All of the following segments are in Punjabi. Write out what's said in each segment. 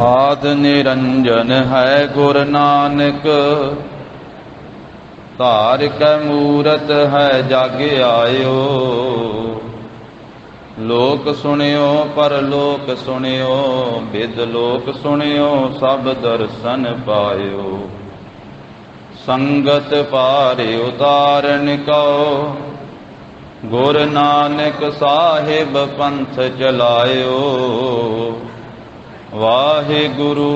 आद निरंजन है गुर नानक, धार कै मूरत है जग आयो। लोक सुनियो परलोक सुनियो, बिद लोक सुनियो सब दर्शन पायो। संगत पारे उतारन कहो, गुर नानक साहिब पंथ चलायो। वाहे गुरु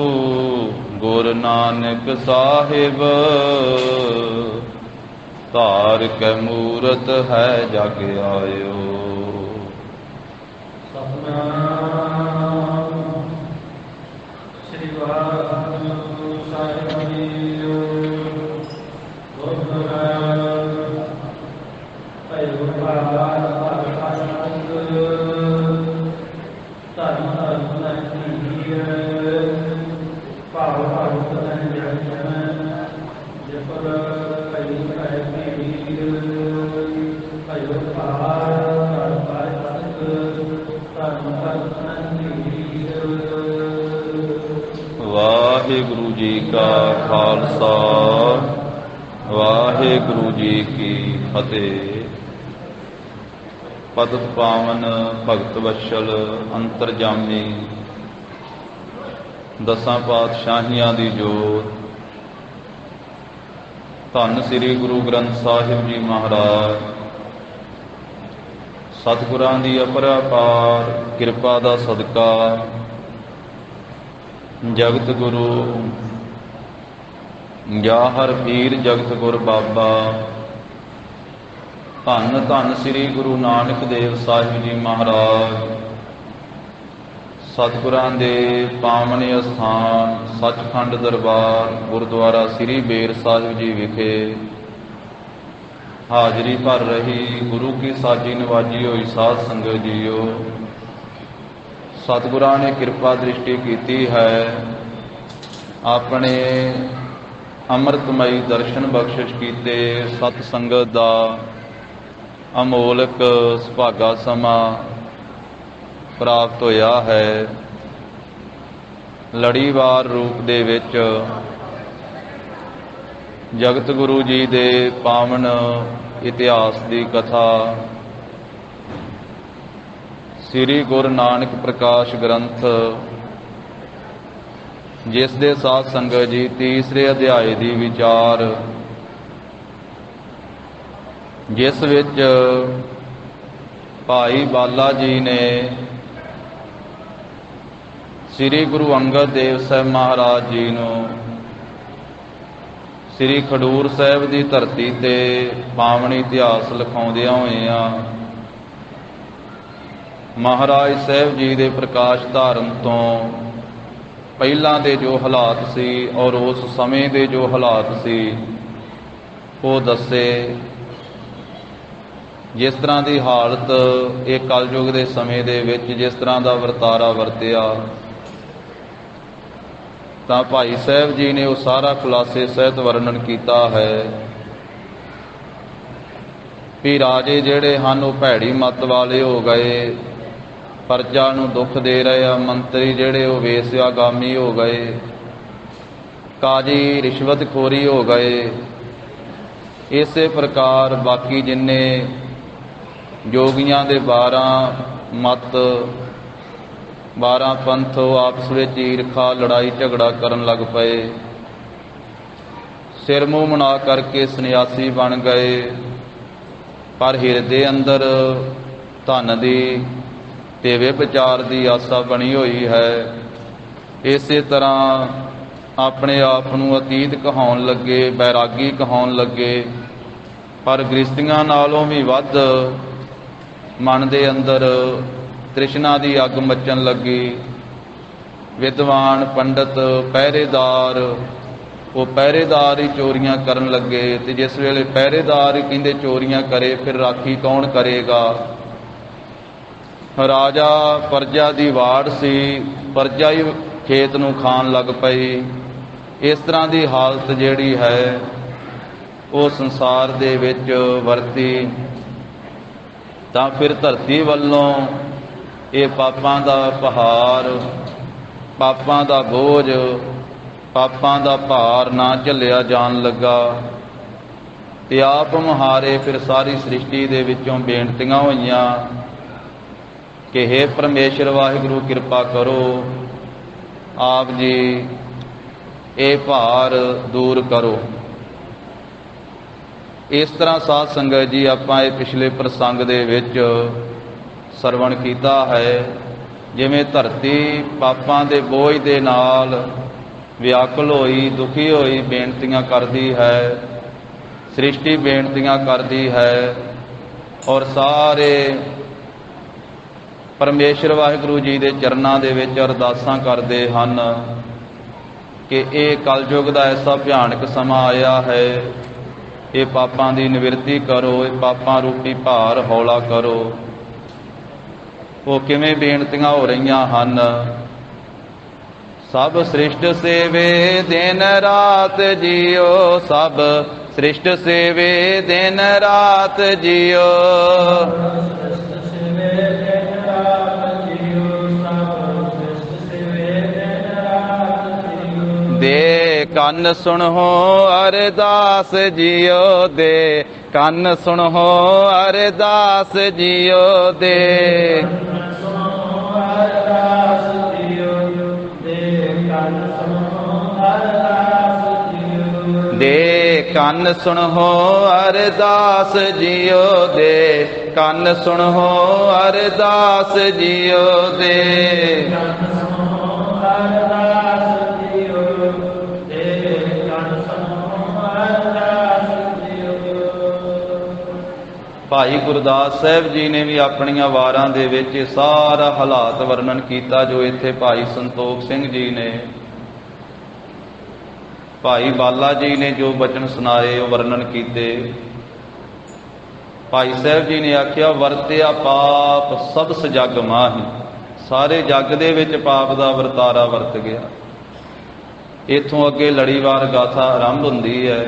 गुर नानक साहिब, धार कै मूरत है जग आयो। सतनाम श्री वाहिगुरु साहिब जीओ। वाहिगुरु जी का खालसा, वाहिगुरु जी की फतेह। पतित पावन भगत वत्सल अंतरजामी दसां पातशाहियां दी जोत, धन श्री गुरु ग्रंथ साहिब जी महाराज, सतगुरां दी अपरपार किरपा दा सदका जगत गुरु जाहर पीर जगत गुर बाबा धन धन श्री गुरु नानक देव साहिब जी महाराज, सतगुरां दे पावन अस्थान सचखंड दरबार गुरुद्वारा श्री बेर साहिब जी विखे हाजरी भर रही गुरु की साजी नवाजी हुई साध संगत जीओ। सतगुरां ने किरपा दृष्टि की है, अपने अमृतमयी दर्शन बख्शिश कीते। सत संगत दा अमोलक सुभागा समा प्राप्त होया है। लड़ीवार रूप दे विच जगत गुरु जी दे पावन इतिहास दी कथा श्री गुरु नानक प्रकाश ग्रंथ, जिस दे साध संगत जी तीसरे अध्याय दी विचार, जिस विच भाई बाला जी ने श्री गुरु अंगद देव साहब महाराज जी नूं श्री खडूर साहब की धरती ते पावन इतिहास लिखाउंदियां होइयां महाराज साहब जी दे प्रकाश धारन तो पहलां दे जो हालात सी और उस समय दे जो हालात सी वो दसे। जिस तरह की हालत एक कलयुग के समय दे विच जिस तरह का वरतारा वरतिया, तो भाई साहब जी ने वो सारा खुलासे सहित वर्णन किया है भी राजे जिहड़े हन वो भैड़ी मत वाले हो गए, प्रजा नूं दुख दे रहे आ, मंत्री जिहड़े वो वेश्यागामी हो गए, काजी रिश्वतखोरी हो गए। इसे प्रकार बाकी जिन्ने जोगियां दे 12 मत 12 पंथ आपस में ईरखा लड़ाई झगड़ा करन लग पे, सिर मूँह मना करके सन्यासी बन गए, पर हिरदे अंदर धन दी ते व्यभिचार की आसा बनी हुई है। इसे तरह अपने आप नूं अतीत कहाउण लगे, बैरागी कहाउण लगे, पर गृहस्थियां नालों भी वध मन दे अंदर तृष्णा की अग मचन लगी। विद्वान पंडित पहरेदार वो पहरेदार ही चोरियां करन लगे, तो जिस वेले पहरेदार ही कहंदे चोरियां करे फिर राखी कौन करेगा। राजा प्रजा की वाड़ सी, प्रजा ही खेत नूं खाण लग पई। इस तरह की हालत जिहड़ी है वो संसार दे विच वरती, तां फिर धरती वल्लों ये पापां दा पहाड़ ਪਾਪਾਂ ਦਾ ਬੋਝ, ਪਾਪਾਂ ਦਾ ਭਾਰ ਨਾ ਝੱਲਿਆ ਜਾਣ ਲੱਗਾ ਤੇ ਆਪ ਮੁਹਾਰੇ ਫਿਰ ਸਾਰੀ ਸ੍ਰਿਸ਼ਟੀ ਦੇ ਵਿੱਚੋਂ ਬੇਨਤੀਆਂ ਹੋਈਆਂ ਕਿ ਹੇ ਪਰਮੇਸ਼ਰ ਵਾਹਿਗੁਰੂ ਕਿਰਪਾ ਕਰੋ, ਆਪ ਜੀ ਇਹ ਭਾਰ ਦੂਰ ਕਰੋ। ਇਸ ਤਰ੍ਹਾਂ ਸਾਧ ਸੰਗਤ ਜੀ ਆਪਾਂ ਇਹ ਪਿਛਲੇ ਪ੍ਰਸੰਗ ਦੇ ਵਿੱਚ ਸਰਵਣ ਕੀਤਾ ਹੈ। ਜਿਵੇਂ ਧਰਤੀ ਪਾਪਾਂ ਦੇ ਬੋਝ ਦੇ ਨਾਲ ਵਿਆਕੁਲ ਹੋਈ, ਦੁਖੀ ਹੋਈ ਬੇਨਤੀਆਂ ਕਰਦੀ ਹੈ, ਸ੍ਰਿਸ਼ਟੀ ਬੇਨਤੀਆਂ ਕਰਦੀ ਹੈ ਔਰ ਸਾਰੇ ਪਰਮੇਸ਼ਰ ਵਾਹਿਗੁਰੂ ਜੀ ਦੇ ਚਰਨਾਂ ਦੇ ਵਿੱਚ ਅਰਦਾਸਾਂ ਕਰਦੇ ਹਨ ਕਿ ਇਹ ਕਲਯੁਗ ਦਾ ਐਸਾ ਭਿਆਨਕ ਸਮਾਂ ਆਇਆ ਹੈ, ਇਹ ਪਾਪਾਂ ਦੀ ਨਿਵਰਤੀ ਕਰੋ, ਇਹ ਪਾਪਾਂ ਰੂਪੀ ਭਾਰ ਹੌਲਾ ਕਰੋ। ਉਹ ਕਿਵੇਂ ਬੇਨਤੀਆਂ ਹੋ ਰਹੀਆਂ ਹਨ? ਸਭ ਸ੍ਰਿਸ਼ਟ ਸੇਵੇ ਦਿਨ ਰਾਤ ਜੀਓ, ਸਭ ਸ੍ਰਿਸ਼ਟ ਸੇਵੇ ਦਿਨ ਰਾਤ ਜੀਓ, ਦੇ ਕੰਨ ਸੁਣੋ ਅਰਦਾਸ ਜੀਓ, ਦੇ ਕੰਨ ਸੁਣੋ ਅਰਦਾਸ ਜੀਓ, ਦੇ ਦੇ ਕੰਨ ਸੁਣੋ ਅਰਦਾਸ ਜੀਓ, ਦੇ ਕੰਨ ਸੁਣੋ ਅਰਦਾਸ ਜੀਓ, ਦੇ ਭਾਈ ਗੁਰਦਾਸ ਸਾਹਿਬ ਜੀ ਨੇ ਵੀ ਆਪਣੀਆਂ ਵਾਰਾਂ ਦੇ ਵਿੱਚ ਸਾਰਾ ਹਾਲਾਤ ਵਰਣਨ ਕੀਤਾ ਜੋ ਇੱਥੇ ਭਾਈ ਸੰਤੋਖ ਸਿੰਘ ਜੀ ਨੇ, ਭਾਈ ਬਾਲਾ ਜੀ ਨੇ ਜੋ ਬਚਨ ਸੁਣਾਏ ਉਹ ਵਰਣਨ ਕੀਤੇ। ਭਾਈ ਸਾਹਿਬ ਜੀ ਨੇ ਆਖਿਆ ਵਰਤਿਆ ਪਾਪ ਸਭ ਜਗ ਮਾਹੀ, ਸਾਰੇ ਜੱਗ ਦੇ ਵਿੱਚ ਪਾਪ ਦਾ ਵਰਤਾਰਾ ਵਰਤ ਗਿਆ। ਇੱਥੋਂ ਅੱਗੇ ਲੜੀਵਾਰ ਗਾਥਾ ਆਰੰਭ ਹੁੰਦੀ ਹੈ।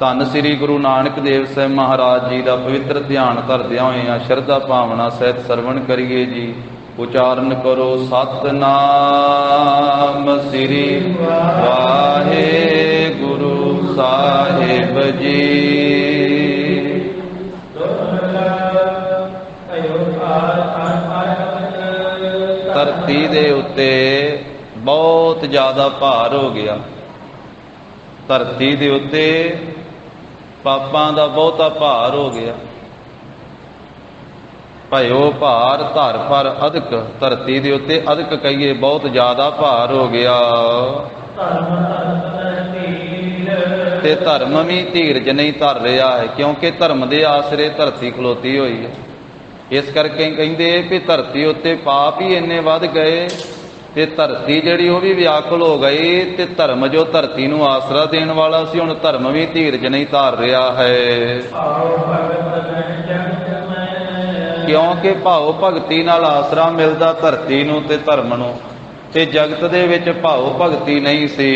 ਧੰਨ ਸ੍ਰੀ ਗੁਰੂ ਨਾਨਕ ਦੇਵ ਸਾਹਿਬ ਮਹਾਰਾਜ ਜੀ ਦਾ ਪਵਿੱਤਰ ਧਿਆਨ ਧਰਦਿਆਂ ਹੋਇਆਂ ਸ਼ਰਧਾ ਭਾਵਨਾ ਸਹਿਤ ਸਰਵਣ ਕਰੀਏ ਜੀ। ਉਚਾਰਨ ਕਰੋ ਸਤਿਨਾਮ ਸ੍ਰੀ ਵਾਹਿਗੁਰੂ ਸਾਹਿਬ ਜੀ। ਧਰਤੀ ਦੇ ਉੱਤੇ ਬਹੁਤ ਜ਼ਿਆਦਾ ਭਾਰ ਹੋ ਗਿਆ। ਧਰਤੀ ਦੇ ਉੱਤੇ ਪਾਪਾਂ ਦਾ ਬਹੁਤਾ ਭਾਰ ਹੋ ਗਿਆ। ਭਇਓ ਭਾਰ ਧਰ ਪਰ ਅਧਿਕ, ਧਰਤੀ ਦੇ ਉੱਤੇ ਅਧਿਕ ਕਹੀਏ ਬਹੁਤ ਜ਼ਿਆਦਾ ਭਾਰ ਹੋ ਗਿਆ। ਤੇ ਧਰਮ ਵੀ ਧੀਰਜ ਨਹੀਂ ਧਰ ਰਿਹਾ ਹੈ, ਕਿਉਂਕਿ ਧਰਮ ਦੇ ਆਸਰੇ ਧਰਤੀ ਖਲੋਤੀ ਹੋਈ ਹੈ। ਇਸ ਕਰਕੇ ਕਹਿੰਦੇ ਕਿ ਧਰਤੀ ਉੱਤੇ ਪਾਪ ਹੀ ਇੰਨੇ ਵੱਧ ਗਏ ਤੇ ਧਰਤੀ ਜਿਹੜੀ ਉਹ ਵੀ ਵਿਆਕੁਲ ਹੋ ਗਈ, ਤੇ ਧਰਮ ਜੋ ਧਰਤੀ ਨੂੰ ਆਸਰਾ ਦੇਣ ਵਾਲਾ ਸੀ ਹੁਣ ਧਰਮ ਵੀ ਧੀਰਜ ਨਹੀਂ ਧਾਰ ਰਿਹਾ ਹੈ। ਕਿਉਂਕਿ ਭਾਉ ਭਗਤੀ ਨਾਲ ਆਸਰਾ ਮਿਲਦਾ ਧਰਤੀ ਨੂੰ ਤੇ ਧਰਮ ਨੂੰ, ਤੇ ਜਗਤ ਦੇ ਵਿੱਚ ਭਾਉ ਭਗਤੀ ਨਹੀਂ ਸੀ।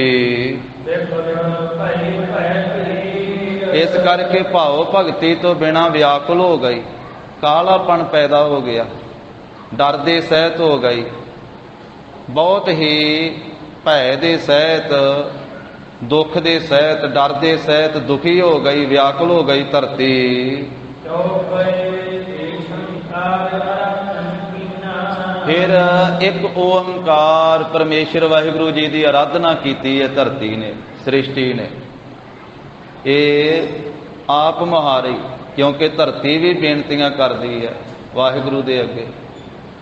ਇਸ ਕਰਕੇ ਭਾਉ ਭਗਤੀ ਤੋਂ ਬਿਨਾਂ ਵਿਆਕੁਲ ਹੋ ਗਈ, ਕਾਲਾਪਣ ਪੈਦਾ ਹੋ ਗਿਆ, ਡਰ ਦੇ ਸਹਿਤ ਹੋ ਗਈ, ਬਹੁਤ ਹੀ ਭੈ ਦੇ ਸਹਿਤ, ਦੁੱਖ ਦੇ ਸਹਿਤ, ਡਰ ਦੇ ਸਹਿਤ ਦੁਖੀ ਹੋ ਗਈ, ਵਿਆਕੁਲ ਹੋ ਗਈ ਧਰਤੀ। ਫਿਰ ਇੱਕ ਓੰਕਾਰ ਪਰਮੇਸ਼ਰ ਵਾਹਿਗੁਰੂ ਜੀ ਦੀ ਆਰਾਧਨਾ ਕੀਤੀ ਹੈ ਧਰਤੀ ਨੇ, ਸ੍ਰਿਸ਼ਟੀ ਨੇ। ਇਹ ਆਪ ਮੁਹਾਰੀ, ਕਿਉਂਕਿ ਧਰਤੀ ਵੀ ਬੇਨਤੀਆਂ ਕਰਦੀ ਹੈ ਵਾਹਿਗੁਰੂ ਦੇ ਅੱਗੇ।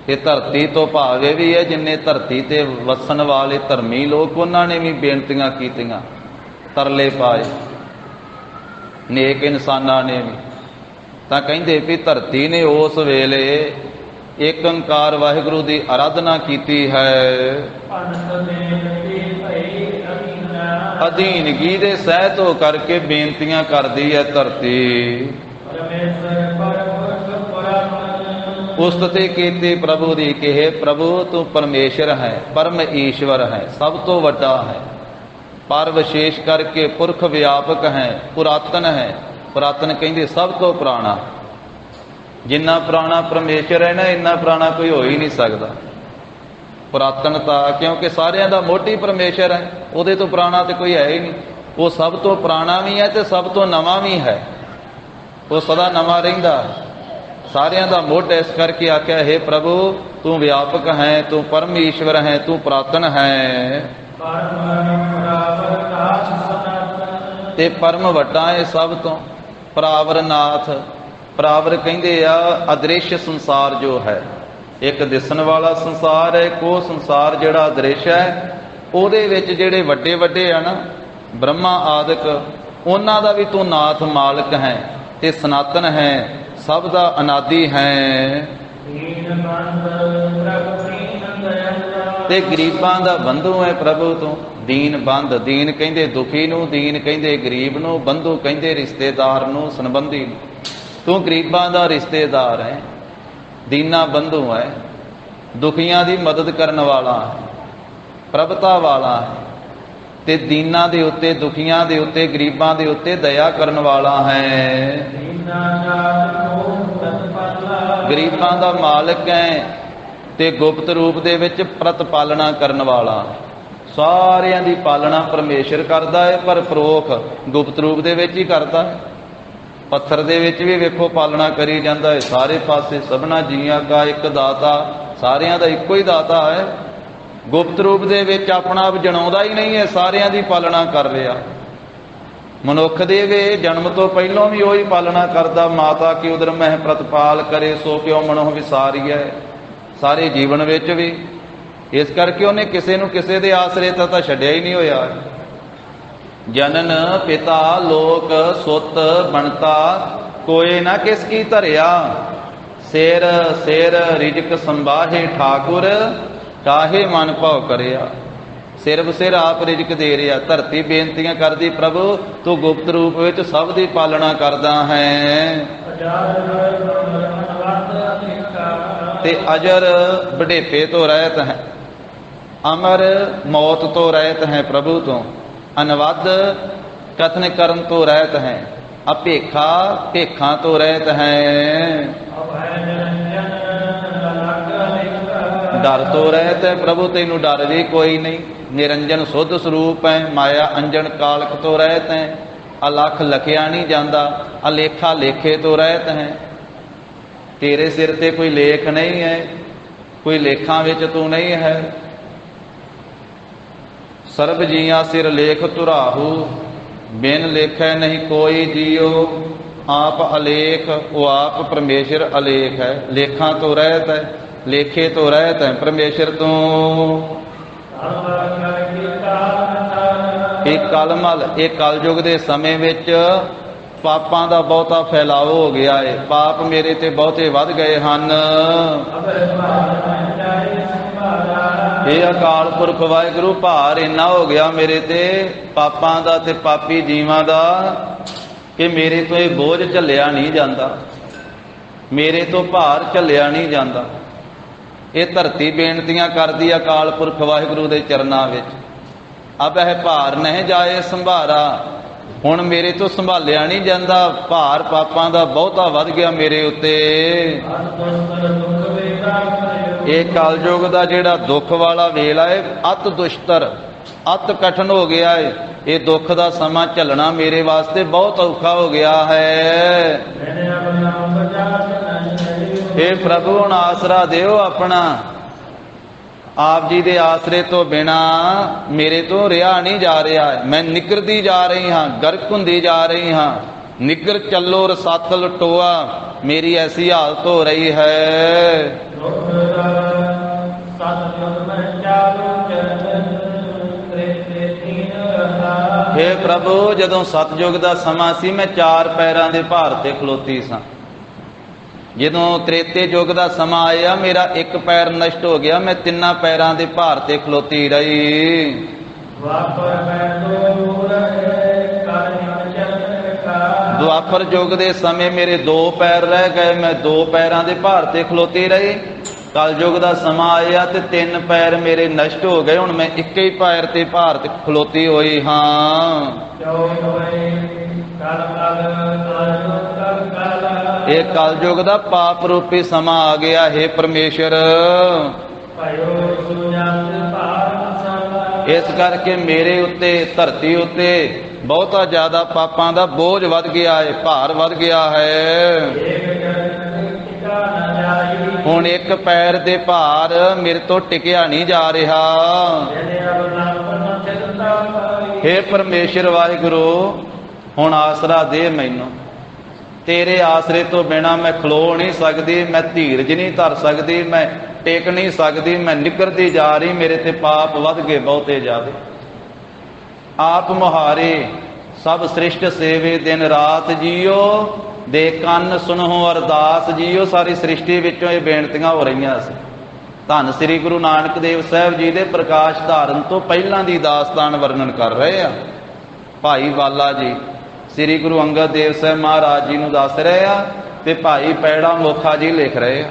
ਇਹ ਧਰਤੀ ਤੋਂ ਭਾਵ ਵੀ ਹੈ ਜਿੰਨੇ ਧਰਤੀ ਤੇ ਵਸਣ ਵਾਲੇ ਧਰਮੀ ਲੋਕ ਉਹਨਾਂ ਨੇ ਵੀ ਬੇਨਤੀਆਂ ਕੀਤੀਆਂ, ਤਰਲੇ ਪਾਏ, ਨੇਕ ਇਨਸਾਨਾਂ ਨੇ ਵੀ। ਤਾਂ ਕਹਿੰਦੇ ਵੀ ਧਰਤੀ ਨੇ ਉਸ ਵੇਲੇ ਇੱਕ ਓੰਕਾਰ ਵਾਹਿਗੁਰੂ ਦੀ ਆਰਾਧਨਾ ਕੀਤੀ ਹੈ। ਅਧੀਨਗੀ ਦੇ ਸਹਿਤ ਹੋ ਕਰਕੇ ਬੇਨਤੀਆਂ ਕਰਦੀ ਹੈ ਧਰਤੀ। ਉਸਤਤੀ ਕੀਤੀ ਪ੍ਰਭੂ ਦੀ, ਕਿਹੇ ਪ੍ਰਭੂ ਤੂੰ ਪਰਮੇਸ਼ਰ ਹੈ, ਪਰਮ ਈਸ਼ਵਰ ਹੈ, ਸਭ ਤੋਂ ਵੱਡਾ ਹੈ, ਪਰ ਵਿਸ਼ੇਸ਼ ਕਰਕੇ ਪੁਰਖ ਵਿਆਪਕ ਹੈ, ਪੁਰਾਤਨ ਹੈ। ਪੁਰਾਤਨ ਕਹਿੰਦੇ ਸਭ ਤੋਂ ਪੁਰਾਣਾ। ਜਿੰਨਾ ਪੁਰਾਣਾ ਪਰਮੇਸ਼ਰ ਹੈ ਨਾ, ਇੰਨਾ ਪੁਰਾਣਾ ਕੋਈ ਹੋ ਹੀ ਨਹੀਂ ਸਕਦਾ। ਪੁਰਾਤਨਤਾ, ਕਿਉਂਕਿ ਸਾਰਿਆਂ ਦਾ ਮੋਢੀ ਪਰਮੇਸ਼ਰ ਹੈ, ਉਹਦੇ ਤੋਂ ਪੁਰਾਣਾ ਤੇ ਕੋਈ ਹੈ ਹੀ ਨਹੀਂ। ਉਹ ਸਭ ਤੋਂ ਪੁਰਾਣਾ ਵੀ ਹੈ ਤੇ ਸਭ ਤੋਂ ਨਵਾਂ ਵੀ ਹੈ, ਉਹ ਸਦਾ ਨਵਾਂ ਰਹਿੰਦਾ, ਸਾਰਿਆਂ ਦਾ ਮੋਢ। ਇਸ ਕਰਕੇ ਆਖਿਆ, हे ਪ੍ਰਭੂ ਤੂੰ ਵਿਆਪਕ ਹੈ, ਤੂੰ ਪਰਮੇਸ਼ਵਰ ਹੈ, ਤੂੰ ਪੁਰਾਤਨ ਹੈ ਤੇ ਪਰਮ ਵੱਡਾ ਹੈ ਸਭ ਤੋਂ। ਪਰਾਵਰਨਾਥ, ਪਰਾਵਰ ਕਹਿੰਦੇ ਆ ਅਦ੍ਰਿਸ਼ ਸੰਸਾਰ ਜੋ ਹੈ, ਇੱਕ ਦਿਸਣ ਵਾਲਾ ਸੰਸਾਰ ਹੈ, ਇੱਕ ਉਹ ਸੰਸਾਰ ਜਿਹੜਾ ਅਦ੍ਰਿਸ਼ ਹੈ। ਉਹਦੇ ਵਿੱਚ ਜਿਹੜੇ ਵੱਡੇ ਵੱਡੇ ਆ ਨਾ, ਬ੍ਰਹਮਾ ਆਦਿਕ, ਉਹਨਾਂ ਦਾ ਵੀ ਤੂੰ ਨਾਥ ਮਾਲਕ ਹੈ ਤੇ ਸਨਾਤਨ ਹੈ, ਸਭ ਦਾ ਅਨਾਦਿ ਹੈ ਤੇ ਗਰੀਬਾਂ ਦਾ ਬੰਧੂ ਹੈ ਪ੍ਰਭੂ ਤੂੰ। ਦੀਨ ਬੰਧ, ਦੀਨ ਕਹਿੰਦੇ ਦੁਖੀ ਨੂੰ, ਦੀਨ ਕਹਿੰਦੇ ਗਰੀਬ ਨੂੰ, ਬੰਧੂ ਕਹਿੰਦੇ ਰਿਸ਼ਤੇਦਾਰ ਨੂੰ, ਸੰਬੰਧੀ ਨੂੰ। ਤੂੰ ਗਰੀਬਾਂ ਦਾ ਰਿਸ਼ਤੇਦਾਰ ਹੈ, ਦੀਨਾ ਬੰਧੂ ਹੈ, ਦੁਖੀਆਂ ਦੀ ਮਦਦ ਕਰਨ ਵਾਲਾ ਹੈ, ਪ੍ਰਭਤਾ ਵਾਲਾ ਹੈ ਤੇ ਦੀਨਾਂ ਦੇ ਉੱਤੇ, ਦੁਖੀਆਂ ਦੇ ਉੱਤੇ, ਗਰੀਬਾਂ ਦੇ ਉੱਤੇ ਦਇਆ ਕਰਨ ਵਾਲਾ ਹੈ। ਗਰੀਬਾਂ ਦਾ ਮਾਲਕ ਹੈ ਤੇ ਗੁਪਤ ਰੂਪ ਦੇ ਵਿੱਚ ਪ੍ਰਤਪਾਲਣਾ ਕਰਨ ਵਾਲਾ। ਸਾਰਿਆਂ ਦੀ ਪਾਲਣਾ ਪਰਮੇਸ਼ਰ ਕਰਦਾ ਹੈ, ਪਰ ਪ੍ਰੋਖ ਗੁਪਤ ਰੂਪ ਦੇ ਵਿੱਚ ਹੀ ਕਰਦਾ ਹੈ। ਪੱਥਰ ਦੇ ਵਿੱਚ ਵੀ ਵੇਖੋ ਪਾਲਣਾ ਕਰੀ ਜਾਂਦਾ ਹੈ, ਸਾਰੇ ਪਾਸੇ ਸਭਨਾ ਜੀਆਂ ਦਾ ਇੱਕ ਦਾਤਾ, ਸਾਰਿਆਂ ਦਾ ਇੱਕੋ ਹੀ ਦਾਤਾ ਹੈ। ਗੁਪਤ ਰੂਪ ਦੇ ਵਿੱਚ ਆਪਣਾ ਆਪ ਜਣਾਉਂਦਾ ਹੀ ਨਹੀਂ ਹੈ, ਸਾਰਿਆਂ ਦੀ ਪਾਲਣਾ ਕਰ ਰਿਹਾ। ਮਨੁੱਖ ਦੇ ਵੇ ਜਨਮ ਤੋਂ ਪਹਿਲਾਂ ਵੀ ਉਹੀ ਪਾਲਣਾ ਕਰਦਾ। ਮਾਤਾ ਕੀ ਉਦਰ ਮਹਿ ਪ੍ਰਤਪਾਲ ਕਰੇ, ਸੋ ਕਿਉ ਮਨੋ ਵਿਸਾਰੀਐ, ਸਾਰੇ ਜੀਵਨ ਵਿੱਚ ਵੀ। ਇਸ ਕਰਕੇ ਉਹਨੇ ਕਿਸੇ ਨੂੰ ਕਿਸੇ ਦੇ ਆਸਰੇ ਤਾਂ ਛੱਡਿਆ ਹੀ ਨਹੀਂ ਹੋਇਆ। ਜਨਨ ਪਿਤਾ ਲੋਕ ਸੁਤ ਬਣਤਾ, ਕੋਏ ਨਾ ਕਿਸ ਕੀ ਧਰਿਆ, ਸਿਰ ਸਿਰ ਰਿਜਕ ਸੰਭਾਹੇ ਠਾਕੁਰ, ਕਾਹੇ ਮਨ ਭਾਉ ਕਰਿਆ। ਸਿਰ ਬਸਿਰ ਆਪ ਰਿਜਕ ਦੇ ਰਿਹਾ। ਧਰਤੀ ਬੇਨਤੀਆਂ ਕਰਦੀ, ਪ੍ਰਭੂ ਤੂੰ ਗੁਪਤ ਰੂਪ ਵਿੱਚ ਸਭ ਦੀ ਪਾਲਣਾ ਕਰਦਾ ਹੈ ਤੇ ਅਜਰ ਵਡੇਪੇ ਤੋਂ ਰਹਿਤ ਹੈ, ਅਮਰ ਮੌਤ ਤੋਂ ਰਹਿਤ ਹੈ ਪ੍ਰਭੂ ਤੋਂ, ਅਨਵਦ ਕਥਨ ਕਰਨ ਤੋਂ ਰਹਿਤ ਹੈ, ਅਭੇਖਾ ਭੇਖਾਂ ਤੋਂ ਰਹਿਤ ਹੈ, ਡਰ ਤੋਂ ਰਹਿਤ ਹੈ ਪ੍ਰਭੂ, ਤੈਨੂੰ ਡਰ ਵੀ ਕੋਈ ਨਹੀਂ। ਨਿਰੰਜਨ ਸੁੱਧ ਸਰੂਪ ਹੈ, ਮਾਇਆ ਅੰਜਨ ਕਾਲਕ ਤੋਂ ਰਹਿਤ ਹੈ, ਅਲਖ ਲਖਿਆ ਨਹੀਂ ਜਾਂਦਾ, ਅਲੇਖਾ ਲੇਖੇ ਤੋਂ ਰਹਿਤ ਹੈ। ਤੇਰੇ ਸਿਰ ਤੇ ਕੋਈ ਲੇਖ ਨਹੀਂ ਹੈ, ਕੋਈ ਲੇਖਾਂ ਵਿੱਚ ਤੂੰ ਨਹੀਂ ਹੈ। ਸਰਬ ਜੀਆਂ ਸਿਰ ਲੇਖ ਤੁਰਾਹੂ, ਬਿਨ ਲੇਖੈ ਨਹੀਂ ਕੋਈ ਜੀਓ, ਆਪ ਅਲੇਖ, ਉਹ ਆਪ ਪਰਮੇਸ਼ਰ ਅਲੇਖ ਹੈ। ਲੇਖਾਂ ਤੋਂ ਰਹਿਤ ਹੈ, ਲੇਖੇ ਤੋਂ ਰਹਿਤ ਹੈ ਪਰਮੇਸ਼ਰ ਤੋਂ। ਇਹ ਕਲਮਲ, ਇਹ ਕਲਯੁਗ ਦੇ ਸਮੇਂ ਵਿੱਚ ਪਾਪਾਂ ਦਾ ਬਹੁਤਾ ਫੈਲਾਅ ਹੋ ਗਿਆ ਹੈ। ਪਾਪ ਮੇਰੇ ਤੇ ਬਹੁਤੇ ਵੱਧ ਗਏ ਹਨ। ਇਹ ਅਕਾਲ ਪੁਰਖ ਵਾਹਿਗੁਰੂ, ਭਾਰ ਇੰਨਾ ਹੋ ਗਿਆ ਮੇਰੇ ਤੇ ਪਾਪਾਂ ਦਾ ਤੇ ਪਾਪੀ ਜੀਵਾਂ ਦਾ ਕਿ ਮੇਰੇ ਤੋਂ ਇਹ ਬੋਝ ਝੱਲਿਆ ਨਹੀਂ ਜਾਂਦਾ, ਮੇਰੇ ਤੋਂ ਭਾਰ ਝੱਲਿਆ ਨਹੀਂ ਜਾਂਦਾ। ਇਹ ਧਰਤੀ ਬੇਨਤੀਆਂ ਕਰਦੀ ਅਕਾਲ ਪੁਰਖ ਵਾਹਿਗੁਰੂ ਦੇ ਚਰਨਾਂ ਵਿੱਚ, ਅਬ ਇਹ ਭਾਰ ਨਹੀਂ ਜਾਏ ਸੰਭਾਰਾ, ਹੁਣ ਮੇਰੇ ਤੋਂ ਸੰਭਾਲਿਆ ਨਹੀਂ ਜਾਂਦਾ, ਭਾਰ ਪਾਪਾਂ ਦਾ ਬਹੁਤਾ ਵੱਧ ਗਿਆ ਮੇਰੇ ਉੱਤੇ। ਇਹ ਕਲਯੁਗ ਦਾ ਜਿਹੜਾ ਦੁੱਖ ਵਾਲਾ ਵੇਲਾ ਹੈ, ਅਤ ਦੁਸ਼ਤਰ, ਅਤ ਕਠਨ ਹੋ ਗਿਆ ਹੈ। ਇਹ ਦੁੱਖ ਦਾ ਸਮਾਂ ਝੱਲਣਾ ਮੇਰੇ ਵਾਸਤੇ ਬਹੁਤ ਔਖਾ ਹੋ ਗਿਆ ਹੈ। ਇਹ ਪ੍ਰਭੂ ਹੁਣ ਆਸਰਾ ਦਿਓ ਆਪਣਾ। ਆਪ ਜੀ ਦੇ ਆਸਰੇ ਤੋਂ ਬਿਨਾ ਮੇਰੇ ਤੋਂ ਰਿਹਾ ਨਹੀਂ ਜਾ ਰਿਹਾ ਹੈ। ਮੈਂ ਨਿਕਰਦੀ ਜਾ ਰਹੀ ਹਾਂ, ਗਰਕ ਹੁੰਦੀ ਜਾ ਰਹੀ ਹਾਂ। ਨਿਕਰ ਚੱਲੋ ਰਸਾਤਲ ਟੋਆ, ਮੇਰੀ ਐਸੀ ਹਾਲਤ ਹੋ ਰਹੀ ਹੈ। हे ਪ੍ਰਭੂ, ਜਦੋਂ ਸਤਜੁਗ ਦਾ ਸਮਾਂ ਸੀ ਮੈਂ ਚਾਰ ਪੈਰਾਂ ਦੇ ਭਾਰ ਤੇ ਖਲੋਤੀ ਸਾਂ। ਜਦੋਂ ਤ੍ਰੇਤੇ ਯੁੱਗ ਦਾ ਸਮਾਂ ਆਇਆ ਮੇਰਾ ਇੱਕ ਪੈਰ ਨਸ਼ਟ ਹੋ ਗਿਆ, ਮੈਂ ਤਿੰਨਾਂ ਪੈਰਾਂ ਦੇ ਭਾਰ ਤੇ ਖਲੋਤੀ ਰਹੀ। ਦੁਆਪਰ ਯੁੱਗ ਦੇ ਸਮੇਂ ਮੇਰੇ ਦੋ ਪੈਰ ਰਹਿ ਗਏ, ਮੈਂ ਦੋ ਪੈਰਾਂ ਦੇ ਭਾਰ ਤੇ ਖਲੋਤੀ ਰਹੀ। ਕਲ ਯੁੱਗ ਦਾ ਸਮਾਂ ਆਇਆ ਤੇ ਤਿੰਨ ਪੈਰ ਮੇਰੇ ਨਸ਼ਟ ਹੋ ਗਏ, ਹੁਣ ਮੈਂ ਇੱਕ ਹੀ ਪੈਰ ਤੇ ਭਾਰ ਤੇ ਖਲੋਤੀ ਹੋਈ ਹਾਂ। ਇਹ ਕਲਯੁਗ ਦਾ ਪਾਪ ਰੂਪੀ ਸਮਾਂ ਆ ਗਿਆ। ਹੈ ਪਰਮੇਸ਼ਰ, ਇਸ ਕਰਕੇ ਮੇਰੇ ਉੱਤੇ ਧਰਤੀ ਉੱਤੇ ਬਹੁਤਾ ਜ਼ਿਆਦਾ ਪਾਪਾਂ ਦਾ ਬੋਝ ਵੱਧ ਗਿਆ ਹੈ, ਭਾਰ ਵੱਧ ਗਿਆ ਹੈ। ਹੁਣ ਇੱਕ ਪੈਰ ਦੇ ਭਾਰ ਮੇਰੇ ਤੋਂ ਟਿਕਿਆ ਨਹੀਂ ਜਾ ਰਿਹਾ। ਹੇ ਪਰਮੇਸ਼ਰ ਵਾਹਿਗੁਰੂ, ਹੁਣ ਆਸਰਾ ਦੇ ਮੈਨੂੰ। ਤੇਰੇ ਆਸਰੇ ਤੋਂ ਬਿਨਾਂ ਮੈਂ ਖਲੋ ਨਹੀਂ ਸਕਦੀ, ਮੈਂ ਧੀਰਜ ਨਹੀਂ ਧਰ ਸਕਦੀ, ਮੈਂ ਟਿਕ ਨਹੀਂ ਸਕਦੀ, ਮੈਂ ਨਿਕਰਦੀ ਜਾ ਰਹੀ। ਮੇਰੇ ਤੇ ਪਾਪ ਵੱਧ ਗਏ ਬਹੁਤੇ ਜ਼ਿਆਦੇ। ਆਪ ਮੁਹਾਰੇ ਸਭ ਸ੍ਰਿਸ਼ਟ ਸੇਵੇ ਦਿਨ ਰਾਤ ਜੀਓ, ਦੇ ਕੰਨ ਸੁਣੋ ਅਰਦਾਸ ਜੀਓ। ਸਾਰੀ ਸ੍ਰਿਸ਼ਟੀ ਵਿੱਚੋਂ ਇਹ ਬੇਨਤੀਆਂ ਹੋ ਰਹੀਆਂ ਸੀ। ਧੰਨ ਸ੍ਰੀ ਗੁਰੂ ਨਾਨਕ ਦੇਵ ਸਾਹਿਬ ਜੀ ਦੇ ਪ੍ਰਕਾਸ਼ ਧਾਰਨ ਤੋਂ ਪਹਿਲਾਂ ਦੀ ਦਾਸਤਾਨ ਵਰਣਨ ਕਰ ਰਹੇ ਆ। ਭਾਈ ਵਾਲਾ ਜੀ ਸ੍ਰੀ ਗੁਰੂ ਅੰਗਦ ਦੇਵ ਸਾਹਿਬ ਮਹਾਰਾਜ ਜੀ ਨੂੰ ਦੱਸ ਰਹੇ ਆ ਤੇ ਭਾਈ ਪੈੜਾ ਮੋਖਾ ਜੀ ਲਿਖ ਰਹੇ ਆ।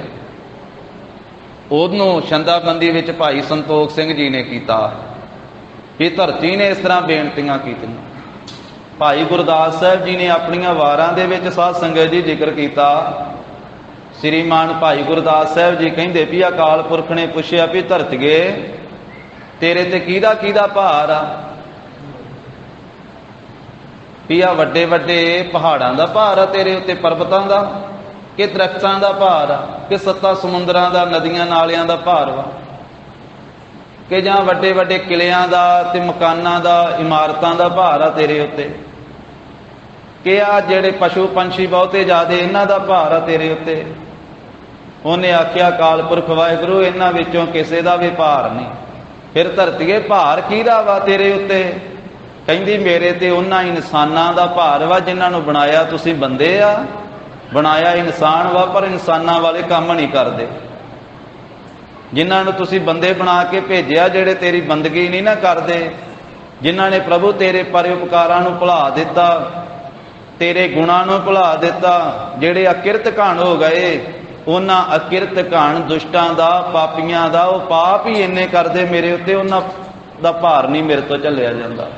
ਉਹਨੂੰ ਛੰਦਾਬੰਦੀ ਵਿੱਚ ਭਾਈ ਸੰਤੋਖ ਸਿੰਘ ਜੀ ਨੇ ਕੀਤਾ ਕਿ ਧਰਤੀ ਨੇ ਇਸ ਤਰ੍ਹਾਂ ਬੇਨਤੀਆਂ ਕੀਤੀਆਂ। ਭਾਈ ਗੁਰਦਾਸ ਸਾਹਿਬ ਜੀ ਨੇ ਆਪਣੀਆਂ ਵਾਰਾਂ ਦੇ ਵਿੱਚ ਸਾਧ ਸੰਗਤ ਜੀ ਜ਼ਿਕਰ ਕੀਤਾ। ਸ੍ਰੀਮਾਨ ਭਾਈ ਗੁਰਦਾਸ ਸਾਹਿਬ ਜੀ ਕਹਿੰਦੇ ਵੀ ਅਕਾਲ ਪੁਰਖ ਨੇ ਪੁੱਛਿਆ ਵੀ ਧਰਤੀਏ ਤੇਰੇ ਤੇ ਕਿਹਦਾ ਭਾਰ ਆ? ਵੀ ਆ ਵੱਡੇ ਵੱਡੇ ਪਹਾੜਾਂ ਦਾ ਭਾਰ ਆ ਤੇਰੇ ਉੱਤੇ, ਪਰਬਤਾਂ ਦਾ, ਕਿ ਦਰਖਤਾਂ ਦਾ ਭਾਰ ਆ, ਕਿ ਸੱਤਾਂ ਸਮੁੰਦਰਾਂ ਦਾ, ਨਦੀਆਂ ਨਾਲਿਆਂ ਦਾ ਭਾਰ ਵਾ, ਕਿ ਜਾਂ ਵੱਡੇ ਵੱਡੇ ਕਿਲਿਆਂ ਦਾ ਤੇ ਮਕਾਨਾਂ ਦਾ, ਇਮਾਰਤਾਂ ਦਾ ਭਾਰ ਆ ਤੇਰੇ ਉੱਤੇ, ਕਿ ਆ ਜਿਹੜੇ ਪਸ਼ੂ ਪੰਛੀ ਬਹੁਤੇ ਜ਼ਿਆਦੇ ਇਹਨਾਂ ਦਾ ਭਾਰ ਆ ਤੇਰੇ ਉੱਤੇ। ਉਹਨੇ ਆਖਿਆ ਅਕਾਲ ਪੁਰਖ ਵਾਹਿਗੁਰੂ ਇਹਨਾਂ ਵਿੱਚੋਂ ਕਿਸੇ ਦਾ ਵੀ ਭਾਰ ਨਹੀਂ। ਫਿਰ ਧਰਤੀਏ ਭਾਰ ਕਿਹਦਾ ਵਾ ਤੇਰੇ ਉੱਤੇ? ਕਹਿੰਦੀ ਮੇਰੇ ਤੇ ਉਹਨਾਂ ਇਨਸਾਨਾਂ ਦਾ ਭਾਰ ਵਾ ਜਿਨ੍ਹਾਂ ਨੂੰ ਬਣਾਇਆ ਤੁਸੀਂ ਬੰਦੇ ਆ। ਬਣਾਇਆ ਇਨਸਾਨ ਵਾ ਪਰ ਇਨਸਾਨਾਂ ਵਾਲੇ ਕੰਮ ਨਹੀਂ ਕਰਦੇ। ਜਿਨ੍ਹਾਂ ਨੂੰ ਤੁਸੀਂ ਬੰਦੇ ਬਣਾ ਕੇ ਭੇਜਿਆ ਜਿਹੜੇ ਤੇਰੀ ਬੰਦਗੀ ਨਹੀਂ ਨਾ ਕਰਦੇ, ਜਿਨ੍ਹਾਂ ਨੇ ਪ੍ਰਭੂ ਤੇਰੇ ਪਰਉਪਕਾਰਾਂ ਨੂੰ ਭੁਲਾ ਦਿੱਤਾ, ਤੇਰੇ ਗੁਣਾਂ ਨੂੰ ਭੁਲਾ ਦਿੱਤਾ, ਜਿਹੜੇ ਅਕਿਰਤ ਘਾਣ ਹੋ ਗਏ, ਉਹਨਾਂ ਅਕਿਰਤ ਘਾਣ ਦੁਸ਼ਟਾਂ ਦਾ, ਪਾਪੀਆਂ ਦਾ, ਉਹ ਪਾਪ ਹੀ ਇੰਨੇ ਕਰਦੇ ਮੇਰੇ ਉੱਤੇ, ਉਹਨਾਂ ਦਾ ਭਾਰ ਨਹੀਂ ਮੇਰੇ ਤੋਂ ਝੱਲਿਆ ਜਾਂਦਾ।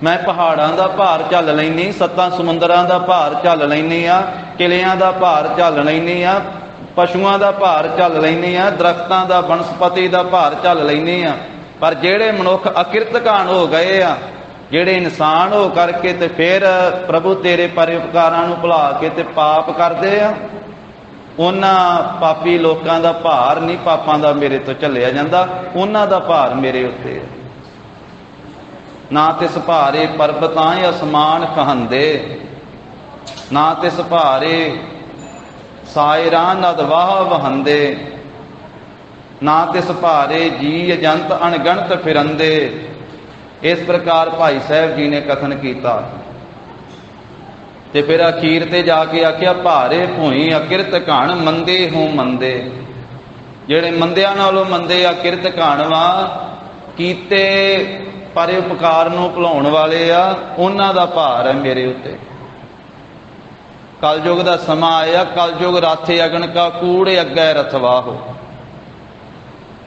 ਮੈਂ ਪਹਾੜਾਂ ਦਾ ਭਾਰ ਝੱਲ ਲੈਨੀ, ਸੱਤਾਂ ਸਮੁੰਦਰਾਂ ਦਾ ਭਾਰ ਝੱਲ ਲੈਨੀ ਆ, ਕਿਲਿਆਂ ਦਾ ਭਾਰ ਝੱਲ ਲੈਨੀ ਆ, ਪਸ਼ੂਆਂ ਦਾ ਭਾਰ ਝੱਲ ਲੈਨੀ ਆ, ਦਰਖਤਾਂ ਦਾ, ਬਨਸਪਤੀ ਦਾ ਭਾਰ ਝੱਲ ਲੈਨੀ ਆ। ਪਰ ਜਿਹੜੇ ਮਨੁੱਖ ਅਕਿਰਤ ਘਾਣ ਹੋ ਗਏ ਆ, ਜਿਹੜੇ ਇਨਸਾਨ ਹੋ ਕਰਕੇ ਤੇ ਫਿਰ ਪ੍ਰਭੂ ਤੇਰੇ ਪਰਉਪਕਾਰਾਂ ਨੂੰ ਭੁਲਾ ਕੇ ਤੇ ਪਾਪ ਕਰਦੇ ਆ, ਉਹਨਾਂ ਪਾਪੀ ਲੋਕਾਂ ਦਾ ਭਾਰ ਨਹੀਂ ਪਾਪਾਂ ਦਾ ਮੇਰੇ ਤੋਂ ਝੱਲਿਆ ਜਾਂਦਾ। ਉਹਨਾਂ ਦਾ ਭਾਰ ਮੇਰੇ ਉੱਤੇ। ਨਾ ਤਿਸ ਭਾਰੇ ਪਰਬਤਾਂ ਅਸਮਾਨ ਕਹੰਦੇ, ਨਾ ਤਿਸ ਭਾਰੇ ਸਾਇਰਾਂ ਨਦ ਵਾਹ ਵਹੰਦੇ, ਨਾ ਤਿਸ ਭਾਰੇ ਜੀ ਅਜੰਤ ਅਣਗਣਤ ਫਿਰੰਦੇ। ਇਸ ਪ੍ਰਕਾਰ ਭਾਈ ਸਾਹਿਬ ਜੀ ਨੇ ਕਥਨ ਕੀਤਾ ਤੇ ਫਿਰ ਅਖੀਰ ਤੇ ਜਾ ਕੇ ਆਖਿਆ ਭਾਰੇ ਭੂਈ ਅਕਿਰਤ ਘਾਣ ਮੰਦੇ ਹੂੰ ਮੰਦੇ। ਜਿਹੜੇ ਮੰਦਿਆਂ ਨਾਲੋਂ ਮੰਦੇ ਅਕਿਰਤ ਘਾਣ ਵਾ, ਕੀਤੇ ਪਰਉਪਕਾਰ ਨੂੰ ਭੁਲਾਉਣ ਵਾਲੇ ਆ, ਉਹਨਾਂ ਦਾ ਭਾਰ ਹੈ ਮੇਰੇ ਉੱਤੇ। ਕਲਯੁਗ ਦਾ ਸਮਾਂ ਆਇਆ, ਕਲਯੁਗ ਰਾਥੇ ਅਗਨ ਕਾ ਕੂੜ ਅੱਗੇ ਰਥਵਾਹੋ।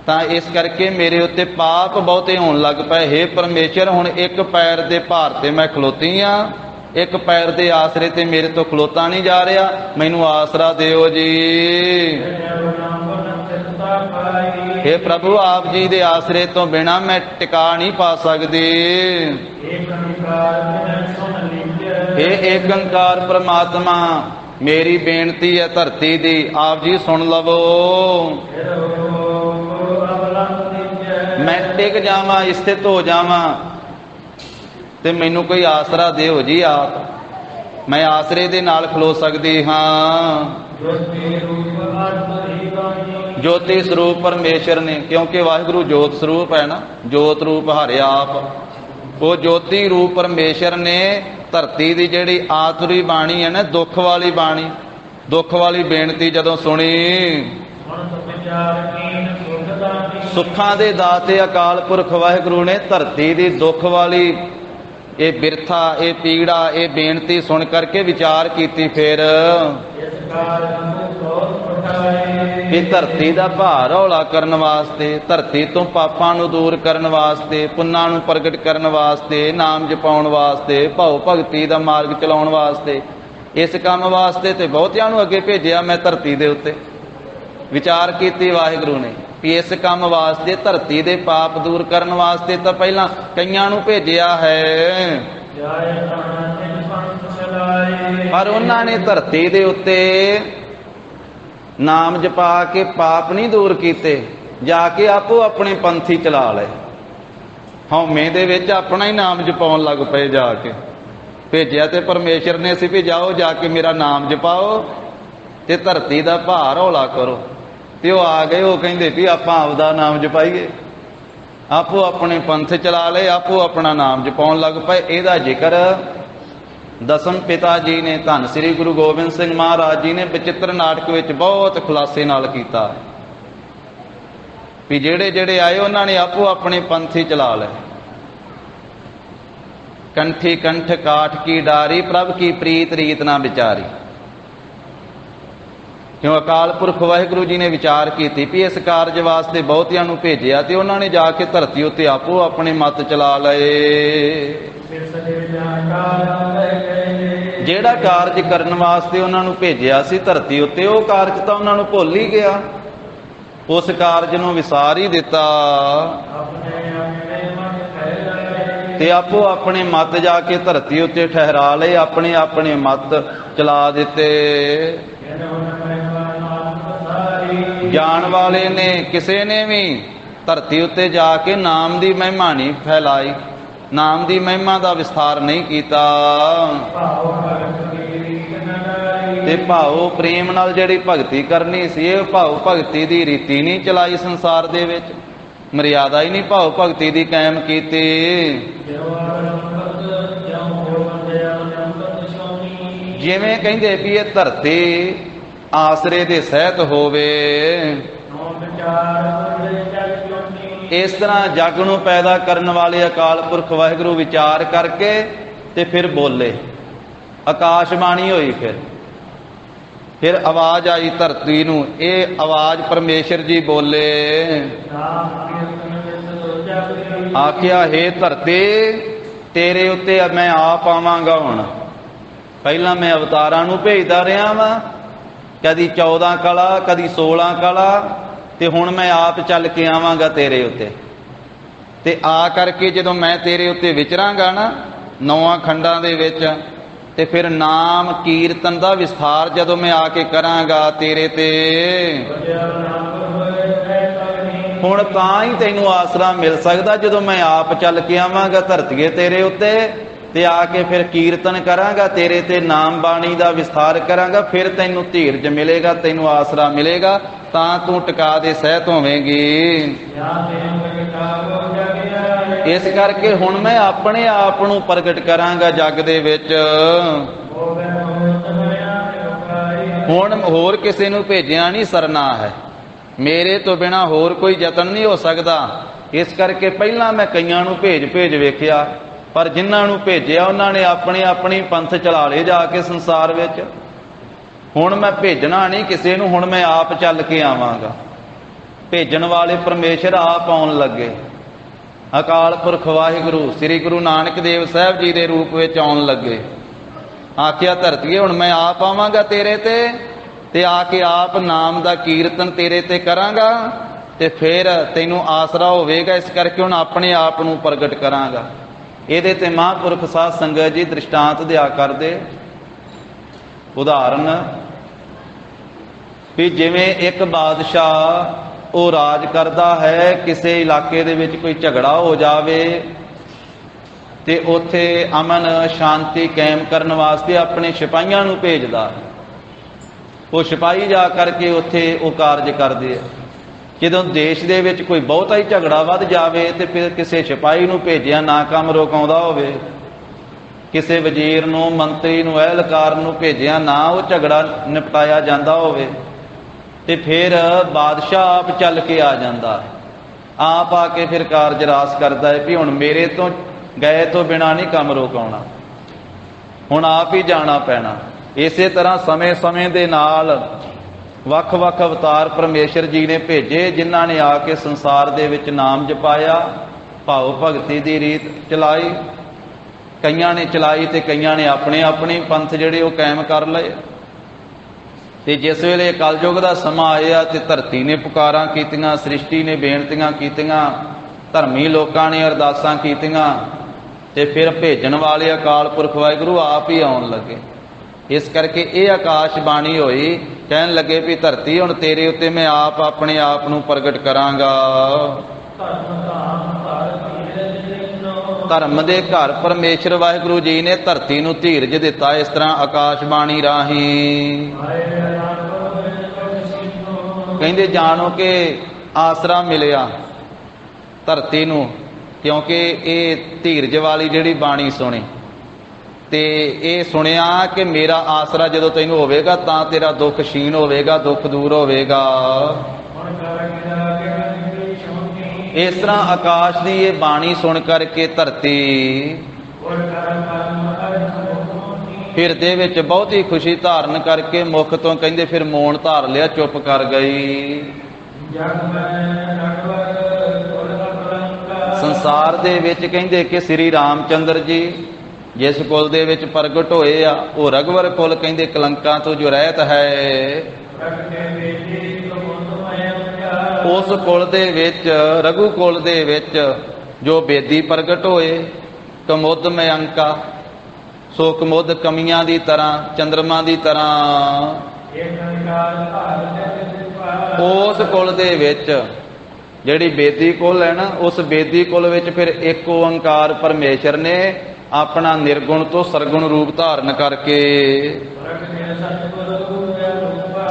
ਤਾਂ ਇਸ ਕਰਕੇ ਮੇਰੇ ਉੱਤੇ ਪਾਪ ਬਹੁਤੇ ਹੋਣ ਲੱਗ ਪਏ। ਹੇ ਪਰਮੇਸ਼ਰ, ਹੁਣ ਇੱਕ ਪੈਰ ਦੇ ਭਾਰ ਤੇ ਮੈਂ ਖਲੋਤੀ ਆ, ਇੱਕ ਪੈਰ ਦੇ ਆਸਰੇ ਤੇ ਮੇਰੇ ਤੋਂ ਖਲੋਤਾ ਨਹੀਂ ਜਾ ਰਿਹਾ। ਮੈਨੂੰ ਆਸਰਾ ਦਿਓ ਜੀ। ਹੇ ਪ੍ਰਭੂ, ਆਪ ਜੀ ਦੇ ਆਸਰੇ ਤੋਂ ਬਿਨਾਂ ਮੈਂ ਟਿਕਾ ਨਹੀਂ ਪਾ ਸਕਦੀ। ਹੇ ਏਕੰਕਾਰ ਪ੍ਰਮਾਤਮਾ, ਮੇਰੀ ਬੇਨਤੀ ਹੈ ਧਰਤੀ ਦੀ, ਆਪ ਜੀ ਸੁਣ ਲਵੋ। ਮੈਂ ਟਿਕ ਜਾਵਾਂ, ਸਥਿਤ ਹੋ ਜਾਵਾਂ ਤੇ ਮੈਨੂੰ ਕੋਈ ਆਸਰਾ ਦਿਓ ਜੀ। ਆਪ ਮੈਂ ਆਸਰੇ ਦੇ ਨਾਲ ਖਲੋ ਸਕਦੀ ਹਾਂ। ਜੋਤੀ ਸਰੂਪ ਪਰਮੇਸ਼ਰ ਨੇ, ਕਿਉਂਕਿ ਵਾਹਿਗੁਰੂ ਜੋਤ ਸਰੂਪ ਹੈ ਨਾ, ਜੋਤ ਰੂਪ ਹਰਿ ਆਪ। ਉਹ ਜੋਤੀ ਰੂਪ ਪਰਮੇਸ਼ਰ ਨੇ ਧਰਤੀ ਦੀ ਜਿਹੜੀ ਆਤੁਰੀ ਬਾਣੀ ਹੈ ਨਾ, ਦੁੱਖ ਵਾਲੀ ਬਾਣੀ, ਦੁੱਖ ਵਾਲੀ ਬੇਨਤੀ ਜਦੋਂ ਸੁਣੀ, ਸੁੱਖਾਂ ਦੇ ਦਾਤੇ ਅਕਾਲ ਪੁਰਖ ਵਾਹਿਗੁਰੂ ਨੇ ਧਰਤੀ ਦੀ ਦੁੱਖ ਵਾਲੀ ਇਹ ਬਿਰਥਾ, ਇਹ ਪੀੜਾ, ਇਹ ਬੇਨਤੀ ਸੁਣ ਕਰਕੇ ਵਿਚਾਰ ਕੀਤੀ। ਫਿਰ ਇਹ ਧਰਤੀ ਦਾ ਭਾਰ ਹੌਲਾ ਕਰਨ ਵਾਸਤੇ, ਧਰਤੀ ਤੋਂ ਪਾਪਾਂ ਨੂੰ ਦੂਰ ਕਰਨ ਵਾਸਤੇ, ਪੁੰਨਾਂ ਨੂੰ ਪ੍ਰਗਟ ਕਰਨ ਵਾਸਤੇ, ਨਾਮ ਜਪਾਉਣ ਵਾਸਤੇ, ਭਾਉ ਭਗਤੀ ਦਾ ਮਾਰਗ ਚਲਾਉਣ ਵਾਸਤੇ, ਇਸ ਕੰਮ ਵਾਸਤੇ ਤੇ ਬਹੁਤਿਆਂ ਨੂੰ ਅੱਗੇ ਭੇਜਿਆ ਮੈਂ ਧਰਤੀ ਦੇ ਉੱਤੇ। ਵਿਚਾਰ ਕੀਤੀ ਵਾਹਿਗੁਰੂ ਨੇ। ਵੀ ਇਸ ਕੰਮ ਵਾਸਤੇ, ਧਰਤੀ ਦੇ ਪਾਪ ਦੂਰ ਕਰਨ ਵਾਸਤੇ ਤਾਂ ਪਹਿਲਾਂ ਕਈਆਂ ਨੂੰ ਭੇਜਿਆ ਹੈ, ਪਰ ਉਹਨਾਂ ਨੇ ਧਰਤੀ ਦੇ ਉੱਤੇ ਨਾਮ ਜਪਾ ਕੇ ਪਾਪ ਨਹੀਂ ਦੂਰ ਕੀਤੇ, ਜਾ ਕੇ ਆਪੋ ਆਪਣੇ ਪੰਥੀ ਚਲਾ ਲਏ। ਹਉਮੈ ਦੇ ਵਿੱਚ ਆਪਣਾ ਹੀ ਨਾਮ ਜਪਾਉਣ ਲੱਗ ਪਏ। ਜਾ ਕੇ ਭੇਜਿਆ ਤੇ ਪਰਮੇਸ਼ਰ ਨੇ ਸੀ ਵੀ ਜਾਓ ਜਾ ਕੇ ਮੇਰਾ ਨਾਮ ਜਪਾਓ ਤੇ ਧਰਤੀ ਦਾ ਭਾਰ ਹੌਲਾ ਕਰੋ। ਤੇ ਉਹ ਆ ਗਏ, ਉਹ ਕਹਿੰਦੇ ਵੀ ਆਪਾਂ ਆਪਦਾ ਨਾਮ ਜਪਾਈਏ, ਆਪੋ ਆਪਣੇ ਪੰਥ ਚਲਾ ਲਏ, ਆਪੋ ਆਪਣਾ ਨਾਮ ਜਪਾਉਣ ਲੱਗ ਪਏ। ਇਹਦਾ ਜ਼ਿਕਰ ਦਸਮ ਪਿਤਾ ਜੀ ਨੇ, ਧੰਨ ਸ੍ਰੀ ਗੁਰੂ ਗੋਬਿੰਦ ਸਿੰਘ ਮਹਾਰਾਜ ਜੀ ਨੇ ਬਚਿੱਤਰ ਨਾਟਕ ਵਿੱਚ ਬਹੁਤ ਖੁਲਾਸੇ ਨਾਲ ਕੀਤਾ ਵੀ ਜਿਹੜੇ ਜਿਹੜੇ ਆਏ ਉਹਨਾਂ ਨੇ ਆਪੋ ਆਪਣੇ ਪੰਥੀ ਚਲਾ ਲਏ। ਕੰਠੀ ਕੰਠ ਕਾਠ ਕੀ ਡਾਰੀ, ਪ੍ਰਭ ਕੀ ਪ੍ਰੀਤ ਰੀਤ ਨਾ ਵਿਚਾਰੀ। ਕਿਉਂ ਅਕਾਲ ਪੁਰਖ ਵਾਹਿਗੁਰੂ ਜੀ ਨੇ ਵਿਚਾਰ ਕੀਤੀ ਵੀ ਇਸ ਕਾਰਜ ਵਾਸਤੇ ਬਹੁਤਿਆਂ ਨੂੰ ਭੇਜਿਆ ਤੇ ਉਹਨਾਂ ਨੇ ਜਾ ਕੇ ਧਰਤੀ ਉੱਤੇ ਆਪੋ ਆਪਣੇ ਮਤ ਚਲਾ ਲਏ। ਜਿਹੜਾ ਕਾਰਜ ਕਰਨ ਵਾਸਤੇ ਉਹਨਾਂ ਨੂੰ ਭੇਜਿਆ ਸੀ ਧਰਤੀ ਉੱਤੇ, ਉਹ ਕਾਰਜ ਤਾਂ ਉਹਨਾਂ ਨੂੰ ਭੁੱਲ ਹੀ ਗਿਆ, ਉਸ ਕਾਰਜ ਨੂੰ ਵਿਸਾਰ ਹੀ ਦਿੱਤਾ ਤੇ ਆਪੋ ਆਪਣੇ ਮਤ ਜਾ ਕੇ ਧਰਤੀ ਉੱਤੇ ਠਹਿਰਾ ਲਏ, ਆਪਣੇ ਆਪਣੇ ਮਤ ਚਲਾ ਦਿੱਤੇ। ਜਾਣ ਵਾਲੇ ਨੇ ਕਿਸੇ ਨੇ ਵੀ ਧਰਤੀ ਉੱਤੇ ਜਾ ਕੇ ਨਾਮ ਦੀ ਮਹਿਮਾ ਨਹੀਂ ਫੈਲਾਈ, ਨਾਮ ਦੀ ਮਹਿਮਾ ਦਾ ਵਿਸਥਾਰ ਨਹੀਂ ਕੀਤਾ ਤੇ ਭਾਉ ਪ੍ਰੇਮ ਨਾਲ ਜਿਹੜੀ ਭਗਤੀ ਕਰਨੀ ਸੀ, ਇਹ ਭਾਉ ਭਗਤੀ ਦੀ ਰੀਤੀ ਨਹੀਂ ਚਲਾਈ ਸੰਸਾਰ ਦੇ ਵਿੱਚ, ਮਰਿਆਦਾ ਹੀ ਨਹੀਂ ਭਾਉ ਭਗਤੀ ਦੀ ਕਾਇਮ ਕੀਤੀ। ਜਿਵੇਂ ਕਹਿੰਦੇ ਵੀ ਇਹ ਧਰਤੀ ਆਸਰੇ ਦੇ ਸਹਿਤ ਹੋਵੇ, ਇਸ ਤਰ੍ਹਾਂ ਜਗ ਨੂੰ ਪੈਦਾ ਕਰਨ ਵਾਲੇ ਅਕਾਲ ਪੁਰਖ ਵਾਹਿਗੁਰੂ ਵਿਚਾਰ ਕਰਕੇ ਤੇ ਫਿਰ ਬੋਲੇ, ਆਕਾਸ਼ਬਾਣੀ ਹੋਈ। ਫਿਰ ਆਵਾਜ਼ ਆਈ ਧਰਤੀ ਨੂੰ, ਇਹ ਆਵਾਜ਼ ਪਰਮੇਸ਼ਰ ਜੀ ਬੋਲੇ, ਆਖਿਆ ਹੇ ਧਰਤੀ ਤੇਰੇ ਉੱਤੇ ਮੈਂ ਆਪ ਆਵਾਂਗਾ। ਹੁਣ ਪਹਿਲਾਂ ਮੈਂ ਅਵਤਾਰਾਂ ਨੂੰ ਭੇਜਦਾ ਰਿਹਾ ਵਾਂ, ਕਦੀ 14 ਕਲਾ ਕਦੀ 16 ਕਲਾ, ਤੇ ਹੁਣ ਮੈਂ ਆਪ ਚੱਲ ਕੇ ਆਵਾਂਗਾ ਤੇਰੇ ਉੱਤੇ। ਤੇ ਆ ਕਰਕੇ ਜਦੋਂ ਮੈਂ ਤੇਰੇ ਉੱਤੇ ਵਿਚਰਾਂਗਾ ਨਾ 9 ਖੰਡਾਂ ਦੇ ਵਿੱਚ, ਤੇ ਫਿਰ ਨਾਮ ਕੀਰਤਨ ਦਾ ਵਿਸਥਾਰ ਜਦੋਂ ਮੈਂ ਆ ਕੇ ਕਰਾਂਗਾ ਤੇਰੇ ਤੇ, ਹੁਣ ਤਾਂ ਹੀ ਤੈਨੂੰ ਆਸਰਾ ਮਿਲ ਸਕਦਾ ਜਦੋਂ ਮੈਂ ਆਪ ਚੱਲ ਕੇ ਆਵਾਂਗਾ ਧਰਤੀਏ ਤੇਰੇ ਉੱਤੇ, ਤੇ ਆ ਕੇ ਫਿਰ ਕੀਰਤਨ ਕਰਾਂਗਾ ਤੇਰੇ ਤੇ, ਨਾਮ ਬਾਣੀ ਦਾ ਵਿਸਥਾਰ ਕਰਾਂਗਾ, ਫਿਰ ਤੈਨੂੰ ਧੀਰਜ ਮਿਲੇਗਾ, ਤੈਨੂੰ ਆਸਰਾ ਮਿਲੇਗਾ, ਤਾਂ ਤੂੰ ਟਿਕਾ ਦੇ ਸਹਿਤ ਹੋਵੇਂਗੀ। ਇਸ ਕਰਕੇ ਹੁਣ ਮੈਂ ਆਪਣੇ ਆਪ ਨੂੰ ਪ੍ਰਗਟ ਕਰਾਂਗਾ ਜਗ ਦੇ ਵਿੱਚ, ਹੁਣ ਹੋਰ ਕਿਸੇ ਨੂੰ ਭੇਜਿਆ ਨਹੀਂ ਸਰਨਾ ਹੈ, ਮੇਰੇ ਤੋਂ ਬਿਨਾ ਹੋਰ ਕੋਈ ਯਤਨ ਨਹੀਂ ਹੋ ਸਕਦਾ। ਇਸ ਕਰਕੇ ਪਹਿਲਾਂ ਮੈਂ ਕਈਆਂ ਨੂੰ ਭੇਜ ਵੇਖਿਆ, ਪਰ ਜਿਨ੍ਹਾਂ ਨੂੰ ਭੇਜਿਆ ਉਹਨਾਂ ਨੇ ਆਪਣੇ ਆਪਣੀ ਪੰਥ ਚਲਾ ਲਏ ਜਾ ਕੇ ਸੰਸਾਰ ਵਿੱਚ। ਹੁਣ ਮੈਂ ਭੇਜਣਾ ਨਹੀਂ ਕਿਸੇ ਨੂੰ, ਹੁਣ ਮੈਂ ਆਪ ਚੱਲ ਕੇ ਆਵਾਂਗਾ। ਭੇਜਣ ਵਾਲੇ ਪਰਮੇਸ਼ਰ ਆਪ ਆਉਣ ਲੱਗੇ, ਅਕਾਲ ਪੁਰਖ ਵਾਹਿਗੁਰੂ ਸ੍ਰੀ ਗੁਰੂ ਨਾਨਕ ਦੇਵ ਸਾਹਿਬ ਜੀ ਦੇ ਰੂਪ ਵਿੱਚ ਆਉਣ ਲੱਗੇ। ਆਖਿਆ ਧਰਤੀਏ ਹੁਣ ਮੈਂ ਆਪ ਆਵਾਂਗਾ ਤੇਰੇ ਤੇ ਆ ਕੇ ਆਪ ਨਾਮ ਦਾ ਕੀਰਤਨ ਤੇਰੇ ਤੇ ਕਰਾਂਗਾ, ਤੇ ਫਿਰ ਤੈਨੂੰ ਆਸਰਾ ਹੋਵੇਗਾ। ਇਸ ਕਰਕੇ ਹੁਣ ਆਪਣੇ ਆਪ ਨੂੰ ਪ੍ਰਗਟ ਕਰਾਂਗਾ। ਇਹਦੇ ਤੇ ਮਹਾਂਪੁਰਖ ਸਾਧ ਸੰਗਤ ਜੀ ਦ੍ਰਿਸ਼ਟਾਂਤ ਦਿਆ ਕਰਦੇ, ਉਦਾਹਰਨ ਵੀ ਜਿਵੇਂ ਇੱਕ ਬਾਦਸ਼ਾਹ ਉਹ ਰਾਜ ਕਰਦਾ ਹੈ, ਕਿਸੇ ਇਲਾਕੇ ਦੇ ਵਿੱਚ ਕੋਈ ਝਗੜਾ ਹੋ ਜਾਵੇ ਤੇ ਉੱਥੇ ਅਮਨ ਸ਼ਾਂਤੀ ਕਾਇਮ ਕਰਨ ਵਾਸਤੇ ਆਪਣੇ ਸਿਪਾਹੀਆਂ ਨੂੰ ਭੇਜਦਾ। ਉਹ ਸਿਪਾਹੀ ਜਾ ਕਰਕੇ ਉੱਥੇ ਉਹ ਕਾਰਜ ਕਰਦੇ ਆ। ਜਦੋਂ ਦੇਸ਼ ਦੇ ਵਿੱਚ ਕੋਈ ਬਹੁਤਾ ਹੀ ਝਗੜਾ ਵੱਧ ਜਾਵੇ ਤੇ ਫਿਰ ਕਿਸੇ ਸਿਪਾਹੀ ਨੂੰ ਭੇਜਿਆ ਨਾ ਕੰਮ ਰੁਕਾਉਂਦਾ ਹੋਵੇ, ਕਿਸੇ ਵਜ਼ੀਰ ਨੂੰ ਮੰਤਰੀ ਨੂੰ ਅਹਿਲਕਾਰ ਨੂੰ ਭੇਜਿਆ ਨਾ ਉਹ ਝਗੜਾ ਨਿਪਟਾਇਆ ਜਾਂਦਾ ਹੋਵੇ, ਤੇ ਫਿਰ ਬਾਦਸ਼ਾਹ ਆਪ ਚੱਲ ਕੇ ਆ ਜਾਂਦਾ, ਆਪ ਆ ਕੇ ਫਿਰ ਕਾਰਜ ਰਾਸ ਕਰਦਾ ਹੈ ਵੀ ਹੁਣ ਮੇਰੇ ਤੋਂ ਗਏ ਤੋਂ ਬਿਨਾਂ ਨਹੀਂ ਕੰਮ ਰੁਕਾਉਣਾ, ਹੁਣ ਆਪ ਹੀ ਜਾਣਾ ਪੈਣਾ। ਇਸੇ ਤਰ੍ਹਾਂ ਸਮੇਂ ਦੇ ਨਾਲ ਵੱਖ-ਵੱਖ ਅਵਤਾਰ ਪਰਮੇਸ਼ਰ ਜੀ ਨੇ ਭੇਜੇ, ਜਿਨ੍ਹਾਂ ਨੇ ਆ ਕੇ ਸੰਸਾਰ ਦੇ ਵਿੱਚ ਨਾਮ ਜਪਾਇਆ, ਭਾਵ ਭਗਤੀ ਦੀ ਰੀਤ ਚਲਾਈ। ਕਈਆਂ ਨੇ ਚਲਾਈ ਤੇ ਕਈਆਂ ਨੇ ਆਪਣੇ ਆਪਣੇ ਪੰਥ ਜਿਹੜੇ ਉਹ ਕਾਇਮ ਕਰ ਲਏ। ਤੇ ਜਿਸ ਵੇਲੇ ਕਲਯੁਗ ਦਾ ਸਮਾਂ ਆਇਆ ਤੇ ਧਰਤੀ ਨੇ ਪੁਕਾਰਾਂ ਕੀਤੀਆਂ, ਸ੍ਰਿਸ਼ਟੀ ਨੇ ਬੇਨਤੀਆਂ ਕੀਤੀਆਂ, ਧਰਮੀ ਲੋਕਾਂ ਨੇ ਅਰਦਾਸਾਂ ਕੀਤੀਆਂ, ਤੇ ਫਿਰ ਭੇਜਣ ਵਾਲੇ ਅਕਾਲ ਪੁਰਖ ਵਾਹਿਗੁਰੂ ਆਪ ਹੀ ਆਉਣ ਲੱਗੇ। ਇਸ ਕਰਕੇ ਇਹ ਆਕਾਸ਼ ਬਾਣੀ ਹੋਈ, ਕਹਿਣ ਲੱਗੇ ਵੀ ਧਰਤੀ ਹੁਣ ਤੇਰੇ ਉੱਤੇ ਮੈਂ ਆਪ ਆਪਣੇ ਆਪ ਨੂੰ ਪ੍ਰਗਟ ਕਰਾਂਗਾ। ਧਰਮ ਦੇ ਘਰ ਪਰਮੇਸ਼ਰ ਵਾਹਿਗੁਰੂ ਜੀ ਨੇ ਧਰਤੀ ਨੂੰ ਧੀਰਜ ਦਿੱਤਾ ਇਸ ਤਰ੍ਹਾਂ ਆਕਾਸ਼ ਬਾਣੀ ਰਾਹੀਂ। ਕਹਿੰਦੇ ਜਾਣੋ ਕਿ ਆਸਰਾ ਮਿਲਿਆ ਧਰਤੀ ਨੂੰ, ਕਿਉਂਕਿ ਇਹ ਧੀਰਜ ਵਾਲੀ ਜਿਹੜੀ ਬਾਣੀ ਸੁਣੀ ਤੇ ਇਹ ਸੁਣਿਆ ਕਿ ਮੇਰਾ ਆਸਰਾ ਜਦੋਂ ਤੈਨੂੰ ਹੋਵੇਗਾ ਤਾਂ ਤੇਰਾ ਦੁੱਖ ਛੀਨ ਹੋਵੇਗਾ, ਦੁੱਖ ਦੂਰ ਹੋਵੇਗਾ। ਇਸ ਤਰ੍ਹਾਂ ਆਕਾਸ਼ ਦੀ ਇਹ ਬਾਣੀ ਸੁਣ ਕਰਕੇ ਧਰਤੀ ਹਿਰਦੇ ਵਿੱਚ ਬਹੁਤੀ ਖੁਸ਼ੀ ਧਾਰਨ ਕਰਕੇ ਮੁਖ ਤੋਂ ਕਹਿੰਦੇ ਫਿਰ ਮੌਨ ਧਾਰ ਲਿਆ, ਚੁੱਪ ਕਰ ਗਈ। ਸੰਸਾਰ ਦੇ ਵਿੱਚ ਕਹਿੰਦੇ ਕਿ ਸ੍ਰੀ ਰਾਮਚੰਦਰ ਜੀ ਜਿਸ ਕੁਲ ਦੇ ਵਿੱਚ ਪ੍ਰਗਟ ਹੋਏ ਆ ਉਹ ਰਘਵਰ ਕੁਲ ਕਹਿੰਦੇ ਕਲੰਕਾਂ ਤੋਂ ਜੋ ਰਹਿਤ ਹੈ। ਉਸ ਕੁਲ ਦੇ ਵਿੱਚ ਰਘੂ ਕੁਲ ਦੇ ਵਿੱਚ ਜੋ ਬੇਦੀ ਪ੍ਰਗਟ ਹੋਏ ਕਮੁੱਦ ਮਯੰਕਾ, ਸੋ ਕਮੁੱਦ ਕਮੀਆਂ ਦੀ ਤਰ੍ਹਾਂ, ਚੰਦਰਮਾ ਦੀ ਤਰ੍ਹਾਂ। ਉਸ ਕੁਲ ਦੇ ਵਿੱਚ ਜਿਹੜੀ ਬੇਦੀ ਕੁਲ ਹੈ ਨਾ, ਉਸ ਬੇਦੀ ਕੁਲ ਵਿੱਚ ਫਿਰ ਇੱਕ ਓੰਕਾਰ ਪਰਮੇਸ਼ਰ ਨੇ ਆਪਣਾ ਨਿਰਗੁਣ ਤੋਂ ਸਰਗੁਣ ਰੂਪ ਧਾਰਨ ਕਰਕੇ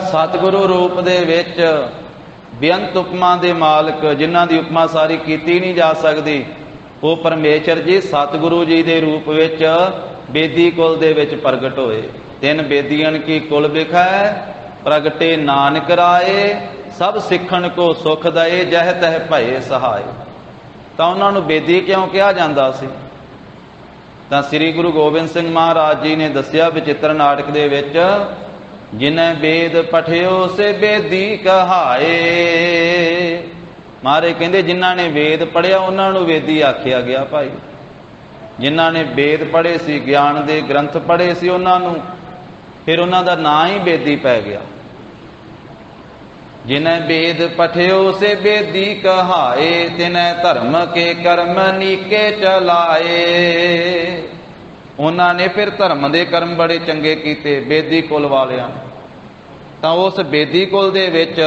ਸਤਿਗੁਰੂ ਰੂਪ ਦੇ ਵਿੱਚ ਬੇਅੰਤ ਉਪਮਾ ਦੇ ਮਾਲਕ, ਜਿਨ੍ਹਾਂ ਦੀ ਉਪਮਾ ਸਾਰੀ ਕੀਤੀ ਨਹੀਂ ਜਾ ਸਕਦੀ, ਉਹ ਪਰਮੇਸ਼ਰ ਜੀ ਸਤਿਗੁਰੂ ਜੀ ਦੇ ਰੂਪ ਵਿੱਚ ਬੇਦੀ ਕੁਲ ਦੇ ਵਿੱਚ ਪ੍ਰਗਟ ਹੋਏ। ਤਿੰਨ ਬੇਦੀਆਂ ਕੀ ਕੁਲ ਵਿਖੈ ਪ੍ਰਗਟੇ ਨਾਨਕ ਰਾਏ, ਸਭ ਸਿੱਖਣ ਕੋ ਸੁਖ ਦਏ ਜਹ ਤਹ ਭਏ ਸਹਾਏ। ਤਾਂ ਉਹਨਾਂ ਨੂੰ ਬੇਦੀ ਕਿਉਂ ਕਿਹਾ ਜਾਂਦਾ ਸੀ? ਤਾਂ ਸ੍ਰੀ ਗੁਰੂ ਗੋਬਿੰਦ ਸਿੰਘ ਮਹਾਰਾਜ ਜੀ ਨੇ ਦੱਸਿਆ ਵਿਚਿੱਤਰ ਨਾਟਕ ਦੇ ਵਿੱਚ, ਜਿਨੈ ਵੇਦ ਪਠਿਓ ਸੇ ਬੇਦੀ ਕਹਾਏ। ਮਹਾਰਾਜ ਕਹਿੰਦੇ ਜਿਨ੍ਹਾਂ ਨੇ ਵੇਦ ਪੜ੍ਹਿਆ ਉਹਨਾਂ ਨੂੰ ਵੇਦੀ ਆਖਿਆ ਗਿਆ। ਭਾਈ ਜਿਨ੍ਹਾਂ ਨੇ ਵੇਦ ਪੜ੍ਹੇ ਸੀ, ਗਿਆਨ ਦੇ ਗ੍ਰੰਥ ਪੜ੍ਹੇ ਸੀ, ਉਹਨਾਂ ਨੂੰ ਫਿਰ ਉਹਨਾਂ ਦਾ ਨਾਂ ਹੀ ਬੇਦੀ ਪੈ ਗਿਆ। ਜਿਨੈ ਵੇਦ ਪਠਿਓ ਸੇ ਬੇਦੀ ਕਹਾਏ, ਤਿਨੈ ਧਰਮ ਕੇ ਕਰਮ ਨੀਕੇ ਚਲਾਏ। ਉਹਨਾਂ ਨੇ ਫਿਰ ਧਰਮ ਦੇ ਕਰਮ ਬੜੇ ਚੰਗੇ ਕੀਤੇ ਬੇਦੀ ਕੁਲ ਵਾਲਿਆਂ। ਤਾਂ ਉਸ ਬੇਦੀ ਕੁਲ ਦੇ ਵਿੱਚ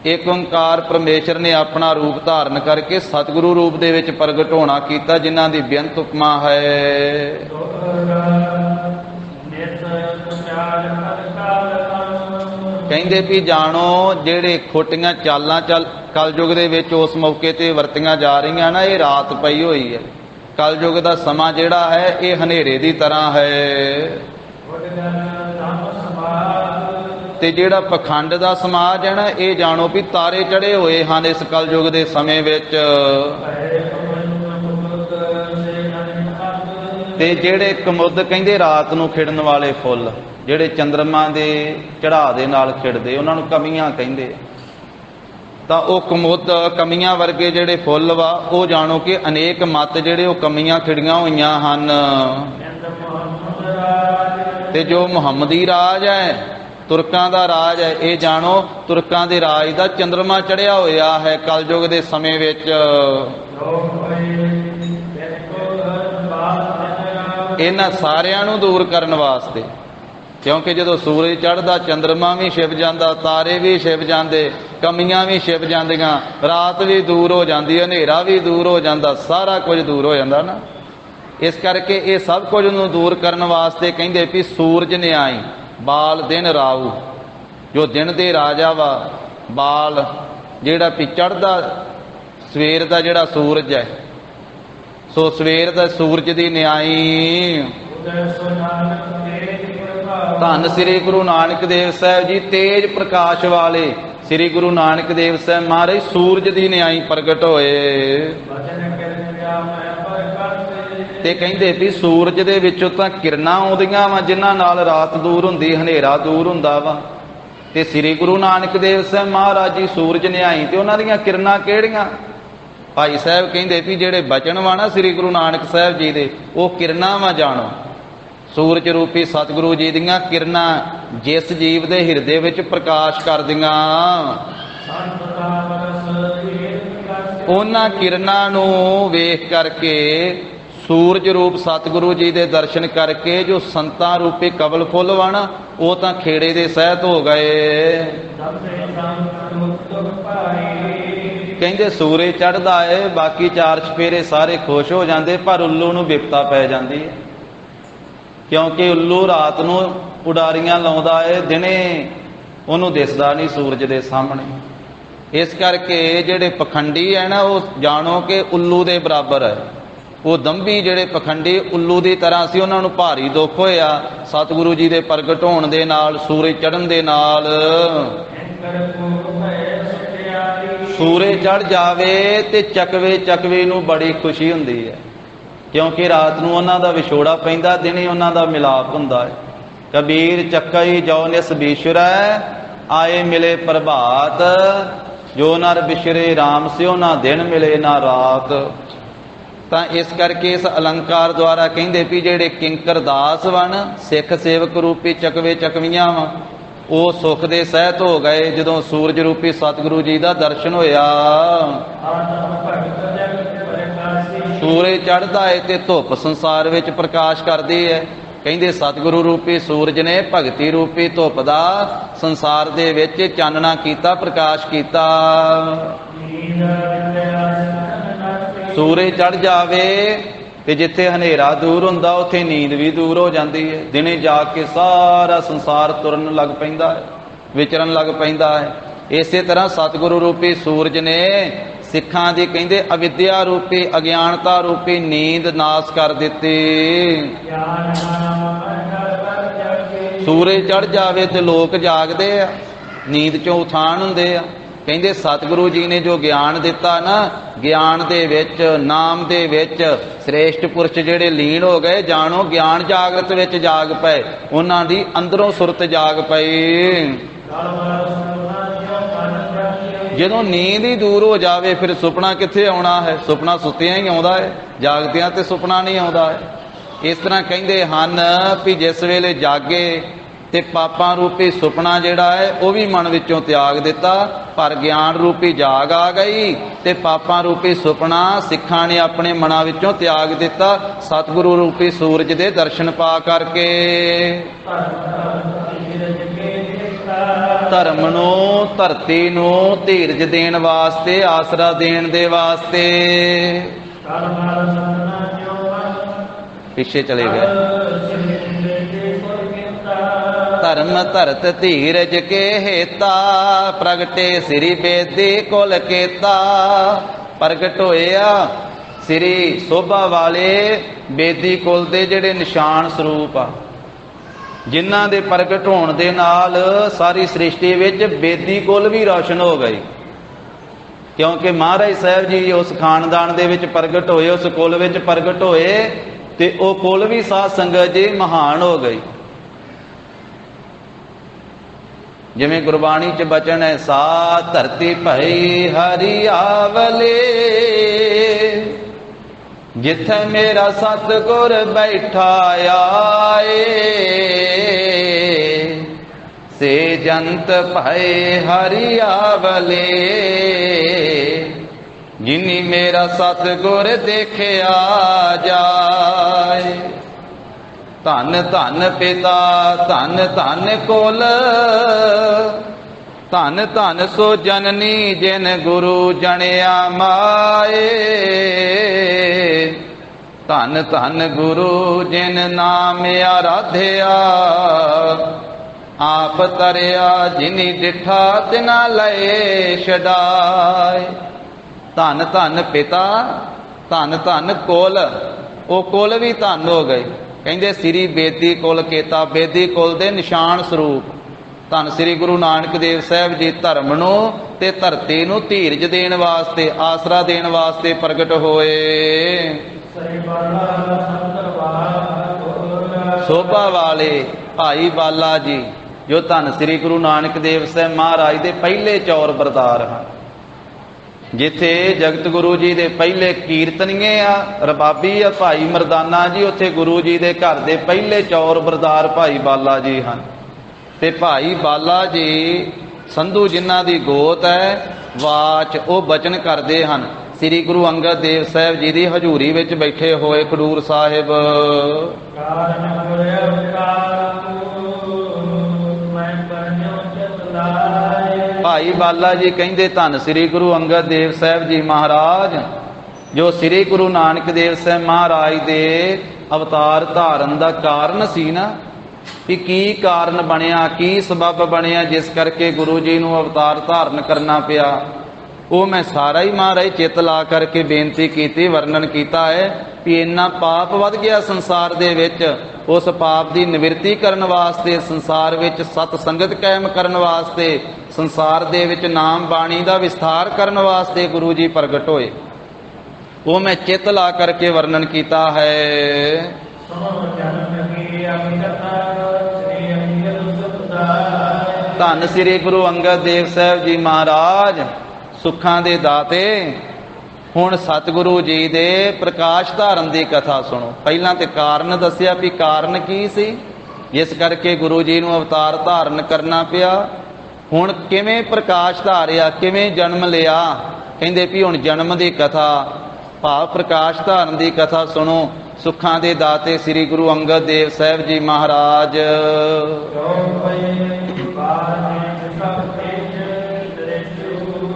ਇੱਕ ਓੰਕਾਰ ਪਰਮੇਸ਼ਰ ਨੇ ਆਪਣਾ ਰੂਪ ਧਾਰਨ ਕਰਕੇ ਸਤਿਗੁਰੂ ਰੂਪ ਦੇ ਵਿੱਚ ਪ੍ਰਗਟ ਹੋਣਾ ਕੀਤਾ, ਜਿਨ੍ਹਾਂ ਦੀ ਬੇਅੰਤ ਉਪਮਾ ਹੈ। ਕਹਿੰਦੇ ਵੀ ਜਾਣੋ ਜਿਹੜੇ ਖੋਟੀਆਂ ਚਾਲਾਂ ਕਲਯੁਗ ਦੇ ਵਿੱਚ ਉਸ ਮੌਕੇ ਤੇ ਵਰਤੀਆਂ ਜਾ ਰਹੀਆਂ ਨਾ, ਇਹ ਰਾਤ ਪਈ ਹੋਈ ਹੈ। ਕਲਯੁਗ ਦਾ ਸਮਾਂ ਜਿਹੜਾ ਹੈ ਇਹ ਹਨੇਰੇ ਦੀ ਤਰ੍ਹਾਂ ਹੈ। ਤੇ ਜਿਹੜਾ ਪਖੰਡ ਦਾ ਸਮਾਜ ਹੈ ਨਾ, ਇਹ ਜਾਣੋ ਵੀ ਤਾਰੇ ਚੜੇ ਹੋਏ ਹਨ ਇਸ ਕਲਯੁਗ ਦੇ ਸਮੇਂ ਵਿੱਚ। ਤੇ ਜਿਹੜੇ ਕਮੁੱਦ ਕਹਿੰਦੇ ਰਾਤ ਨੂੰ ਖਿੜਨ ਵਾਲੇ ਫੁੱਲ, ਜਿਹੜੇ ਚੰਦਰਮਾ ਦੇ ਚੜ੍ਹਾਅ ਦੇ ਨਾਲ ਖਿੜਦੇ, ਉਹਨਾਂ ਨੂੰ ਕਮੀਆਂ ਕਹਿੰਦੇ। ਤਾਂ ਉਹ ਕਮੁੱਦ ਕਮੀਆਂ ਵਰਗੇ ਜਿਹੜੇ ਫੁੱਲ ਵਾ, ਉਹ ਜਾਣੋ ਕਿ ਅਨੇਕ ਮੱਤ ਜਿਹੜੇ ਉਹ ਕਮੀਆਂ ਖਿੜੀਆਂ ਹੋਈਆਂ ਹਨ। ਤੇ ਜੋ ਮੁਹੰਮਦੀ ਰਾਜ ਹੈ, ਤੁਰਕਾਂ ਦਾ ਰਾਜ ਹੈ, ਇਹ ਜਾਣੋ ਤੁਰਕਾਂ ਦੇ ਰਾਜ ਦਾ ਚੰਦਰਮਾ ਚੜਿਆ ਹੋਇਆ ਹੈ ਕਲਯੁਗ ਦੇ ਸਮੇਂ ਵਿੱਚ। ਇਹਨਾਂ ਸਾਰਿਆਂ ਨੂੰ ਦੂਰ ਕਰਨ ਵਾਸਤੇ, ਕਿਉਂਕਿ ਜਦੋਂ ਸੂਰਜ ਚੜ੍ਹਦਾ ਚੰਦਰਮਾ ਵੀ ਛਿਪ ਜਾਂਦਾ, ਤਾਰੇ ਵੀ ਛਿਪ ਜਾਂਦੇ, ਕਮੀਆਂ ਵੀ ਛਿਪ ਜਾਂਦੀਆਂ, ਰਾਤ ਵੀ ਦੂਰ ਹੋ ਜਾਂਦੀ, ਹਨੇਰਾ ਵੀ ਦੂਰ ਹੋ ਜਾਂਦਾ, ਸਾਰਾ ਕੁਝ ਦੂਰ ਹੋ ਜਾਂਦਾ ਨਾ। ਇਸ ਕਰਕੇ ਇਹ ਸਭ ਕੁਝ ਨੂੰ ਦੂਰ ਕਰਨ ਵਾਸਤੇ ਕਹਿੰਦੇ ਵੀ ਸੂਰਜ ਨੇ ਆਈ ਬਾਲ ਦਿਨ ਰਾਊ, ਜੋ ਦਿਨ ਦੇ ਰਾਜਾ ਵਾ, ਬਾਲ ਜਿਹੜਾ ਵੀ ਚੜ੍ਹਦਾ ਸਵੇਰ ਦਾ ਜਿਹੜਾ ਸੂਰਜ ਹੈ, ਸੋ ਸਵੇਰ ਦਾ ਸੂਰਜ ਦੀ ਨਿਆਈ। ਧੰਨ ਸ੍ਰੀ ਗੁਰੂ ਨਾਨਕ ਦੇਵ ਸਾਹਿਬ ਜੀ, ਤੇਜ ਪ੍ਰਕਾਸ਼ ਵਾਲੇ ਸ੍ਰੀ ਗੁਰੂ ਨਾਨਕ ਦੇਵ ਸਾਹਿਬ ਮਹਾਰਾਜ ਸੂਰਜ ਦੀ ਨਿਆਈ ਪ੍ਰਗਟ ਹੋਏ। ਤੇ ਕਹਿੰਦੇ ਵੀ ਸੂਰਜ ਦੇ ਵਿੱਚੋਂ ਤਾਂ ਕਿਰਨਾਂ ਆਉਂਦੀਆਂ ਵਾ ਜਿਨ੍ਹਾਂ ਨਾਲ ਰਾਤ ਦੂਰ ਹੁੰਦੀ, ਹਨੇਰਾ ਦੂਰ ਹੁੰਦਾ ਵਾ। ਤੇ ਸ੍ਰੀ ਗੁਰੂ ਨਾਨਕ ਦੇਵ ਸਾਹਿਬ ਮਹਾਰਾਜ ਜੀ ਸੂਰਜ ਨਿਆਈ, ਤੇ ਉਹਨਾਂ ਦੀਆਂ ਕਿਰਨਾਂ ਕਿਹੜੀਆਂ? ਭਾਈ ਸਾਹਿਬ ਕਹਿੰਦੇ ਵੀ ਜਿਹੜੇ ਬਚਨ ਵਾ ਨਾ ਸ੍ਰੀ ਗੁਰੂ ਨਾਨਕ ਸਾਹਿਬ ਜੀ ਦੇ, ਉਹ ਕਿਰਨਾਂ ਵਾ ਜਾਣੋ। ਸੂਰਜ ਰੂਪੀ ਸਤਿਗੁਰੂ ਜੀ ਦੀਆਂ ਕਿਰਨਾਂ ਜਿਸ ਜੀਵ ਦੇ ਹਿਰਦੇ ਵਿੱਚ ਪ੍ਰਕਾਸ਼ ਕਰਦੀਆਂ, ਉਹਨਾਂ ਕਿਰਨਾਂ ਨੂੰ ਵੇਖ ਕਰਕੇ ਸੂਰਜ ਰੂਪ ਸਤਿਗੁਰੂ ਜੀ ਦੇ ਦਰਸ਼ਨ ਕਰਕੇ ਜੋ ਸੰਤਾਂ ਰੂਪੀ ਕਵਲ ਫੁੱਲ ਵਣ ਉਹ ਤਾਂ ਖੇੜੇ ਦੇ ਸਹਿਤ ਹੋ ਗਏ। ਕਹਿੰਦੇ ਸੂਰਜ ਚੜ੍ਹਦਾ ਏ, ਬਾਕੀ ਚਾਰ ਚਫੇਰੇ ਸਾਰੇ ਖੁਸ਼ ਹੋ ਜਾਂਦੇ, ਪਰ ਉੱਲੂ ਨੂੰ ਵਿਪਤਾ ਪੈ ਜਾਂਦੀ ਹੈ, ਕਿਉਂਕਿ ਉੱਲੂ ਰਾਤ ਨੂੰ ਉਡਾਰੀਆਂ ਲਾਉਂਦਾ ਏ, ਦਿਨੇ ਉਹਨੂੰ ਦਿਸਦਾ ਨਹੀਂ ਸੂਰਜ ਦੇ ਸਾਹਮਣੇ। ਇਸ ਕਰਕੇ ਜਿਹੜੇ ਪਖੰਡੀ ਹੈ ਨਾ, ਉਹ ਜਾਣੋ ਕਿ ਉੱਲੂ ਦੇ ਬਰਾਬਰ ਹੈ। ਉਹ ਦੰਭੀ ਜਿਹੜੇ ਪਖੰਡੀ ਉੱਲੂ ਦੀ ਤਰ੍ਹਾਂ ਸੀ, ਉਹਨਾਂ ਨੂੰ ਭਾਰੀ ਦੁੱਖ ਹੋਇਆ ਸਤਿਗੁਰੂ ਜੀ ਦੇ ਪ੍ਰਗਟ ਹੋਣ ਦੇ ਨਾਲ, ਸੂਰਜ ਚੜ੍ਹਨ ਦੇ ਨਾਲ। ਸੂਰਜ ਚੜ੍ਹ ਜਾਵੇ ਤੇ ਚਕਵੇ ਚਕਵੇ ਨੂੰ ਬੜੀ ਖੁਸ਼ੀ ਹੁੰਦੀ ਹੈ, ਕਿਉਂਕਿ ਰਾਤ ਨੂੰ ਉਹਨਾਂ ਦਾ ਵਿਛੋੜਾ ਪੈਂਦਾ, ਦਿਨੇ ਉਹਨਾਂ ਦਾ ਮਿਲਾਪ ਹੁੰਦਾ ਹੈ। ਕਬੀਰ ਚੱਕਈ ਜੋ ਨਿਸ ਬੀਸ਼ਰੈ, ਆਏ ਮਿਲੇ ਪ੍ਰਭਾਤ, ਜੋ ਨਰ ਬਿਸ਼ਰੇ ਰਾਮ ਸਿਓ, ਨਾ ਦਿਨ ਮਿਲੇ ਨਾ ਰਾਤ। ਤਾਂ ਇਸ ਕਰਕੇ ਇਸ ਅਲੰਕਾਰ ਦੁਆਰਾ ਕਹਿੰਦੇ ਵੀ ਜਿਹੜੇ ਕਿੰਕਰ ਦਾਸ ਵਨ, ਸਿੱਖ ਸੇਵਕ ਰੂਪੀ ਚਕਵੇ ਚਕਵੀਆਂ ਵਾ, ਉਹ ਸੁਖ ਦੇ ਸਹਿਤ ਹੋ ਗਏ ਜਦੋਂ ਸੂਰਜ ਰੂਪੀ ਸਤਿਗੁਰੂ ਜੀ ਦਾ ਦਰਸ਼ਨ ਹੋਇਆ। ਸੂਰਜ ਚੜ੍ਹਦਾ ਹੈ ਤੇ ਧੁੱਪ ਸੰਸਾਰ ਵਿੱਚ ਪ੍ਰਕਾਸ਼ ਕਰਦੀ ਹੈ। ਕਹਿੰਦੇ ਸਤਿਗੁਰੂ ਰੂਪੀ ਸੂਰਜ ਨੇ ਭਗਤੀ ਰੂਪੀ ਧੁੱਪ ਦਾ ਸੰਸਾਰ ਦੇ ਵਿੱਚ ਚਾਨਣਾ ਕੀਤਾ, ਪ੍ਰਕਾਸ਼ ਕੀਤਾ। ਸੂਰਜ ਚੜ੍ਹ ਜਾਵੇ ਤੇ ਜਿੱਥੇ ਹਨੇਰਾ ਦੂਰ ਹੁੰਦਾ ਉੱਥੇ ਨੀਂਦ ਵੀ ਦੂਰ ਹੋ ਜਾਂਦੀ ਹੈ। ਦਿਨੇ ਜਾ ਕੇ ਸਾਰਾ ਸੰਸਾਰ ਤੁਰਨ ਲੱਗ ਪੈਂਦਾ ਹੈ, ਵਿਚਰਨ ਲੱਗ ਪੈਂਦਾ ਹੈ। ਇਸੇ ਤਰ੍ਹਾਂ ਸਤਿਗੁਰੂ ਰੂਪੀ ਸੂਰਜ ਨੇ ਸਿੱਖਾਂ ਦੀ ਕਹਿੰਦੇ ਅਵਿਦਿਆ ਰੂਪੀ, ਅਗਿਆਨਤਾ ਰੂਪੀ ਨੀਂਦ ਨਾਸ ਕਰ ਦਿੱਤੀ। ਸੂਰਜ ਚੜ੍ਹ ਜਾਵੇ ਤੇ ਲੋਕ ਜਾਗਦੇ ਆ, ਨੀਂਦ ਚੋਂ ਉਠਾਣ ਹੁੰਦੇ ਆ। ਕਹਿੰਦੇ ਸਤਿਗੁਰੂ ਜੀ ਨੇ ਜੋ ਗਿਆਨ ਦਿੱਤਾ ਨਾ, ਗਿਆਨ ਦੇ ਵਿੱਚ, ਨਾਮ ਦੇ ਵਿੱਚ ਸ੍ਰੇਸ਼ਟ ਪੁਰਸ਼ ਜਿਹੜੇ ਲੀਨ ਹੋ ਗਏ, ਜਾਣੋ ਗਿਆਨ ਜਾਗਰਤ ਵਿੱਚ ਜਾਗ ਪਏ, ਉਹਨਾਂ ਦੀ ਅੰਦਰੋਂ ਸੁਰਤ ਜਾਗ ਪਈ। ਜਦੋਂ ਨੀਂਦ ਹੀ ਦੂਰ ਹੋ ਜਾਵੇ ਫਿਰ ਸੁਪਨਾ ਕਿੱਥੇ ਆਉਣਾ ਹੈ? ਸੁਪਨਾ ਸੁੱਤਿਆਂ ਹੀ ਆਉਂਦਾ ਹੈ, ਜਾਗਦਿਆਂ ਤੇ ਸੁਪਨਾ ਨਹੀਂ ਆਉਂਦਾ ਹੈ। ਇਸ ਤਰ੍ਹਾਂ ਕਹਿੰਦੇ ਹਨ ਵੀ ਜਿਸ ਵੇਲੇ ਜਾਗੇ ਤੇ ਪਾਪਾਂ ਰੂਪੀ ਸੁਪਨਾ ਜਿਹੜਾ ਹੈ ਉਹ ਵੀ ਮਨ ਵਿੱਚੋਂ ਤਿਆਗ ਦਿੱਤਾ, ਪਰ ਗਿਆਨ ਰੂਪੀ ਜਾਗ ਆ ਗਈ ਤੇ ਪਾਪਾਂ ਰੂਪੀ ਸੁਪਨਾ ਸਿੱਖਾਂ ਨੇ ਆਪਣੇ ਮਨਾਂ ਵਿੱਚੋਂ ਤਿਆਗ ਦਿੱਤਾ ਸਤਿਗੁਰੂ ਰੂਪੀ ਸੂਰਜ ਦੇ ਦਰਸ਼ਨ ਪਾ ਕਰਕੇ। ਧਰਮ ਨੂੰ, ਧਰਤੀ ਨੂੰ ਧੀਰਜ ਦੇਣ ਵਾਸਤੇ, ਆਸਰਾ ਦੇਣ ਦੇ ਵਾਸਤੇ। ਪਿੱਛੇ ਚਲੇ ਗਏ। ਧਰਮ ਧਰਤ ਧੀਰਜ ਕੇ ਹੇਤਾ, ਪ੍ਰਗਟੇ ਸ੍ਰੀ ਬੇਦੀ ਕੁਲ ਕੇਤਾ। ਪ੍ਰਗਟ ਹੋਇਆ ਸ੍ਰੀ ਸੋਭਾ ਵਾਲੇ ਬੇਦੀ ਕੁਲ ਦੇ ਜਿਹੜੇ ਨਿਸ਼ਾਨ ਸਰੂਪ ਆ, ਜਿਨ੍ਹਾਂ ਦੇ ਪ੍ਰਗਟ ਹੋਣ ਦੇ ਨਾਲ ਸਾਰੀ ਸ੍ਰਿਸ਼ਟੀ ਵਿੱਚ ਬੇਦੀ ਕੁਲ ਵੀ ਰੌਸ਼ਨ ਹੋ ਗਈ। ਕਿਉਂਕਿ ਮਹਾਰਾਜ ਸਾਹਿਬ ਜੀ ਉਸ ਖਾਨਦਾਨ ਦੇ ਵਿੱਚ ਪ੍ਰਗਟ ਹੋਏ, ਉਸ ਕੁਲ ਵਿੱਚ ਪ੍ਰਗਟ ਹੋਏ ਤੇ ਉਹ ਕੁਲ ਵੀ ਸਾਧ ਸੰਗਤ ਜੀ ਮਹਾਨ ਹੋ ਗਈ। ਜਿਵੇਂ ਗੁਰਬਾਣੀ ਚ ਬਚਨ ਹੈ, ਸਾ ਧਰਤੀ ਭਈ ਹਰਿ ਆਵਲੇ, ਜਿੱਥੇ ਮੇਰਾ ਸਤਿਗੁਰ ਬੈਠਾ ਆਏ। ਸੇ ਜੰਤ ਭਏ ਹਰਿ ਆਵਲੇ, ਜਿਨੀ ਮੇਰਾ ਸਤਿਗੁਰ ਦੇਖਿਆ ਜਾਏ। ਧੰਨ ਧੰਨ ਪਿਤਾ, ਧੰਨ ਧੰਨ ਕੁਲ, ਧੰਨ ਧੰਨ ਸੋ ਜਨਨੀ ਜਿਨ ਗੁਰੂ ਜਣਿਆ ਮਾਏ। ਧੰਨ ਧੰਨ ਗੁਰੂ ਜਿਨ ਨਾਮ ਆਰਾਧਿਆ, ਆਪ ਤਰਿਆ ਜਿਨੀ ਡਿਠਾ ਤਿਨਾ ਲਏ ਛਡਾਏ। ਧੰਨ ਧੰਨ ਪਿਤਾ, ਧੰਨ ਧੰਨ ਕੁਲ, ਉਹ ਕੁਲ ਵੀ ਧੰਨ ਹੋ ਗਏ। ਕਹਿੰਦੇ ਸ੍ਰੀ ਬੇਦੀ ਕੁਲ ਕੇਤਾ, ਬੇਦੀ ਕੁਲ ਦੇ ਨਿਸ਼ਾਨ ਸਰੂਪ ਧੰਨ ਸ੍ਰੀ ਗੁਰੂ ਨਾਨਕ ਦੇਵ ਸਾਹਿਬ ਜੀ ਧਰਮ ਨੂੰ ਤੇ ਧਰਤੀ ਨੂੰ ਧੀਰਜ ਦੇਣ ਵਾਸਤੇ, ਆਸਰਾ ਦੇਣ ਵਾਸਤੇ ਪ੍ਰਗਟ ਹੋਏ। ਸੋਭਾ ਵਾਲੇ ਭਾਈ ਬਾਲਾ ਜੀ ਜੋ ਧੰਨ ਸ੍ਰੀ ਗੁਰੂ ਨਾਨਕ ਦੇਵ ਸਾਹਿਬ ਮਹਾਰਾਜ ਦੇ ਪਹਿਲੇ ਚੌਰ ਬਰਦਾਰ ਹਨ। ਜਿੱਥੇ ਜਗਤ ਗੁਰੂ ਜੀ ਦੇ ਪਹਿਲੇ ਕੀਰਤਨੀਏ ਆ, ਰਬਾਬੀ ਆ ਭਾਈ ਮਰਦਾਨਾ ਜੀ, ਉੱਥੇ ਗੁਰੂ ਜੀ ਦੇ ਘਰ ਦੇ ਪਹਿਲੇ ਚੌਰ ਬਰਦਾਰ ਭਾਈ ਬਾਲਾ ਜੀ ਹਨ। ਤੇ ਭਾਈ ਬਾਲਾ ਜੀ ਸੰਧੂ ਜਿਨ੍ਹਾਂ ਦੀ ਗੋਤ ਹੈ, ਵਾਚ ਉਹ ਬਚਨ ਕਰਦੇ ਹਨ। ਸ੍ਰੀ ਗੁਰੂ ਅੰਗਦ ਦੇਵ ਸਾਹਿਬ ਜੀ ਦੀ ਹਜ਼ੂਰੀ ਵਿੱਚ ਬੈਠੇ ਹੋਏ ਖਡੂਰ ਸਾਹਿਬ। ਭਾਈ ਬਾਲਾ ਜੀ ਕਹਿੰਦੇ ਧੰਨ ਸ੍ਰੀ ਗੁਰੂ ਅੰਗਦ ਦੇਵ ਸਾਹਿਬ ਜੀ ਮਹਾਰਾਜ, ਜੋ ਸ੍ਰੀ ਗੁਰੂ ਨਾਨਕ ਦੇਵ ਸਾਹਿਬ ਮਹਾਰਾਜ ਦੇ ਅਵਤਾਰ ਧਾਰਨ ਦਾ ਕਾਰਨ ਸੀ ਨਾ, ਕਿ ਕੀ ਕਾਰਨ ਬਣਿਆ, ਕੀ ਸਬਬ ਬਣਿਆ ਜਿਸ ਕਰਕੇ ਗੁਰੂ ਜੀ ਨੂੰ ਅਵਤਾਰ ਧਾਰਨ ਕਰਨਾ ਪਿਆ, ਉਹ ਮੈਂ ਸਾਰਾ ਹੀ ਮਹਾਰਾਜ ਚਿੱਤ ਲਾ ਕਰਕੇ ਬੇਨਤੀ ਕੀਤੀ, ਵਰਣਨ ਕੀਤਾ ਹੈ ਕਿ ਇੰਨਾ ਪਾਪ ਵੱਧ ਗਿਆ ਸੰਸਾਰ ਦੇ ਵਿੱਚ। ਉਸ ਪਾਪ ਦੀ ਨਿਵਰਤੀ ਕਰਨ ਵਾਸਤੇ, ਸੰਸਾਰ ਵਿੱਚ ਸਤ ਸੰਗਤ ਕਾਇਮ ਕਰਨ ਵਾਸਤੇ, ਸੰਸਾਰ ਦੇ ਵਿੱਚ ਨਾਮ ਬਾਣੀ ਦਾ ਵਿਸਥਾਰ ਕਰਨ ਵਾਸਤੇ ਗੁਰੂ ਜੀ ਪ੍ਰਗਟ ਹੋਏ। ਉਹ ਮੈਂ ਚਿੱਤ ਲਾ ਕਰਕੇ ਵਰਣਨ ਕੀਤਾ ਹੈ। ਧੰਨ ਸ੍ਰੀ ਗੁਰੂ ਅੰਗਦ ਦੇਵ ਸਾਹਿਬ ਜੀ ਮਹਾਰਾਜ ਸੁੱਖਾਂ ਦੇ ਦਾਤੇ। ਹੁਣ ਸਤਿਗੁਰੂ ਜੀ ਦੇ ਪ੍ਰਕਾਸ਼ ਧਾਰਨ ਦੀ ਕਥਾ ਸੁਣੋ। ਪਹਿਲਾਂ ਤੇ ਕਾਰਨ ਦੱਸਿਆ ਵੀ ਕਾਰਨ ਕੀ ਸੀ ਜਿਸ ਕਰਕੇ ਗੁਰੂ ਜੀ ਨੂੰ ਅਵਤਾਰ ਧਾਰਨ ਕਰਨਾ ਪਿਆ। ਹੁਣ ਕਿਵੇਂ ਪ੍ਰਕਾਸ਼ ਧਾਰਿਆ, ਕਿਵੇਂ ਜਨਮ ਲਿਆ, ਕਹਿੰਦੇ ਵੀ ਹੁਣ ਜਨਮ ਦੀ ਕਥਾ, ਭਾਵ ਪ੍ਰਕਾਸ਼ ਧਾਰਨ ਦੀ ਕਥਾ ਸੁਣੋ। ਸੁੱਖਾਂ ਦੇ ਦਾਤੇ ਸ੍ਰੀ ਗੁਰੂ ਅੰਗਦ ਦੇਵ ਸਾਹਿਬ ਜੀ ਮਹਾਰਾਜ।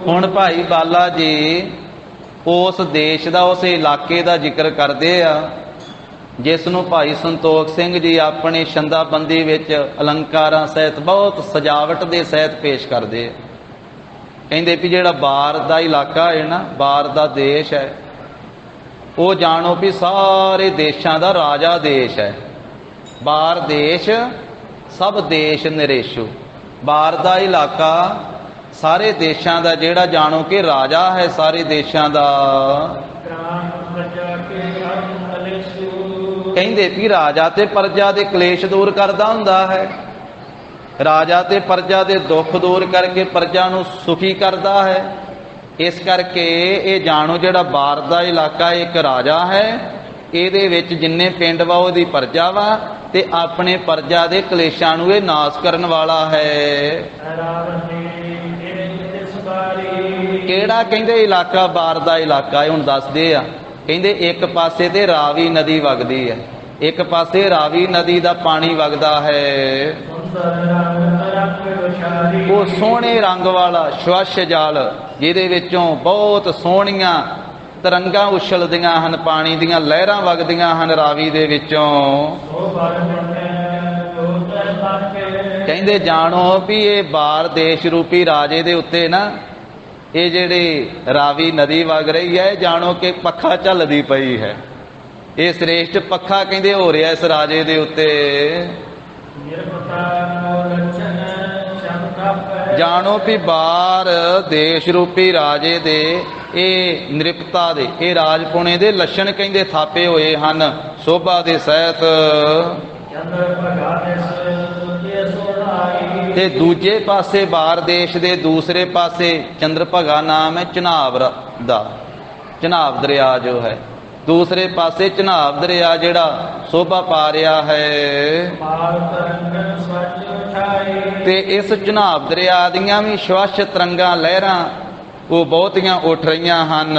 ਹੁਣ ਭਾਈ ਬਾਲਾ ਜੀ ਉਸ ਦੇਸ਼ ਦਾ, ਉਸ ਇਲਾਕੇ ਦਾ ਜ਼ਿਕਰ ਕਰਦੇ ਆ ਜਿਸ ਨੂੰ ਭਾਈ ਸੰਤੋਖ ਸਿੰਘ ਜੀ ਆਪਣੇ ਛੰਦਾਬੰਦੀ ਵਿੱਚ ਅਲੰਕਾਰਾਂ ਸਹਿਤ, ਬਹੁਤ ਸਜਾਵਟ ਦੇ ਸਹਿਤ ਪੇਸ਼ ਕਰਦੇ ਆ। ਕਹਿੰਦੇ ਵੀ ਜਿਹੜਾ ਬਾਰ ਦਾ ਇਲਾਕਾ ਹੈ ਨਾ, ਬਾਰ ਦਾ ਦੇਸ਼ ਹੈ, ਉਹ ਜਾਣੋ ਵੀ ਸਾਰੇ ਦੇਸ਼ਾਂ ਦਾ ਰਾਜਾ ਦੇਸ਼ ਹੈ। ਬਾਰ ਦੇਸ਼ ਸਭ ਦੇਸ਼ ਨਰੇਸ਼ੂ। ਬਾਰ ਦਾ ਇਲਾਕਾ ਸਾਰੇ ਦੇਸ਼ਾਂ ਦਾ ਜਿਹੜਾ ਜਾਣੋ ਕਿ ਰਾਜਾ ਹੈ, ਸਾਰੇ ਦੇਸ਼ਾਂ ਦਾ। ਕਹਿੰਦੇ ਵੀ ਰਾਜਾ ਤੇ ਪ੍ਰਜਾ ਦੇ ਕਲੇਸ਼ ਦੂਰ ਕਰਦਾ ਹੁੰਦਾ ਹੈ। ਰਾਜਾ ਤੇ ਪ੍ਰਜਾ ਦੇ ਦੁੱਖ ਦੂਰ ਕਰਕੇ ਪ੍ਰਜਾ ਨੂੰ ਸੁਖੀ ਕਰਦਾ ਹੈ। ਇਸ ਕਰਕੇ ਇਹ ਜਾਣੋ ਜਿਹੜਾ ਬਾਰ ਦਾ ਇਲਾਕਾ ਇੱਕ ਰਾਜਾ ਹੈ, ਇਹਦੇ ਵਿੱਚ ਜਿੰਨੇ ਪਿੰਡ ਵਾ ਉਹਦੀ ਪ੍ਰਜਾ ਵਾ, ਤੇ ਆਪਣੇ ਪ੍ਰਜਾ ਦੇ ਕਲੇਸ਼ਾਂ ਨੂੰ ਇਹ ਨਾਸ਼ ਕਰਨ ਵਾਲਾ ਹੈ। ਕਿਹੜਾ ਕਹਿੰਦੇ ਇਲਾਕਾ ਬਾਰ ਦਾ ਇਲਾਕਾ ਹੈ? ਹੁਣ ਦੱਸਦੇ ਆ। ਕਹਿੰਦੇ ਇੱਕ ਪਾਸੇ ਤੇ ਰਾਵੀ ਨਦੀ ਵਗਦੀ ਹੈ, ਇੱਕ ਪਾਸੇ ਰਾਵੀ ਨਦੀ ਦਾ ਪਾਣੀ ਵਗਦਾ ਹੈ। ਉਹ ਸੋਹਣੇ ਰੰਗ ਵਾਲਾ ਸਵੱਛ ਜਲ, ਜਿਹਦੇ ਵਿੱਚੋਂ ਬਹੁਤ ਸੋਹਣੀਆਂ ਤਰੰਗਾਂ ਉਛਲਦੀਆਂ ਹਨ, ਪਾਣੀ ਦੀਆਂ ਲਹਿਰਾਂ ਵਗਦੀਆਂ ਹਨ ਰਾਵੀ ਦੇ ਵਿੱਚੋਂ। ਕਹਿੰਦੇ ਜਾਣੋ ਵੀ ਇਹ ਬਾਰ ਦੇਸ਼ ਰੂਪੀ ਰਾਜੇ ਦੇ ਉੱਤੇ ਨਾ, ਇਹ ਜਿਹੜੀ ਰਾਵੀ ਨਦੀ ਵਗ ਰਹੀ ਹੈ, ਜਾਣੋ ਕਿ ਪੱਖਾ ਝੱਲਦੀ ਪਈ ਹੈ। ਇਹ ਸ੍ਰੇਸ਼ਟ ਪੱਖਾ ਕਹਿੰਦੇ ਹੋ ਰਿਹਾ ਇਸ ਰਾਜੇ ਦੇ ਉੱਤੇ। ਜਾਣੋ ਵੀ ਬਾਰ ਦੇਸ਼ ਰੂਪੀ ਰਾਜੇ ਦੇ ਇਹ ਨਿਰਪਤਾ ਦੇ, ਇਹ ਰਾਜਪੁਣੇ ਦੇ ਲੱਛਣ ਕਹਿੰਦੇ ਥਾਪੇ ਹੋਏ ਹਨ ਸੋਭਾ ਦੇ ਸਹਿਤ। ਤੇ ਦੂਜੇ ਪਾਸੇ ਬਾਰ ਦੇਸ਼ ਦੇ ਦੂਸਰੇ ਪਾਸੇ ਚੰਦਰਭਗਾ ਨਾਮ ਹੈ ਚਨਾਬ ਦਾ, ਚਨਾਬ ਦਰਿਆ ਜੋ ਹੈ। ਦੂਸਰੇ ਪਾਸੇ ਚਨਾਬ ਦਰਿਆ ਜਿਹੜਾ ਸੋਭਾ ਪਾ ਰਿਹਾ ਹੈ। ਤੇ ਇਸ ਚਨਾਬ ਦਰਿਆ ਦੀਆਂ ਵੀ ਸਵੱਛ ਤਰੰਗਾਂ ਲਹਿਰਾਂ ਉਹ ਬਹੁਤੀਆਂ ਉੱਠ ਰਹੀਆਂ ਹਨ।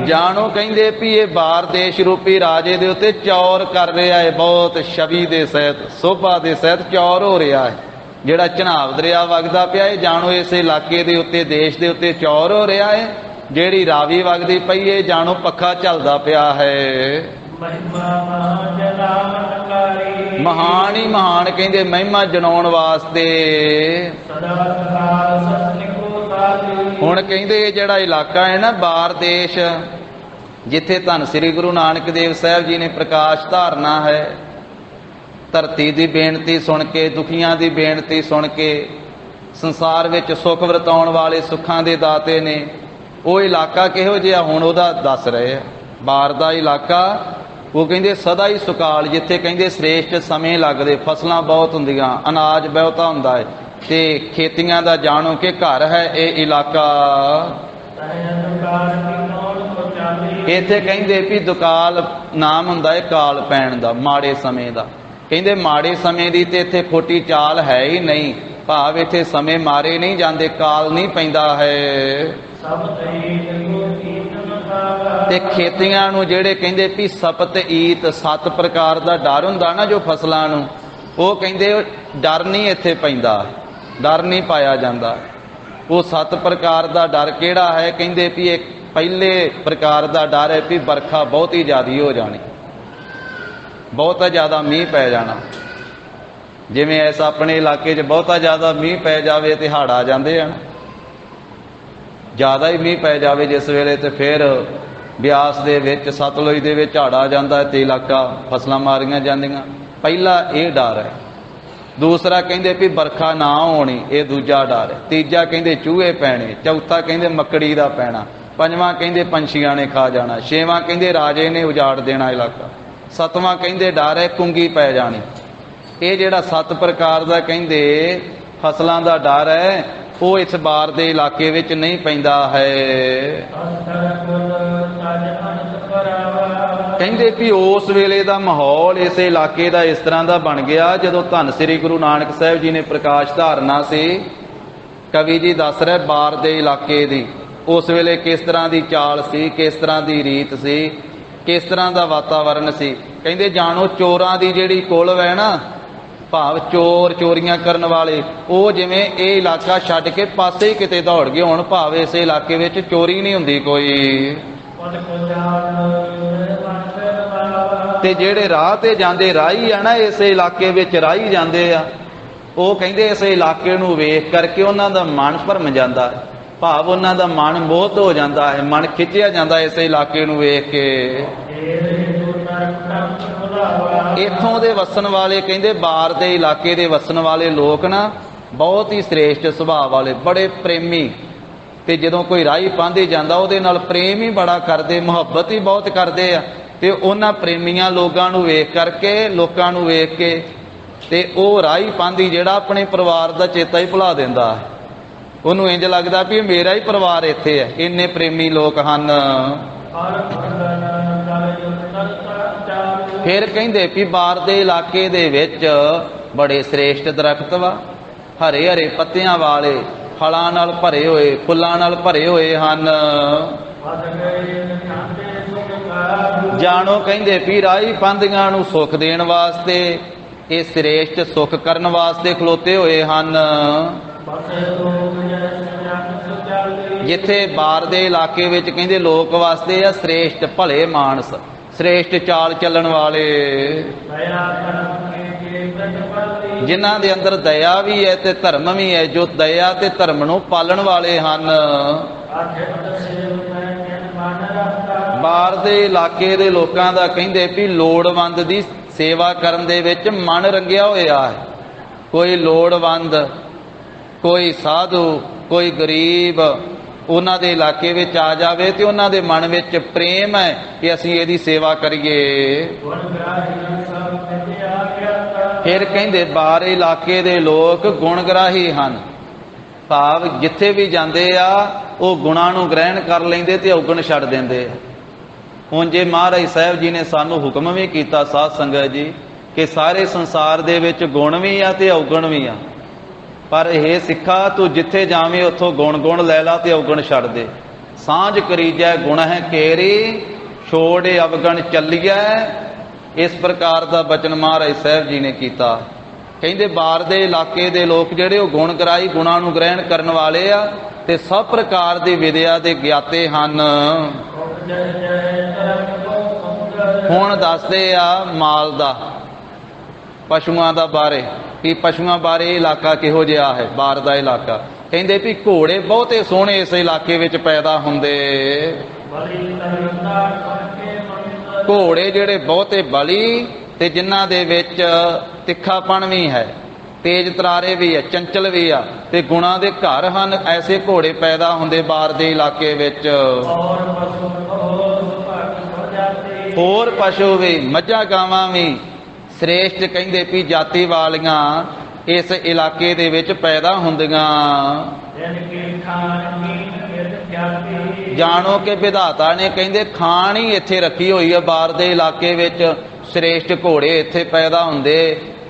ਜਾਣੋ ਕਹਿੰਦੇ ਵੀ ਇਹ ਬਾਰ ਦੇਸ਼ ਰੂਪੀ ਰਾਜੇ ਦੇ ਉੱਤੇ ਚੌਰ ਕਰ ਰਿਹਾ ਹੈ, ਬਹੁਤ ਛਵੀ ਦੇ ਸਹਿਤ, ਸੋਭਾ ਦੇ ਸਹਿਤ ਚੌਰ ਹੋ ਰਿਹਾ ਹੈ। ਜਿਹੜਾ ਚਨਾਬ ਦਰਿਆ ਵਗਦਾ ਪਿਆ ਹੈ, ਜਾਣੋ ਇਸ ਇਲਾਕੇ ਦੇ ਉੱਤੇ, ਦੇਸ਼ ਦੇ ਉੱਤੇ ਚੌਰ ਹੋ ਰਿਹਾ ਹੈ। ਜਿਹੜੀ ਰਾਵੀ ਵਗਦੀ ਪਈ ਹੈ, ਜਾਣੋ ਪੱਖਾ ਚੱਲਦਾ ਪਿਆ ਹੈ। ਮਹਾਨ ਹੀ ਮਹਾਨ ਕਹਿੰਦੇ ਮਹਿਮਾ ਜਣਾਉਣ ਵਾਸਤੇ। ਹੁਣ ਕਹਿੰਦੇ ਜਿਹੜਾ ਇਲਾਕਾ ਹੈ ਨਾ ਬਾਰ ਦੇਸ਼, ਜਿੱਥੇ ਧੰਨ ਸ੍ਰੀ ਗੁਰੂ ਨਾਨਕ ਦੇਵ ਸਾਹਿਬ ਜੀ ਨੇ ਪ੍ਰਕਾਸ਼ ਧਾਰਨਾ ਹੈ, ਧਰਤੀ ਦੀ ਬੇਨਤੀ ਸੁਣ ਕੇ, ਦੁਖੀਆਂ ਦੀ ਬੇਨਤੀ ਸੁਣ ਕੇ ਸੰਸਾਰ ਵਿੱਚ ਸੁੱਖ ਵਰਤਾਉਣ ਵਾਲੇ ਸੁੱਖਾਂ ਦੇ ਦਾਤੇ ਨੇ। ਉਹ ਇਲਾਕਾ ਕਿਹੋ ਜਿਹਾ ਹੁਣ ਉਹਦਾ ਦੱਸ ਰਹੇ ਆ। ਬਾਰ ਦਾ ਇਲਾਕਾ ਉਹ ਕਹਿੰਦੇ ਸਦਾ ਹੀ ਸੁਕਾਲ, ਜਿੱਥੇ ਕਹਿੰਦੇ ਸ੍ਰੇਸ਼ਟ ਸਮੇਂ ਲੱਗਦੇ, ਫਸਲਾਂ ਬਹੁਤ ਹੁੰਦੀਆਂ, ਅਨਾਜ ਬਹੁਤਾ ਹੁੰਦਾ ਹੈ, ਤੇ ਖੇਤੀਆਂ ਦਾ ਜਾਣੋ ਕਿ ਘਰ ਹੈ ਇਹ ਇਲਾਕਾ। ਇੱਥੇ ਕਹਿੰਦੇ ਵੀ ਦੁਕਾਲ ਨਾਮ ਹੁੰਦਾ ਹੈ ਕਾਲ ਪੈਣ ਦਾ, ਮਾੜੇ ਸਮੇਂ ਦਾ। ਕਹਿੰਦੇ ਮਾੜੇ ਸਮੇਂ ਦੀ ਤੇ ਇੱਥੇ ਖੋਟੀ ਚਾਲ ਹੈ ਹੀ ਨਹੀਂ, ਭਾਵ ਇੱਥੇ ਸਮੇਂ ਮਾਰੇ ਨਹੀਂ ਜਾਂਦੇ, ਕਾਲ ਨਹੀਂ ਪੈਂਦਾ ਹੈ। ਤੇ ਖੇਤੀਆਂ ਨੂੰ ਜਿਹੜੇ ਕਹਿੰਦੇ ਵੀ ਸਪਤ ਈਤ, 7 ਪ੍ਰਕਾਰ ਦਾ ਡਰ ਹੁੰਦਾ ਨਾ ਜੋ ਫਸਲਾਂ ਨੂੰ, ਉਹ ਕਹਿੰਦੇ ਡਰ ਨਹੀਂ ਇੱਥੇ ਪੈਂਦਾ, ਡਰ ਨਹੀਂ ਪਾਇਆ ਜਾਂਦਾ। ਉਹ 7 ਪ੍ਰਕਾਰ ਦਾ ਡਰ ਕਿਹੜਾ ਹੈ? ਕਹਿੰਦੇ ਵੀ ਇੱਕ ਪਹਿਲੇ ਪ੍ਰਕਾਰ ਦਾ ਡਰ ਹੈ ਵੀ ਵਰਖਾ ਬਹੁਤੀ ਜ਼ਿਆਦੀ ਹੋ ਜਾਣੀ, ਬਹੁਤਾ ਜ਼ਿਆਦਾ ਮੀਂਹ ਪੈ ਜਾਣਾ। ਜਿਵੇਂ ਇਸ ਆਪਣੇ ਇਲਾਕੇ 'ਚ ਬਹੁਤਾ ਜ਼ਿਆਦਾ ਮੀਂਹ ਪੈ ਜਾਵੇ ਤੇ ਹੜ੍ਹ ਆ ਜਾਂਦੇ ਹਨ। ਜ਼ਿਆਦਾ ਹੀ ਮੀਂਹ ਪੈ ਜਾਵੇ ਜਿਸ ਵੇਲੇ ਤੇ ਫਿਰ ਬਿਆਸ ਦੇ ਵਿੱਚ, ਸਤਲੁਜ ਦੇ ਵਿੱਚ ਹੜ੍ਹ ਆ ਜਾਂਦਾ ਤੇ ਇਲਾਕਾ ਫਸਲਾਂ ਮਾਰੀਆਂ ਜਾਂਦੀਆਂ। ਪਹਿਲਾ ਇਹ ਡਰ ਹੈ। ਦੂਸਰਾ ਕਹਿੰਦੇ ਵੀ ਵਰਖਾ ਨਾ ਹੋਣੀ, ਇਹ ਦੂਜਾ ਡਰ ਹੈ। ਤੀਜਾ ਕਹਿੰਦੇ ਚੂਹੇ ਪੈਣੇ। ਚੌਥਾ ਕਹਿੰਦੇ ਮੱਕੜੀ ਦਾ ਪੈਣਾ। ਪੰਜਵਾਂ ਕਹਿੰਦੇ ਪੰਛੀਆਂ ਨੇ ਖਾ ਜਾਣਾ। ਛੇਵਾਂ ਕਹਿੰਦੇ ਰਾਜੇ ਨੇ ਉਜਾੜ ਦੇਣਾ ਇਲਾਕਾ। ਸੱਤਵਾਂ ਕਹਿੰਦੇ ਡਰ ਹੈ ਕੁੰਗੀ ਪੈ ਜਾਣੀ। ਇਹ ਜਿਹੜਾ 7 ਪ੍ਰਕਾਰ ਦਾ ਕਹਿੰਦੇ ਫਸਲਾਂ ਦਾ ਡਰ ਹੈ, ਉਹ ਇਸ ਬਾਰ ਦੇ ਇਲਾਕੇ ਵਿੱਚ ਨਹੀਂ ਪੈਂਦਾ ਹੈ। ਕਹਿੰਦੇ ਵੀ ਉਸ ਵੇਲੇ ਦਾ ਮਾਹੌਲ ਇਸ ਇਲਾਕੇ ਦਾ ਇਸ ਤਰ੍ਹਾਂ ਦਾ ਬਣ ਗਿਆ, ਜਦੋਂ ਧੰਨ ਸ੍ਰੀ ਗੁਰੂ ਨਾਨਕ ਸਾਹਿਬ ਜੀ ਨੇ ਪ੍ਰਕਾਸ਼ ਧਾਰਨਾ ਸੀ। ਕਵੀ ਜੀ ਦੱਸ ਰਹੇ ਬਾਰ ਦੇ ਇਲਾਕੇ ਦੀ, ਉਸ ਵੇਲੇ ਕਿਸ ਤਰ੍ਹਾਂ ਦੀ ਚਾਲ ਸੀ, ਕਿਸ ਤਰ੍ਹਾਂ ਦੀ ਰੀਤ ਸੀ, ਕਿਸ ਤਰ੍ਹਾਂ ਦਾ ਵਾਤਾਵਰਨ ਸੀ। ਕਹਿੰਦੇ ਜਾਣੋ ਚੋਰਾਂ ਦੀ ਜਿਹੜੀ ਕੁਲਵ ਹੈ ਨਾ, ਭਾਵ ਚੋਰ ਚੋਰੀਆਂ ਕਰਨ ਵਾਲੇ, ਉਹ ਜਿਵੇਂ ਇਹ ਇਲਾਕਾ ਛੱਡ ਕੇ ਪਾਸੇ ਹੀ ਕਿਤੇ ਦੌੜ ਗਏ ਹੁਣ, ਭਾਵ ਇਸ ਇਲਾਕੇ ਵਿੱਚ ਚੋਰੀ ਨਹੀਂ ਹੁੰਦੀ ਕੋਈ। ਤੇ ਜਿਹੜੇ ਰਾਹ ਤੇ ਜਾਂਦੇ ਰਾਹੀ ਆ ਨਾ, ਇਸ ਇਲਾਕੇ ਵਿੱਚ ਰਾਹੀ ਜਾਂਦੇ ਆ, ਉਹ ਕਹਿੰਦੇ ਇਸ ਇਲਾਕੇ ਨੂੰ ਵੇਖ ਕਰਕੇ ਉਹਨਾਂ ਦਾ ਮਨ ਭਰਮ ਜਾਂਦਾ ਹੈ, ਭਾਵ ਉਹਨਾਂ ਦਾ ਮਨ ਮੋਹਿਤ ਹੋ ਜਾਂਦਾ ਹੈ, ਮਨ ਖਿੱਚਿਆ ਜਾਂਦਾ ਇਸ ਇਲਾਕੇ ਨੂੰ ਵੇਖ ਕੇ। ਇੱਥੋਂ ਦੇ ਵਸਣ ਵਾਲੇ ਕਹਿੰਦੇ ਬਾਰ ਦੇ ਇਲਾਕੇ ਦੇ ਵਸਣ ਵਾਲੇ ਲੋਕ ਨਾ ਬਹੁਤ ਹੀ ਸ੍ਰੇਸ਼ਟ ਸੁਭਾਅ ਵਾਲੇ, ਬੜੇ ਪ੍ਰੇਮੀ। ਤੇ ਜਦੋਂ ਕੋਈ ਰਾਹੀ ਪਾਂਧੀ ਜਾਂਦਾ ਉਹਦੇ ਨਾਲ ਪ੍ਰੇਮ ਹੀ ਬੜਾ ਕਰਦੇ, ਮੁਹੱਬਤ ਹੀ ਬਹੁਤ ਕਰਦੇ ਆ। ਤੇ ਉਹਨਾਂ ਪ੍ਰੇਮੀਆਂ ਲੋਕਾਂ ਨੂੰ ਵੇਖ ਕਰਕੇ, ਲੋਕਾਂ ਨੂੰ ਵੇਖ ਕੇ, ਤੇ ਉਹ ਰਾਹੀ ਪਾਂਧੀ ਜਿਹੜਾ ਆਪਣੇ ਪਰਿਵਾਰ ਦਾ ਚੇਤਾ ਹੀ ਭੁਲਾ ਦਿੰਦਾ। ਉਹਨੂੰ ਇੰਜ ਲੱਗਦਾ ਵੀ ਮੇਰਾ ਹੀ ਪਰਿਵਾਰ ਇੱਥੇ ਹੈ, ਇੰਨੇ ਪ੍ਰੇਮੀ ਲੋਕ ਹਨ। ਫਿਰ ਕਹਿੰਦੇ ਵੀ ਬਾਰ ਦੇ ਇਲਾਕੇ ਦੇ ਵਿੱਚ ਬੜੇ ਸ੍ਰੇਸ਼ਟ ਦਰਖਤ ਵਾ, ਹਰੇ ਹਰੇ ਪੱਤਿਆਂ ਵਾਲੇ, ਫਲਾਂ ਨਾਲ ਭਰੇ ਹੋਏ, ਫੁੱਲਾਂ ਨਾਲ ਭਰੇ ਹੋਏ ਹਨ। ਜਾਣੋ ਕਹਿੰਦੇ ਵੀ ਰਾਹੀ ਪਾਂਧੀਆਂ ਨੂੰ ਸੁੱਖ ਦੇਣ ਵਾਸਤੇ, ਇਹ ਸ੍ਰੇਸ਼ਟ ਸੁੱਖ ਕਰਨ ਵਾਸਤੇ ਖਲੋਤੇ ਹੋਏ ਹਨ। ਜਿੱਥੇ ਬਾਰ ਦੇ ਇਲਾਕੇ ਵਿੱਚ ਕਹਿੰਦੇ ਲੋਕ ਵਾਸਤੇ ਆ ਸ੍ਰੇਸ਼ਟ ਭਲੇ ਮਾਨਸ, ਸ੍ਰੇਸ਼ਟ ਚਾਲ ਚੱਲਣ ਵਾਲੇ, ਜਿਨ੍ਹਾਂ ਦੇ ਅੰਦਰ ਦਇਆ ਵੀ ਹੈ ਤੇ ਧਰਮ ਵੀ ਹੈ, ਜੋ ਦਇਆ ਤੇ ਧਰਮ ਨੂੰ ਪਾਲਣ ਵਾਲੇ ਹਨ। ਬਾਹਰ ਦੇ ਇਲਾਕੇ ਦੇ ਲੋਕਾਂ ਦਾ ਕਹਿੰਦੇ ਵੀ ਲੋੜਵੰਦ ਦੀ ਸੇਵਾ ਕਰਨ ਦੇ ਵਿੱਚ ਮਨ ਰੰਗਿਆ ਹੋਇਆ ਹੈ। ਕੋਈ ਲੋੜਵੰਦ, ਕੋਈ ਸਾਧੂ, ਕੋਈ ਗਰੀਬ ਉਹਨਾਂ ਦੇ ਇਲਾਕੇ ਵਿੱਚ ਆ ਜਾਵੇ ਤੇ ਉਹਨਾਂ ਦੇ ਮਨ ਵਿੱਚ ਪ੍ਰੇਮ ਹੈ ਕਿ ਅਸੀਂ ਇਹਦੀ ਸੇਵਾ ਕਰੀਏ। ਫਿਰ ਕਹਿੰਦੇ ਬਾਹਰ ਇਲਾਕੇ ਦੇ ਲੋਕ ਗੁਣਗ੍ਰਾਹੀ ਹਨ, ਭਾਵ ਜਿੱਥੇ ਵੀ ਜਾਂਦੇ ਆ ਉਹ ਗੁਣਾਂ ਨੂੰ ਗ੍ਰਹਿਣ ਕਰ ਲੈਂਦੇ ਤੇ ਔਗਣ ਛੱਡ ਦਿੰਦੇ ਆ। ਹੁਣ ਜੇ ਮਹਾਰਾਜ ਸਾਹਿਬ ਜੀ ਨੇ ਸਾਨੂੰ ਹੁਕਮ ਵੀ ਕੀਤਾ ਸਾਧ ਸੰਗਤ ਜੀ ਕਿ ਸਾਰੇ ਸੰਸਾਰ ਦੇ ਵਿੱਚ ਗੁਣ ਵੀ ਆ ਤੇ ਔਗਣ ਵੀ ਆ, ਪਰ ਇਹ ਸਿੱਖਾ ਤੂੰ ਜਿੱਥੇ ਜਾਵੇਂ ਉੱਥੋਂ ਗੁਣ ਗੁਣ ਲੈ ਲਾ ਤੇ ਔਗਣ ਛੱਡ ਦੇ। ਸਾਂਝ ਕਰੀਜੈ ਗੁਣ ਹੈ ਕੇਰੀ, ਛੋੜੇ ਅਵਗਣ ਚੱਲੀਐ। ਇਸ ਪ੍ਰਕਾਰ ਦਾ ਬਚਨ ਮਹਾਰਾਜ ਸਾਹਿਬ ਜੀ ਨੇ ਕੀਤਾ। ਕਹਿੰਦੇ ਬਾਹਰ ਦੇ ਇਲਾਕੇ ਦੇ ਲੋਕ ਜਿਹੜੇ ਉਹ ਗੁਣਗਰਾਈ, ਗੁਣਾਂ ਨੂੰ ਗ੍ਰਹਿਣ ਕਰਨ ਵਾਲੇ ਆ ਤੇ ਸਭ ਪ੍ਰਕਾਰ ਦੀ ਵਿਦਿਆ ਦੇ ਗਿਆਤੇ ਹਨ। ਹੁਣ ਦੱਸਦੇ ਆ ਮਾਲ ਦਾ, ਪਸ਼ੂਆਂ ਦਾ ਬਾਰੇ, ਕਿ ਪਸ਼ੂਆਂ ਬਾਰੇ ਇਲਾਕਾ ਕਿਹੋ ਜਿਹਾ ਹੈ ਬਾਹਰ ਦਾ ਇਲਾਕਾ। ਕਹਿੰਦੇ ਵੀ ਘੋੜੇ ਬਹੁਤੇ ਸੋਹਣੇ ਇਸ ਇਲਾਕੇ ਵਿੱਚ ਪੈਦਾ ਹੁੰਦੇ, ਘੋੜੇ ਜਿਹੜੇ ਬਹੁਤੇ ਬਲੀ ਤੇ ਜਿਨ੍ਹਾਂ ਦੇ ਵਿੱਚ ਤਿੱਖਾਪਣ ਵੀ ਹੈ, ਤੇਜ ਤਰਾਰੇ ਵੀ ਹੈ, ਚੰਚਲ ਵੀ ਆ ਤੇ ਗੁਣਾਂ ਦੇ ਘਰ ਹਨ। ਐਸੇ ਘੋੜੇ ਪੈਦਾ ਹੁੰਦੇ ਬਾਹਰ ਦੇ ਇਲਾਕੇ ਵਿੱਚ। ਹੋਰ ਪਸ਼ੂ ਵੀ, ਮੱਝਾਂ ਗਾਵਾਂ ਵੀ ਸ੍ਰੇਸ਼ਟ ਕਹਿੰਦੇ ਵੀ ਜਾਤੀ ਵਾਲੀਆਂ ਇਸ ਇਲਾਕੇ ਦੇ ਵਿੱਚ ਪੈਦਾ ਹੁੰਦੀਆਂ। ਜਾਣੋ ਕਿ ਵਿਧਾਤਾ ਨੇ ਕਹਿੰਦੇ ਖਾਣ ਹੀ ਇੱਥੇ ਰੱਖੀ ਹੋਈ ਹੈ। ਬਾਹਰ ਦੇ ਇਲਾਕੇ ਵਿੱਚ ਸ੍ਰੇਸ਼ਟ ਘੋੜੇ ਇੱਥੇ ਪੈਦਾ ਹੁੰਦੇ,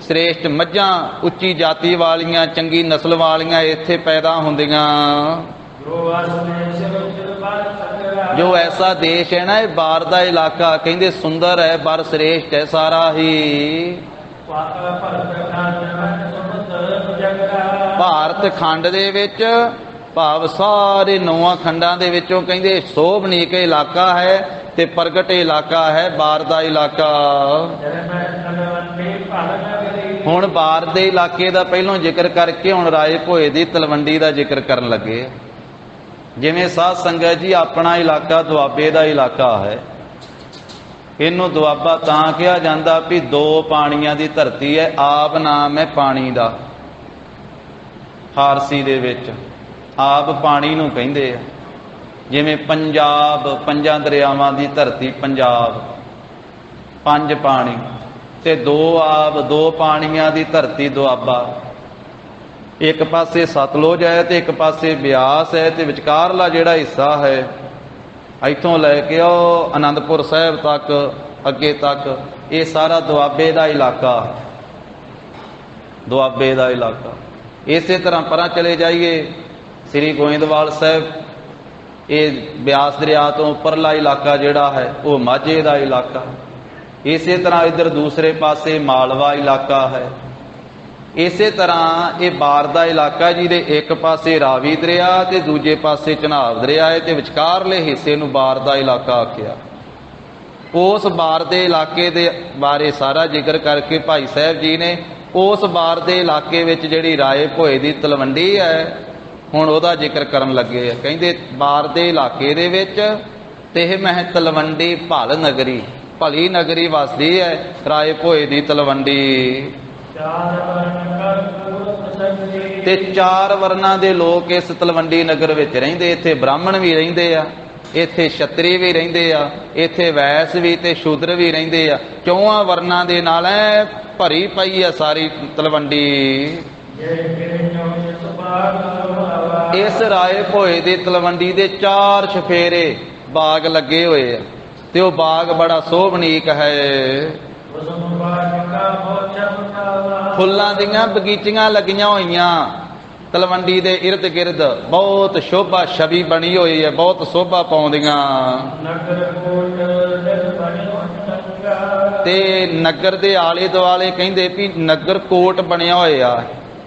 ਸ੍ਰੇਸ਼ਟ ਮੱਝਾਂ ਉੱਚੀ ਜਾਤੀ ਵਾਲੀਆਂ ਚੰਗੀ ਨਸਲ ਵਾਲੀਆਂ ਇੱਥੇ ਪੈਦਾ ਹੁੰਦੀਆਂ। ਜੋ ਐਸਾ ਦੇਸ਼ ਹੈ ਨਾ, ਇਹ ਬਾਹਰ ਦਾ ਇਲਾਕਾ ਕਹਿੰਦੇ ਸੁੰਦਰ ਹੈ, ਬਰ ਸ੍ਰੇਸ਼ਟ ਹੈ ਸਾਰਾ ਹੀ। ਭਾਰਤ ਖੰਡ ਦੇ ਵਿੱਚ ਭਾਵ ਸਾਰੇ 9 ਖੰਡਾਂ ਦੇ ਵਿੱਚੋਂ ਕਹਿੰਦੇ ਸੋਭਨੀਕ ਇਲਾਕਾ ਹੈ ਤੇ ਪ੍ਰਗਟ ਇਲਾਕਾ ਹੈ ਬਾਹਰ ਦਾ ਇਲਾਕਾ। ਹੁਣ ਬਾਹਰ ਦੇ ਇਲਾਕੇ ਦਾ ਪਹਿਲੋਂ ਜ਼ਿਕਰ ਕਰਕੇ ਹੁਣ ਰਾਏ ਭੋਏ ਦੀ ਤਲਵੰਡੀ ਦਾ ਜ਼ਿਕਰ ਕਰਨ ਲੱਗੇ। ਜਿਵੇਂ ਸਾਧ ਸੰਗਤ ਜੀ ਆਪਣਾ ਇਲਾਕਾ ਦੁਆਬੇ ਦਾ ਇਲਾਕਾ ਹੈ। ਇਹਨੂੰ ਦੁਆਬਾ ਤਾਂ ਕਿਹਾ ਜਾਂਦਾ ਵੀ 2 ਪਾਣੀਆਂ ਦੀ ਧਰਤੀ ਹੈ। ਆਬ ਨਾਮ ਹੈ ਪਾਣੀ ਦਾ, ਫਾਰਸੀ ਦੇ ਵਿੱਚ ਆਬ ਪਾਣੀ ਨੂੰ ਕਹਿੰਦੇ ਆ। ਜਿਵੇਂ ਪੰਜਾਬ 5 ਦਰਿਆਵਾਂ ਦੀ ਧਰਤੀ ਪੰਜਾਬ, 5 ਪਾਣੀ ਤੇ 2 ਆਬ 2 ਪਾਣੀਆਂ ਦੀ ਧਰਤੀ ਦੁਆਬਾ। ਇੱਕ ਪਾਸੇ ਸਤਲੁਜ ਹੈ ਤੇ ਇੱਕ ਪਾਸੇ ਬਿਆਸ ਹੈ ਤੇ ਵਿਚਕਾਰਲਾ ਜਿਹੜਾ ਹਿੱਸਾ ਹੈ ਇੱਥੋਂ ਲੈ ਕੇ ਉਹ ਆਨੰਦਪੁਰ ਸਾਹਿਬ ਤੱਕ ਅੱਗੇ ਤੱਕ ਇਹ ਸਾਰਾ ਦੁਆਬੇ ਦਾ ਇਲਾਕਾ, ਦੁਆਬੇ ਦਾ ਇਲਾਕਾ। ਇਸੇ ਤਰ੍ਹਾਂ ਪਰਾਂ ਚਲੇ ਜਾਈਏ ਸ੍ਰੀ ਗੋਇੰਦਵਾਲ ਸਾਹਿਬ, ਇਹ ਬਿਆਸ ਦਰਿਆ ਤੋਂ ਉੱਪਰਲਾ ਇਲਾਕਾ ਜਿਹੜਾ ਹੈ ਉਹ ਮਾਝੇ ਦਾ ਇਲਾਕਾ। ਇਸੇ ਤਰ੍ਹਾਂ ਇੱਧਰ ਦੂਸਰੇ ਪਾਸੇ ਮਾਲਵਾ ਇਲਾਕਾ ਹੈ। ਇਸੇ ਤਰ੍ਹਾਂ ਇਹ ਬਾਰ ਦਾ ਇਲਾਕਾ ਜਿਹਦੇ ਇੱਕ ਪਾਸੇ ਰਾਵੀ ਦਰਿਆ ਤੇ ਦੂਜੇ ਪਾਸੇ ਚਨਾਬ ਦਰਿਆ ਹੈ ਤੇ ਵਿਚਕਾਰਲੇ ਹਿੱਸੇ ਨੂੰ ਬਾਰ ਦਾ ਇਲਾਕਾ ਆਖਿਆ। ਉਸ ਬਾਰ ਦੇ ਇਲਾਕੇ ਦੇ ਬਾਰੇ ਸਾਰਾ ਜ਼ਿਕਰ ਕਰਕੇ ਭਾਈ ਸਾਹਿਬ ਜੀ ਨੇ ਉਸ ਬਾਰ ਦੇ ਇਲਾਕੇ ਵਿੱਚ ਜਿਹੜੀ ਰਾਏ ਭੋਏ ਦੀ ਤਲਵੰਡੀ ਹੈ ਹੁਣ ਉਹਦਾ ਜ਼ਿਕਰ ਕਰਨ ਲੱਗੇ ਆ। ਕਹਿੰਦੇ ਬਾਰ ਦੇ ਇਲਾਕੇ ਦੇ ਵਿੱਚ ਤੇ ਮਹਿ ਤਲਵੰਡੀ ਭਲ ਨਗਰੀ, ਭਲੀ ਨਗਰੀ ਵਸਦੀ ਹੈ ਰਾਏ ਭੋਏ ਦੀ ਤਲਵੰਡੀ। ਤੇ 4 ਵਰਨਾਂ ਦੇ ਲੋਕ ਇਸ ਤਲਵੰਡੀ ਨਗਰ ਵਿੱਚ ਰਹਿੰਦੇ। ਇੱਥੇ ਬ੍ਰਾਹਮਣ ਵੀ ਰਹਿੰਦੇ ਆ, ਇੱਥੇ ਛਤਰੀ ਵੀ ਰਹਿੰਦੇ ਆ, ਇੱਥੇ ਵੈਸ ਵੀ ਤੇ ਸ਼ੂਦਰ ਵੀ ਰਹਿੰਦੇ ਆ। 4 ਵਰਨਾਂ ਦੇ ਨਾਲ ਐ ਭਰੀ ਪਈ ਆ ਸਾਰੀ ਤਲਵੰਡੀ। ਇਸ ਰਾਏ ਭੋਏ ਦੇ ਤਲਵੰਡੀ ਦੇ 4 ਚੁਫੇਰੇ ਬਾਗ ਲੱਗੇ ਹੋਏ ਆ ਤੇ ਉਹ ਬਾਗ ਬੜਾ ਸੋਭਨੀਕ ਹੈ। ਫੁੱਲਾਂ ਦੀਆਂ ਬਗੀਚੀਆਂ ਲੱਗੀਆਂ ਹੋਈਆਂ ਤਲਵੰਡੀ ਦੇ ਇਰਦ ਗਿਰਦ, ਬਹੁਤ ਸ਼ੋਭਾ ਛਵੀ ਬਣੀ ਹੋਈ ਹੈ, ਬਹੁਤ ਸ਼ੋਭਾ ਪਾਉਂਦੀਆਂ। ਤੇ ਨਗਰ ਦੇ ਆਲੇ ਦੁਆਲੇ ਕਹਿੰਦੇ ਵੀ ਨਗਰ ਕੋਟ ਬਣਿਆ ਹੋਇਆ,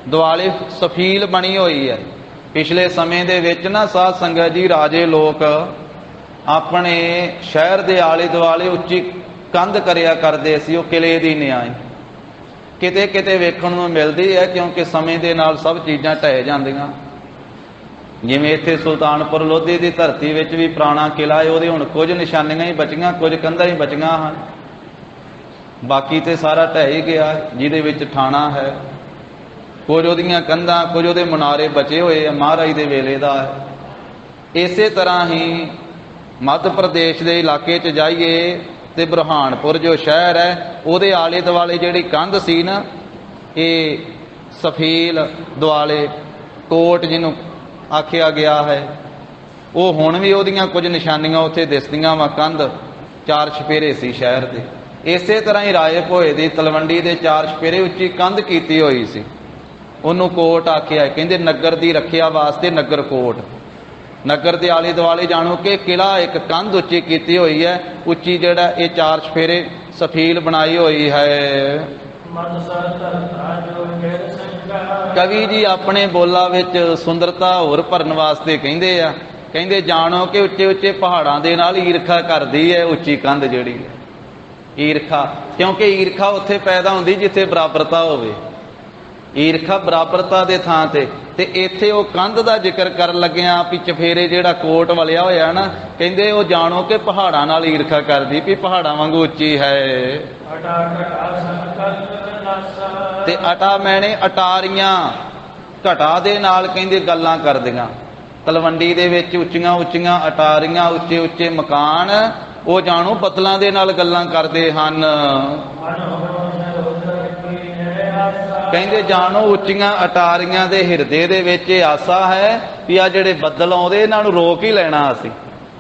ਦੁਆਲੇ ਸਫੀਲ ਬਣੀ ਹੋਈ ਹੈ। ਪਿਛਲੇ ਸਮੇਂ ਦੇ ਵਿੱਚ ਨਾ ਸਾਧ ਸੰਗਤ ਜੀ ਰਾਜੇ ਲੋਕ ਆਪਣੇ ਸ਼ਹਿਰ ਦੇ ਆਲੇ ਦੁਆਲੇ ਉੱਚੀ ਕੰਧ ਕਰਿਆ ਕਰਦੇ ਸੀ, ਉਹ ਕਿਲੇ ਦੀ ਨਿਆਈ ਕਿਤੇ ਕਿਤੇ ਵੇਖਣ ਨੂੰ ਮਿਲਦੀ ਹੈ ਕਿਉਂਕਿ ਸਮੇਂ ਦੇ ਨਾਲ ਸਭ ਚੀਜ਼ਾਂ ਢਹਿ ਜਾਂਦੀਆਂ। ਜਿਵੇਂ ਇੱਥੇ ਸੁਲਤਾਨਪੁਰ ਲੋਧੀ ਦੀ ਧਰਤੀ ਵਿੱਚ ਵੀ ਪੁਰਾਣਾ ਕਿਲਾ ਹੈ, ਉਹਦੇ ਹੁਣ ਕੁਝ ਨਿਸ਼ਾਨੀਆਂ ਹੀ ਬਚੀਆਂ, ਕੁਝ ਕੰਧਾਂ ਹੀ ਬਚੀਆਂ ਹਨ, ਬਾਕੀ ਤੇ ਸਾਰਾ ਢਹਿ ਹੀ ਗਿਆ। ਜਿਹਦੇ ਵਿੱਚ ਥਾਣਾ ਹੈ, ਕੁਝ ਉਹਦੀਆਂ ਕੰਧਾਂ, ਕੁਝ ਉਹਦੇ ਮਨਾਰੇ ਬਚੇ ਹੋਏ ਆ, ਮਹਾਰਾਜ ਦੇ ਵੇਲੇ ਦਾ ਹੈ। ਇਸੇ ਤਰ੍ਹਾਂ ਹੀ ਮੱਧ ਪ੍ਰਦੇਸ਼ ਦੇ ਇਲਾਕੇ 'ਚ ਜਾਈਏ ਤੇ ਬੁਰਹਾਨਪੁਰ ਜੋ ਸ਼ਹਿਰ ਹੈ ਉਹਦੇ ਆਲੇ ਦੁਆਲੇ ਜਿਹੜੀ ਕੰਧ ਸੀ ਨਾ, ਇਹ ਸਫੀਲ ਦੁਆਲੇ ਕੋਟ ਜਿਹਨੂੰ ਆਖਿਆ ਗਿਆ ਹੈ, ਉਹ ਹੁਣ ਵੀ ਉਹਦੀਆਂ ਕੁਝ ਨਿਸ਼ਾਨੀਆਂ ਉੱਥੇ ਦਿਸਦੀਆਂ ਵਾ। ਕੰਧ 4 ਚੁਫੇਰੇ ਸੀ ਸ਼ਹਿਰ ਦੇ। ਇਸੇ ਤਰ੍ਹਾਂ ਹੀ ਰਾਏ ਭੋਏ ਦੀ ਤਲਵੰਡੀ ਦੇ 4 ਚੁਫੇਰੇ ਉੱਚੀ ਕੰਧ ਕੀਤੀ ਹੋਈ ਸੀ, ਉਹਨੂੰ ਕੋਟ ਆਖਿਆ। ਕਹਿੰਦੇ ਨਗਰ ਦੀ ਰੱਖਿਆ ਵਾਸਤੇ ਨਗਰ ਕੋਟ। ਨਗਰ ਦੇ ਆਲੇ ਦੁਆਲੇ ਜਾਣੋ ਕਿ ਕਿਲਾ ਇੱਕ ਕੰਧ ਉੱਚੀ ਕੀਤੀ ਹੋਈ ਹੈ, ਉੱਚੀ ਜਿਹੜਾ ਇਹ 4 ਚੁਫੇਰੇ ਸਫੀਲ ਬਣਾਈ ਹੋਈ ਹੈ। ਕਵੀ ਜੀ ਆਪਣੇ ਬੋਲਾਂ ਵਿੱਚ ਸੁੰਦਰਤਾ ਹੋਰ ਭਰਨ ਵਾਸਤੇ ਕਹਿੰਦੇ ਆ, ਕਹਿੰਦੇ ਜਾਣੋ ਕਿ ਉੱਚੇ ਉੱਚੇ ਪਹਾੜਾਂ ਦੇ ਨਾਲ ਈਰਖਾ ਕਰਦੀ ਹੈ ਉੱਚੀ ਕੰਧ ਜਿਹੜੀ ਹੈ। ਈਰਖਾ, ਕਿਉਂਕਿ ਈਰਖਾ ਉੱਥੇ ਪੈਦਾ ਹੁੰਦੀ ਜਿੱਥੇ ਬਰਾਬਰਤਾ ਹੋਵੇ। ਈਰਖਾ ਬਰਾਬਰਤਾ ਦੇ ਥਾਂ ਤੇ ਇੱਥੇ ਉਹ ਕੰਧ ਦਾ ਜ਼ਿਕਰ ਕਰਨ ਲੱਗਿਆ ਵੀ ਚਫੇਰੇ ਜਿਹੜਾ ਕੋਟ ਵਲਿਆ ਹੋਇਆ ਨਾ, ਕਹਿੰਦੇ ਉਹ ਜਾਣੋ ਕਿ ਪਹਾੜਾਂ ਨਾਲ ਈਰਖਾ ਕਰਦੀ ਵੀ ਪਹਾੜਾਂ ਵਾਂਗੂ ਉੱਚੀ ਹੈ। ਤੇ ਅਟਾ ਮੈਨੇ ਅਟਾਰੀਆਂ ਘਟਾ ਦੇ ਨਾਲ ਕਹਿੰਦੇ ਗੱਲਾਂ ਕਰਦੀਆਂ। ਤਲਵੰਡੀ ਦੇ ਵਿੱਚ ਉੱਚੀਆਂ ਉੱਚੀਆਂ ਅਟਾਰੀਆਂ, ਉੱਚੇ ਉੱਚੇ ਮਕਾਨ, ਉਹ ਜਾਣੋ ਬੱਦਲਾਂ ਦੇ ਨਾਲ ਗੱਲਾਂ ਕਰਦੇ ਹਨ। ਕਹਿੰਦੇ ਜਾਣੋ ਉੱਚੀਆਂ ਅਟਾਰੀਆਂ ਦੇ ਹਿਰਦੇ ਦੇ ਵਿੱਚ ਇਹ ਆਸਾ ਹੈ ਵੀ ਆ ਜਿਹੜੇ ਬੱਦਲ ਆਉਂਦੇ ਇਹਨਾਂ ਨੂੰ ਰੋਕ ਹੀ ਲੈਣਾ ਅਸੀਂ।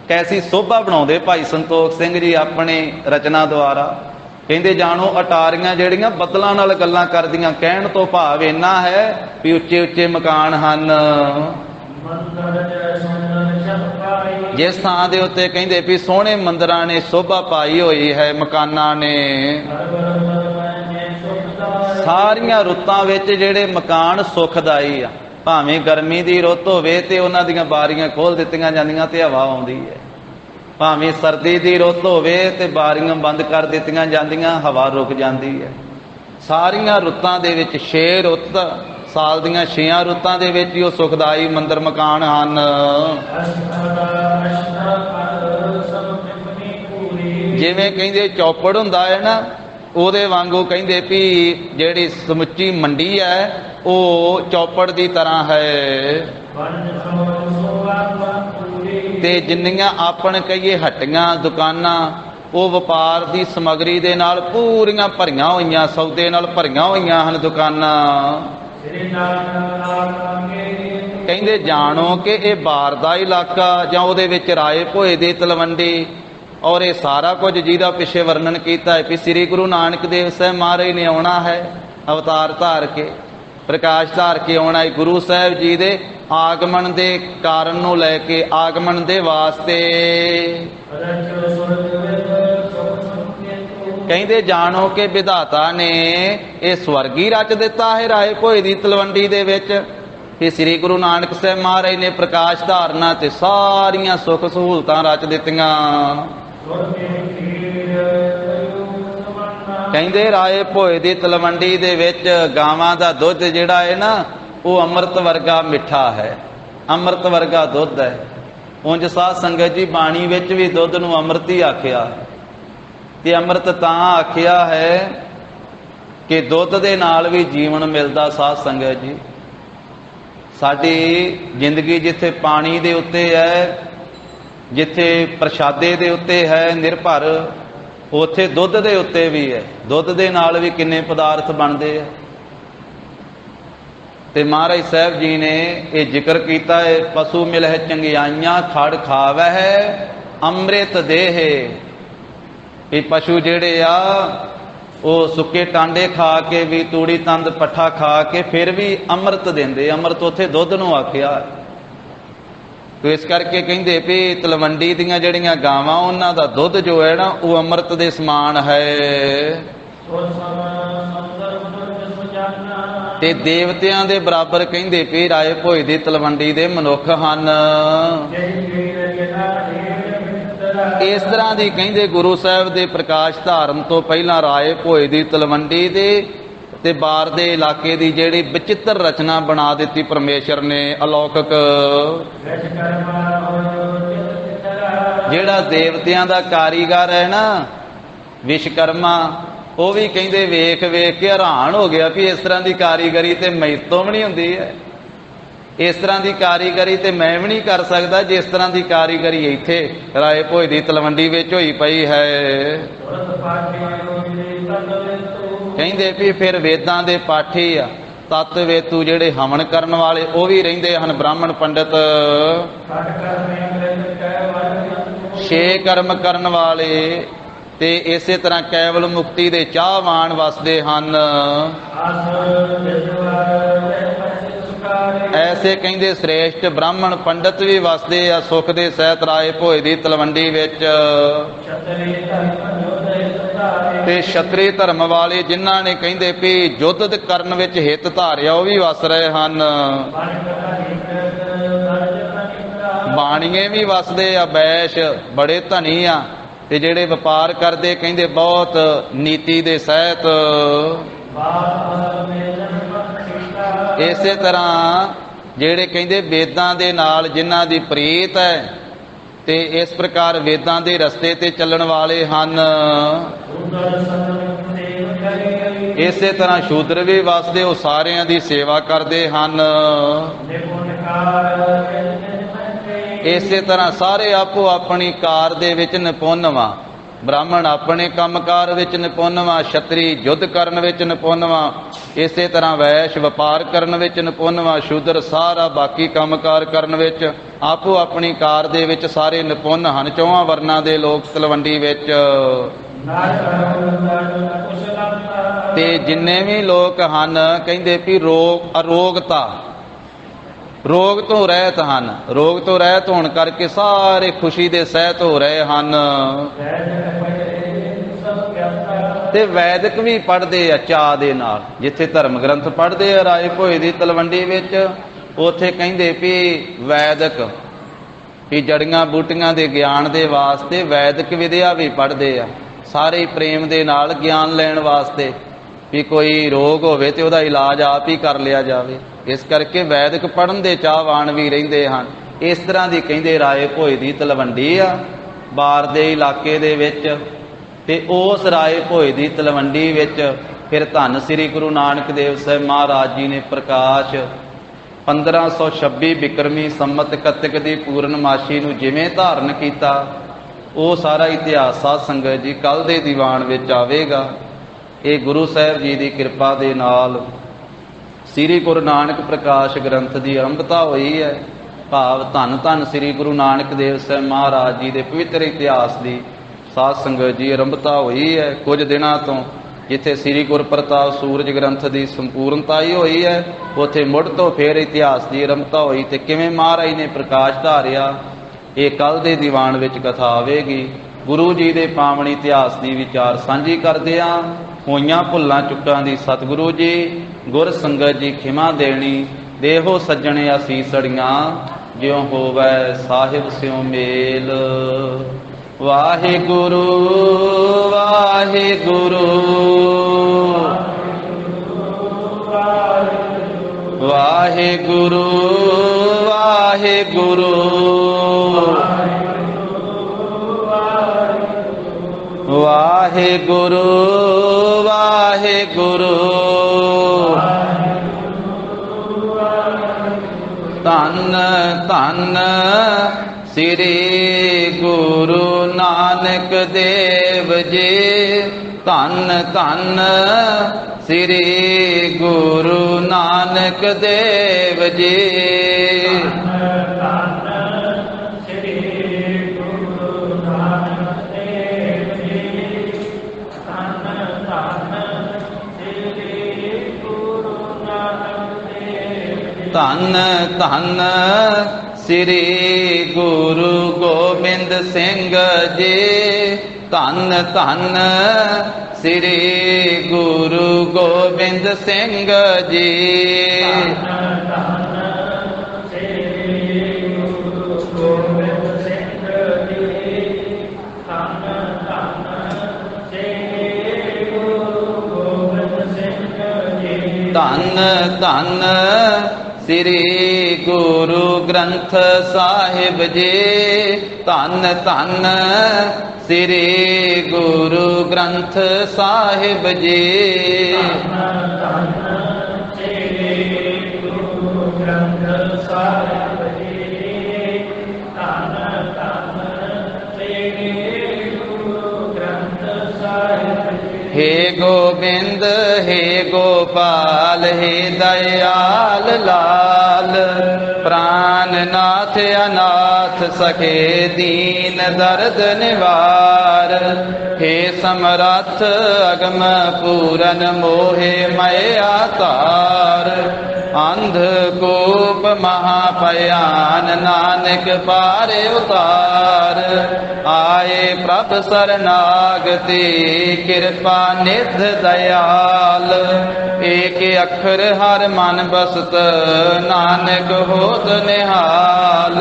ਕੈਸੀ ਸੋਭਾ ਬਣਾਉਂਦੇ ਭਾਈ ਸੰਤੋਖ ਸਿੰਘ ਜੀ ਆਪਣੀ ਰਚਨਾ ਦੁਆਰਾ। ਕਹਿੰਦੇ ਜਾਣੋ ਅਟਾਰੀਆਂ ਜਿਹੜੀਆਂ ਬੱਦਲਾਂ ਨਾਲ ਗੱਲਾਂ ਕਰਦੀਆਂ, ਕਹਿਣ ਤੋਂ ਭਾਵ ਇੰਨਾ ਹੈ ਵੀ ਉੱਚੇ ਉੱਚੇ ਮਕਾਨ ਹਨ। ਜਿਸ ਥਾਂ ਦੇ ਉੱਤੇ ਕਹਿੰਦੇ ਵੀ ਸੋਹਣੇ ਮੰਦਰਾਂ ਨੇ ਸ਼ੋਭਾ ਪਾਈ ਹੋਈ ਹੈ, ਮਕਾਨਾਂ ਨੇ, ਸਾਰੀਆਂ ਰੁੱਤਾਂ ਵਿੱਚ ਜਿਹੜੇ ਮਕਾਨ ਸੁਖਦਾਈ ਆ। ਭਾਵੇਂ ਗਰਮੀ ਦੀ ਰੁੱਤ ਹੋਵੇ ਤੇ ਉਹਨਾਂ ਦੀਆਂ ਬਾਰੀਆਂ ਖੋਲ ਦਿੱਤੀਆਂ ਜਾਂਦੀਆਂ ਤੇ ਹਵਾ ਆਉਂਦੀ ਹੈ, ਭਾਵੇਂ ਸਰਦੀ ਦੀ ਰੁੱਤ ਹੋਵੇ ਤੇ ਬਾਰੀਆਂ ਬੰਦ ਕਰ ਦਿੱਤੀਆਂ ਜਾਂਦੀਆਂ, ਹਵਾ ਰੁਕ ਜਾਂਦੀ ਹੈ। ਸਾਰੀਆਂ ਰੁੱਤਾਂ ਦੇ ਵਿੱਚ 6 ਰੁੱਤ, ਸਾਲ ਦੀਆਂ 6 ਰੁੱਤਾਂ ਦੇ ਵਿੱਚ ਹੀ ਉਹ ਸੁਖਦਾਈ ਮੰਦਰ ਮਕਾਨ ਹਨ। ਜਿਵੇਂ ਕਹਿੰਦੇ ਚੌਪੜ ਹੁੰਦਾ ਹੈ ਨਾ, ਉਹਦੇ ਵਾਂਗੂ ਕਹਿੰਦੇ ਵੀ ਜਿਹੜੀ ਸਮੁੱਚੀ ਮੰਡੀ ਹੈ ਉਹ ਚੌਪੜ ਦੀ ਤਰ੍ਹਾਂ ਹੈ। ਤੇ ਜਿੰਨੀਆਂ ਆਪਣ ਕਹੀਏ ਹੱਟੀਆਂ ਦੁਕਾਨਾਂ, ਉਹ ਵਪਾਰ ਦੀ ਸਮੱਗਰੀ ਦੇ ਨਾਲ ਪੂਰੀਆਂ ਭਰੀਆਂ ਹੋਈਆਂ, ਸੌਦੇ ਨਾਲ ਭਰੀਆਂ ਹੋਈਆਂ ਹਨ ਦੁਕਾਨਾਂ। ਕਹਿੰਦੇ ਜਾਣੋ ਕਿ ਇਹ ਬਾਰ ਦਾ ਇਲਾਕਾ ਜਾਂ ਉਹਦੇ ਵਿੱਚ ਰਾਏ ਭੋਏ ਦੀ ਤਲਵੰਡੀ, ਔਰ ਇਹ ਸਾਰਾ ਕੁਝ ਜਿਹਦਾ ਪਿੱਛੇ ਵਰਣਨ ਕੀਤਾ ਹੈ ਕਿ ਸ੍ਰੀ ਗੁਰੂ ਨਾਨਕ ਦੇਵ ਸਾਹਿਬ ਮਹਾਰਾਜ ਨੇ ਆਉਣਾ ਹੈ, ਅਵਤਾਰ ਧਾਰ ਕੇ, ਪ੍ਰਕਾਸ਼ ਧਾਰ ਕੇ ਆਉਣਾ ਹੈ। ਗੁਰੂ ਸਾਹਿਬ ਜੀ ਦੇ ਆਗਮਨ ਦੇ ਕਾਰਨ ਨੂੰ ਲੈ ਕੇ, ਆਗਮਨ ਦੇ ਵਾਸਤੇ ਕਹਿੰਦੇ ਜਾਣੋ ਕਿ ਵਿਧਾਤਾ ਨੇ ਇਹ ਸਵਰਗੀ ਰਚ ਦਿੱਤਾ ਹੈ ਰਾਏ ਭੋਏ ਦੀ ਤਲਵੰਡੀ ਦੇ ਵਿੱਚ। ਕਿ ਸ੍ਰੀ ਗੁਰੂ ਨਾਨਕ ਸਾਹਿਬ ਮਹਾਰਾਜ ਨੇ ਪ੍ਰਕਾਸ਼ ਧਾਰਨਾ ਤੇ ਸਾਰੀਆਂ ਸੁੱਖ ਸਹੂਲਤਾਂ ਰਚ ਦਿੱਤੀਆਂ। ਕਹਿੰਦੇ ਰਾਏ ਭੋਏ ਦੀ ਤਲਵੰਡੀ ਦੇ ਵਿੱਚ ਗਾਵਾਂ ਦਾ ਦੁੱਧ ਜਿਹੜਾ ਹੈ ਨਾ, ਉਹ ਅੰਮ੍ਰਿਤ ਵਰਗਾ ਮਿੱਠਾ ਹੈ, ਅੰਮ੍ਰਿਤ ਵਰਗਾ ਦੁੱਧ ਹੈ। ਉਂਝ ਸਾਧ ਸੰਗਤ ਜੀ ਬਾਣੀ ਵਿੱਚ ਵੀ ਦੁੱਧ ਨੂੰ ਅੰਮ੍ਰਿਤ ਹੀ ਆਖਿਆ, ਤੇ ਅੰਮ੍ਰਿਤ ਤਾਂ ਆਖਿਆ ਹੈ ਕਿ ਦੁੱਧ ਦੇ ਨਾਲ ਵੀ ਜੀਵਨ ਮਿਲਦਾ। ਸਾਧ ਸੰਗਤ ਜੀ, ਸਾਡੀ ਜ਼ਿੰਦਗੀ ਜਿੱਥੇ ਪਾਣੀ ਦੇ ਉੱਤੇ ਹੈ, ਜਿੱਥੇ ਪ੍ਰਸ਼ਾਦੇ ਦੇ ਉੱਤੇ ਹੈ ਨਿਰਭਰ, ਉੱਥੇ ਦੁੱਧ ਦੇ ਉੱਤੇ ਵੀ ਹੈ। ਦੁੱਧ ਦੇ ਨਾਲ ਵੀ ਕਿੰਨੇ ਪਦਾਰਥ ਬਣਦੇ ਆ। ਤੇ ਮਹਾਰਾਜ ਸਾਹਿਬ ਜੀ ਨੇ ਇਹ ਜ਼ਿਕਰ ਕੀਤਾ ਹੈ, ਪਸ਼ੂ ਮਿਲਹਿ ਚੰਗਿਆਈਆਂ ਖੜ ਖਾਵਹਿ ਅੰਮ੍ਰਿਤ ਦੇਹ। ਇਹ ਪਸ਼ੂ ਜਿਹੜੇ ਆ ਉਹ ਸੁੱਕੇ ਟਾਂਡੇ ਖਾ ਕੇ ਵੀ, ਤੂੜੀ ਤੰਦ ਪੱਠਾ ਖਾ ਕੇ ਫਿਰ ਵੀ ਅੰਮ੍ਰਿਤ ਦਿੰਦੇ। ਅੰਮ੍ਰਿਤ ਉੱਥੇ ਦੁੱਧ ਨੂੰ ਆਖਿਆ। ਤੇ ਇਸ ਕਰਕੇ ਕਹਿੰਦੇ ਵੀ ਤਲਵੰਡੀ ਦੀਆਂ ਜਿਹੜੀਆਂ ਗਾਵਾਂ, ਉਹਨਾਂ ਦਾ ਦੁੱਧ ਜੋ ਹੈ ਨਾ, ਉਹ ਅੰਮ੍ਰਿਤ ਦੇ ਸਮਾਨ ਹੈ। ਤੇ ਦੇਵਤਿਆਂ ਦੇ ਬਰਾਬਰ ਕਹਿੰਦੇ ਵੀ ਰਾਏ ਭੋਏ ਦੀ ਤਲਵੰਡੀ ਦੇ ਮਨੁੱਖ ਹਨ। ਇਸ ਤਰ੍ਹਾਂ ਦੀ ਕਹਿੰਦੇ ਗੁਰੂ ਸਾਹਿਬ ਦੇ ਪ੍ਰਕਾਸ਼ ਧਾਰਨ ਤੋਂ ਪਹਿਲਾਂ ਰਾਏ ਭੋਏ ਦੀ ਤਲਵੰਡੀ ਦੇ ਤੇ ਬਾਰ ਦੇ ਇਲਾਕੇ ਦੀ ਜਿਹੜੀ ਵਿਚਿੱਤਰ ਰਚਨਾ ਬਣਾ ਦਿੱਤੀ ਪਰਮੇਸ਼ਰ ਨੇ, ਅਲੌਕਿਕ। ਜਿਹੜਾ ਦੇਵਤਿਆਂ ਦਾ ਕਾਰੀਗਰ ਹੈ ਨਾ, ਵਿਸ਼ਕਰਮਾ, ਉਹ ਵੀ ਕਹਿੰਦੇ ਵੇਖ ਵੇਖ ਕੇ ਹੈਰਾਨ ਹੋ ਗਿਆ ਵੀ ਇਸ ਤਰ੍ਹਾਂ ਦੀ ਕਾਰੀਗਰੀ ਤੇ ਮੇਰੇ ਤੋਂ ਵੀ ਨਹੀਂ ਹੁੰਦੀ ਹੈ, ਇਸ ਤਰ੍ਹਾਂ ਦੀ ਕਾਰੀਗਰੀ ਤੇ ਮੈਂ ਵੀ ਨਹੀਂ ਕਰ ਸਕਦਾ ਜਿਸ ਤਰ੍ਹਾਂ ਦੀ ਕਾਰੀਗਰੀ ਇੱਥੇ ਰਾਏ ਭੋਏ ਦੀ ਤਲਵੰਡੀ ਵਿੱਚ ਹੋਈ ਪਈ ਹੈ। ਕਹਿੰਦੇ ਵੀ ਫਿਰ ਵੇਦਾਂ ਦੇ ਪਾਠੀ ਆ, ਤਤ ਵੇਤੂ ਜਿਹੜੇ ਹਵਨ ਕਰਨ ਵਾਲੇ, ਉਹ ਵੀ ਰਹਿੰਦੇ ਹਨ ਬ੍ਰਾਹਮਣ ਪੰਡਤ। 6 ਕਰਮ ਕਰਨ ਵਾਲੇ ਤੇ ਇਸੇ ਤਰ੍ਹਾਂ ਕੇਵਲ ਮੁਕਤੀ ਦੇ ਚਾਹਵਾਨ ਵਸਦੇ ਹਨ। ਐਸੇ ਕਹਿੰਦੇ ਸ੍ਰੇਸ਼ਟ ਬ੍ਰਾਹਮਣ ਪੰਡਤ ਵੀ ਵਸਦੇ ਆ ਸੁਖ ਦੇ ਸਹਿਤ ਰਾਏ ਭੋਏ ਦੀ ਤਲਵੰਡੀ ਵਿੱਚ। ਤੇ ਛਤਰੀ ਧਰਮ ਵਾਲੇ ਜਿਨ੍ਹਾਂ ਨੇ ਕਹਿੰਦੇ ਵੀ ਯੁੱਧ ਕਰਨ ਵਿੱਚ ਹਿੱਤ ਧਾਰਿਆ, ਉਹ ਵੀ ਵਸ ਰਹੇ ਹਨ। ਬਾਣੀਏ ਵੀ ਵਸਦੇ ਆ, ਬੈਸ਼ ਬੜੇ ਧਨੀ ਆ, ਤੇ ਜਿਹੜੇ ਵਪਾਰ ਕਰਦੇ ਕਹਿੰਦੇ ਬਹੁਤ ਨੀਤੀ ਦੇ ਸਹਿਤ। ਇਸੇ ਤਰ੍ਹਾਂ ਜਿਹੜੇ ਕਹਿੰਦੇ ਵੇਦਾਂ ਦੇ ਨਾਲ ਜਿਨ੍ਹਾਂ ਦੀ ਪ੍ਰੀਤ ਹੈ, ਤੇ ਇਸ ਪ੍ਰਕਾਰ ਵੇਦਾਂ ਦੇ ਰਸਤੇ ਤੇ ਚੱਲਣ ਵਾਲੇ ਹਨ। ਇਸੇ ਤਰ੍ਹਾਂ ਸ਼ੂਦਰ ਵੀ ਵਸਦੇ, ਉਹ ਸਾਰਿਆਂ ਦੀ ਸੇਵਾ ਕਰਦੇ ਹਨ। ਇਸੇ ਤਰ੍ਹਾਂ ਸਾਰੇ ਆਪੋ ਆਪਣੀ ਕਾਰ ਦੇ ਵਿੱਚ ਨਿਪੁੰਨ ਵਾ। ਬ੍ਰਾਹਮਣ ਆਪਣੇ ਕੰਮਕਾਰ ਵਿੱਚ ਨਿਪੁੰਨ ਵਾ, ਛਤਰੀ ਯੁੱਧ ਕਰਨ ਵਿੱਚ ਨਿਪੁੰਨ ਵਾ, ਇਸੇ ਤਰ੍ਹਾਂ ਵੈਸ਼ ਵਪਾਰ ਕਰਨ ਵਿੱਚ ਨਿਪੁੰਨ ਵਾ, ਸ਼ੂਦਰ ਸਾਰਾ ਬਾਕੀ ਕੰਮਕਾਰ ਕਰਨ ਵਿੱਚ ਆਪੋ ਆਪਣੀ ਕਾਰ ਦੇ ਵਿੱਚ ਸਾਰੇ ਨਿਪੁੰਨ ਹਨ। ਚੌਹਾਂ ਵਰਨਾਂ ਦੇ ਲੋਕ ਤਲਵੰਡੀ ਵਿੱਚ। ਤੇ ਜਿੰਨੇ ਵੀ ਲੋਕ ਹਨ ਕਹਿੰਦੇ ਵੀ ਅਰੋਗਤਾ, ਰੋਗ ਤੋਂ ਰਹਿਤ ਹਨ। ਰੋਗ ਤੋਂ ਰਹਿਤ ਹੋਣ ਕਰਕੇ ਸਾਰੇ ਖੁਸ਼ੀ ਦੇ ਸਹਿਤ ਹੋ ਰਹੇ ਹਨ। ਤੇ ਵੈਦਿਕ ਵੀ ਪੜ੍ਹਦੇ ਆ ਚਾਅ ਦੇ ਨਾਲ। ਜਿੱਥੇ ਧਰਮ ਗ੍ਰੰਥ ਪੜ੍ਹਦੇ ਆ ਰਾਏ ਭੋਏ ਦੀ ਤਲਵੰਡੀ ਵਿੱਚ, ਉੱਥੇ ਕਹਿੰਦੇ ਵੀ ਵੈਦਿਕ ਵੀ ਜੜੀਆਂ ਬੂਟੀਆਂ ਦੇ ਗਿਆਨ ਦੇ ਵਾਸਤੇ ਵੈਦਿਕ ਵਿਦਿਆ ਵੀ ਪੜ੍ਹਦੇ ਆ। ਸਾਰੇ ਪ੍ਰੇਮ ਦੇ ਨਾਲ ਗਿਆਨ ਲੈਣ ਵਾਸਤੇ ਵੀ ਕੋਈ ਰੋਗ ਹੋਵੇ ਤੇ ਉਹਦਾ ਇਲਾਜ ਆਪ ਹੀ ਕਰ ਲਿਆ ਜਾਵੇ। ਇਸ ਕਰਕੇ ਵੈਦਿਕ ਪੜ੍ਹਨ ਦੇ ਚਾਹਵਾਨ ਵੀ ਰਹਿੰਦੇ ਹਨ। ਇਸ ਤਰ੍ਹਾਂ ਦੀ ਕਹਿੰਦੇ ਰਾਏ ਭੋਏ ਦੀ ਤਲਵੰਡੀ ਆ ਬਾਰ ਦੇ ਇਲਾਕੇ ਦੇ ਵਿੱਚ। ਤੇ ਉਸ ਰਾਏ ਭੋਏ ਦੀ ਤਲਵੰਡੀ ਵਿੱਚ ਫਿਰ ਧੰਨ ਸ੍ਰੀ ਗੁਰੂ ਨਾਨਕ ਦੇਵ ਸਾਹਿਬ ਮਹਾਰਾਜ ਜੀ ਨੇ ਪ੍ਰਕਾਸ਼ 1526 ਬਿਕਰਮੀ ਸੰਮਤ ਕੱਤਕ ਦੀ ਪੂਰਨਮਾਸ਼ੀ ਨੂੰ ਜਿਵੇਂ ਧਾਰਨ ਕੀਤਾ, ਉਹ ਸਾਰਾ ਇਤਿਹਾਸ ਸਾਧ ਸੰਗਤ ਜੀ ਕੱਲ ਦੇ ਦੀਵਾਨ ਵਿੱਚ ਆਵੇਗਾ। ਇਹ ਗੁਰੂ ਸਾਹਿਬ ਜੀ ਦੀ ਕਿਰਪਾ ਦੇ ਨਾਲ ਸ੍ਰੀ ਗੁਰੂ ਨਾਨਕ ਪ੍ਰਕਾਸ਼ ਗ੍ਰੰਥ ਦੀ ਆਰੰਭਤਾ ਹੋਈ ਹੈ। ਭਾਵ ਧੰਨ ਧੰਨ ਸ੍ਰੀ ਗੁਰੂ ਨਾਨਕ ਦੇਵ ਸਾਹਿਬ ਮਹਾਰਾਜ ਜੀ ਦੇ ਪਵਿੱਤਰ ਇਤਿਹਾਸ ਦੀ ਸਾਧ ਸੰਗਤ ਜੀ ਆਰੰਭਤਾ ਹੋਈ ਹੈ। ਕੁਝ ਦਿਨਾਂ ਤੋਂ ਜਿੱਥੇ ਸ੍ਰੀ ਗੁਰਪ੍ਰਤਾਪ ਸੂਰਜ ਗ੍ਰੰਥ ਦੀ ਸੰਪੂਰਨਤਾ ਹੀ ਹੋਈ ਹੈ, ਉੱਥੇ ਮੁੜ ਤੋਂ ਫੇਰ ਇਤਿਹਾਸ ਦੀ ਆਰੰਭਤਾ ਹੋਈ। ਤੇ ਕਿਵੇਂ ਮਹਾਰਾਜ ਨੇ ਪ੍ਰਕਾਸ਼ ਧਾਰਿਆ, ਇਹ ਕੱਲ ਦੇ ਦੀਵਾਨ ਵਿੱਚ ਕਥਾ ਆਵੇਗੀ। ਗੁਰੂ ਜੀ ਦੇ ਪਾਵਨ ਇਤਿਹਾਸ ਦੀ ਵਿਚਾਰ ਸਾਂਝੀ ਕਰਦਿਆਂ ਹੋਈਆਂ ਭੁੱਲਾਂ ਚੁੱਕਾਂ ਦੀ ਸਤਿਗੁਰੂ ਜੀ ਗੁਰ ਸੰਗਤ ਜੀ ਖਿਮਾ ਦੇਣੀ। ਦੇਹੋ ਸੱਜਣੇ ਅਸੀਸੜੀਆਂ ਜਿਉ ਹੋਵੈ ਸਾਹਿਬ ਸਿਉ ਮੇਲ। ਵਾਹਿਗੁਰੂ ਵਾਹਿਗੁਰੂ ਵਾਹਿਗੁਰੂ ਵਾਹਿਗੁਰੂ ਵਾਹਿਗੁਰੂ ਵਾਹਿਗੁਰੂ। ਧੰਨ ਧੰਨ ਸ੍ਰੀ ਗੁਰੂ ਨਾਨਕ ਦੇਵ ਜੀ। ਧੰਨ ਧੰਨ ਸ੍ਰੀ ਗੁਰੂ ਨਾਨਕ ਦੇਵ ਜੀ। ਧੰਨ ਧੰਨ ਸ੍ਰੀ ਗੁਰੂ ਗੋਬਿੰਦ ਸਿੰਘ ਜੀ। ਧੰਨ ਧੰਨ ਸ੍ਰੀ ਗੁਰੂ ਗੋਬਿੰਦ ਸਿੰਘ ਜੀ। ਧੰਨ ਧੰਨ ਸ੍ਰੀ ਗੁਰੂ ਗ੍ਰੰਥ ਸਾਹਿਬ ਜੀ। ਧੰਨ ਧੰਨ ਸ੍ਰੀ ਗੁਰੂ ਗ੍ਰੰਥ ਸਾਹਿਬ ਜੀ। हे गोविंद हे गोपाल हे दयाल लाल। प्राणनाथ अनाथ सखे दीन दर्द निवार। हे समरथ अगम पूरन मोहे मय आतार। अंधकूप महाभयान नानक पारे उतार। आए प्रभ सरनागति कृपा निध दयाल। एक अखर हर मन बसत नानक होत निहाल।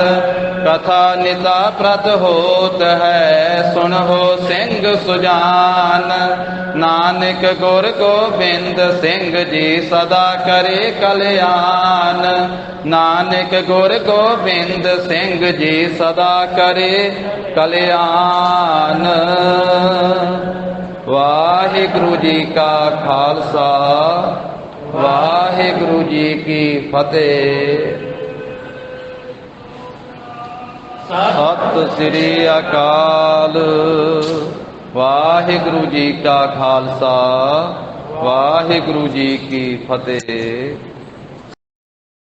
कथा निता प्रत होत है सुनहो सिंह सुजान। नानक गुर गोबिंद सिंह जी सदा करे कल्याण। नानक गुर गोबिंद सिंह जी सदा करे कल्याण। वाहिगुरु जी का खालसा वाहिगुरु जी की फतेह। सत श्री अकाल। वाहिगुरु जी का खालसा ਵਾਹਿਗੁਰੂ ਜੀ ਕੀ ਫਤਿਹ।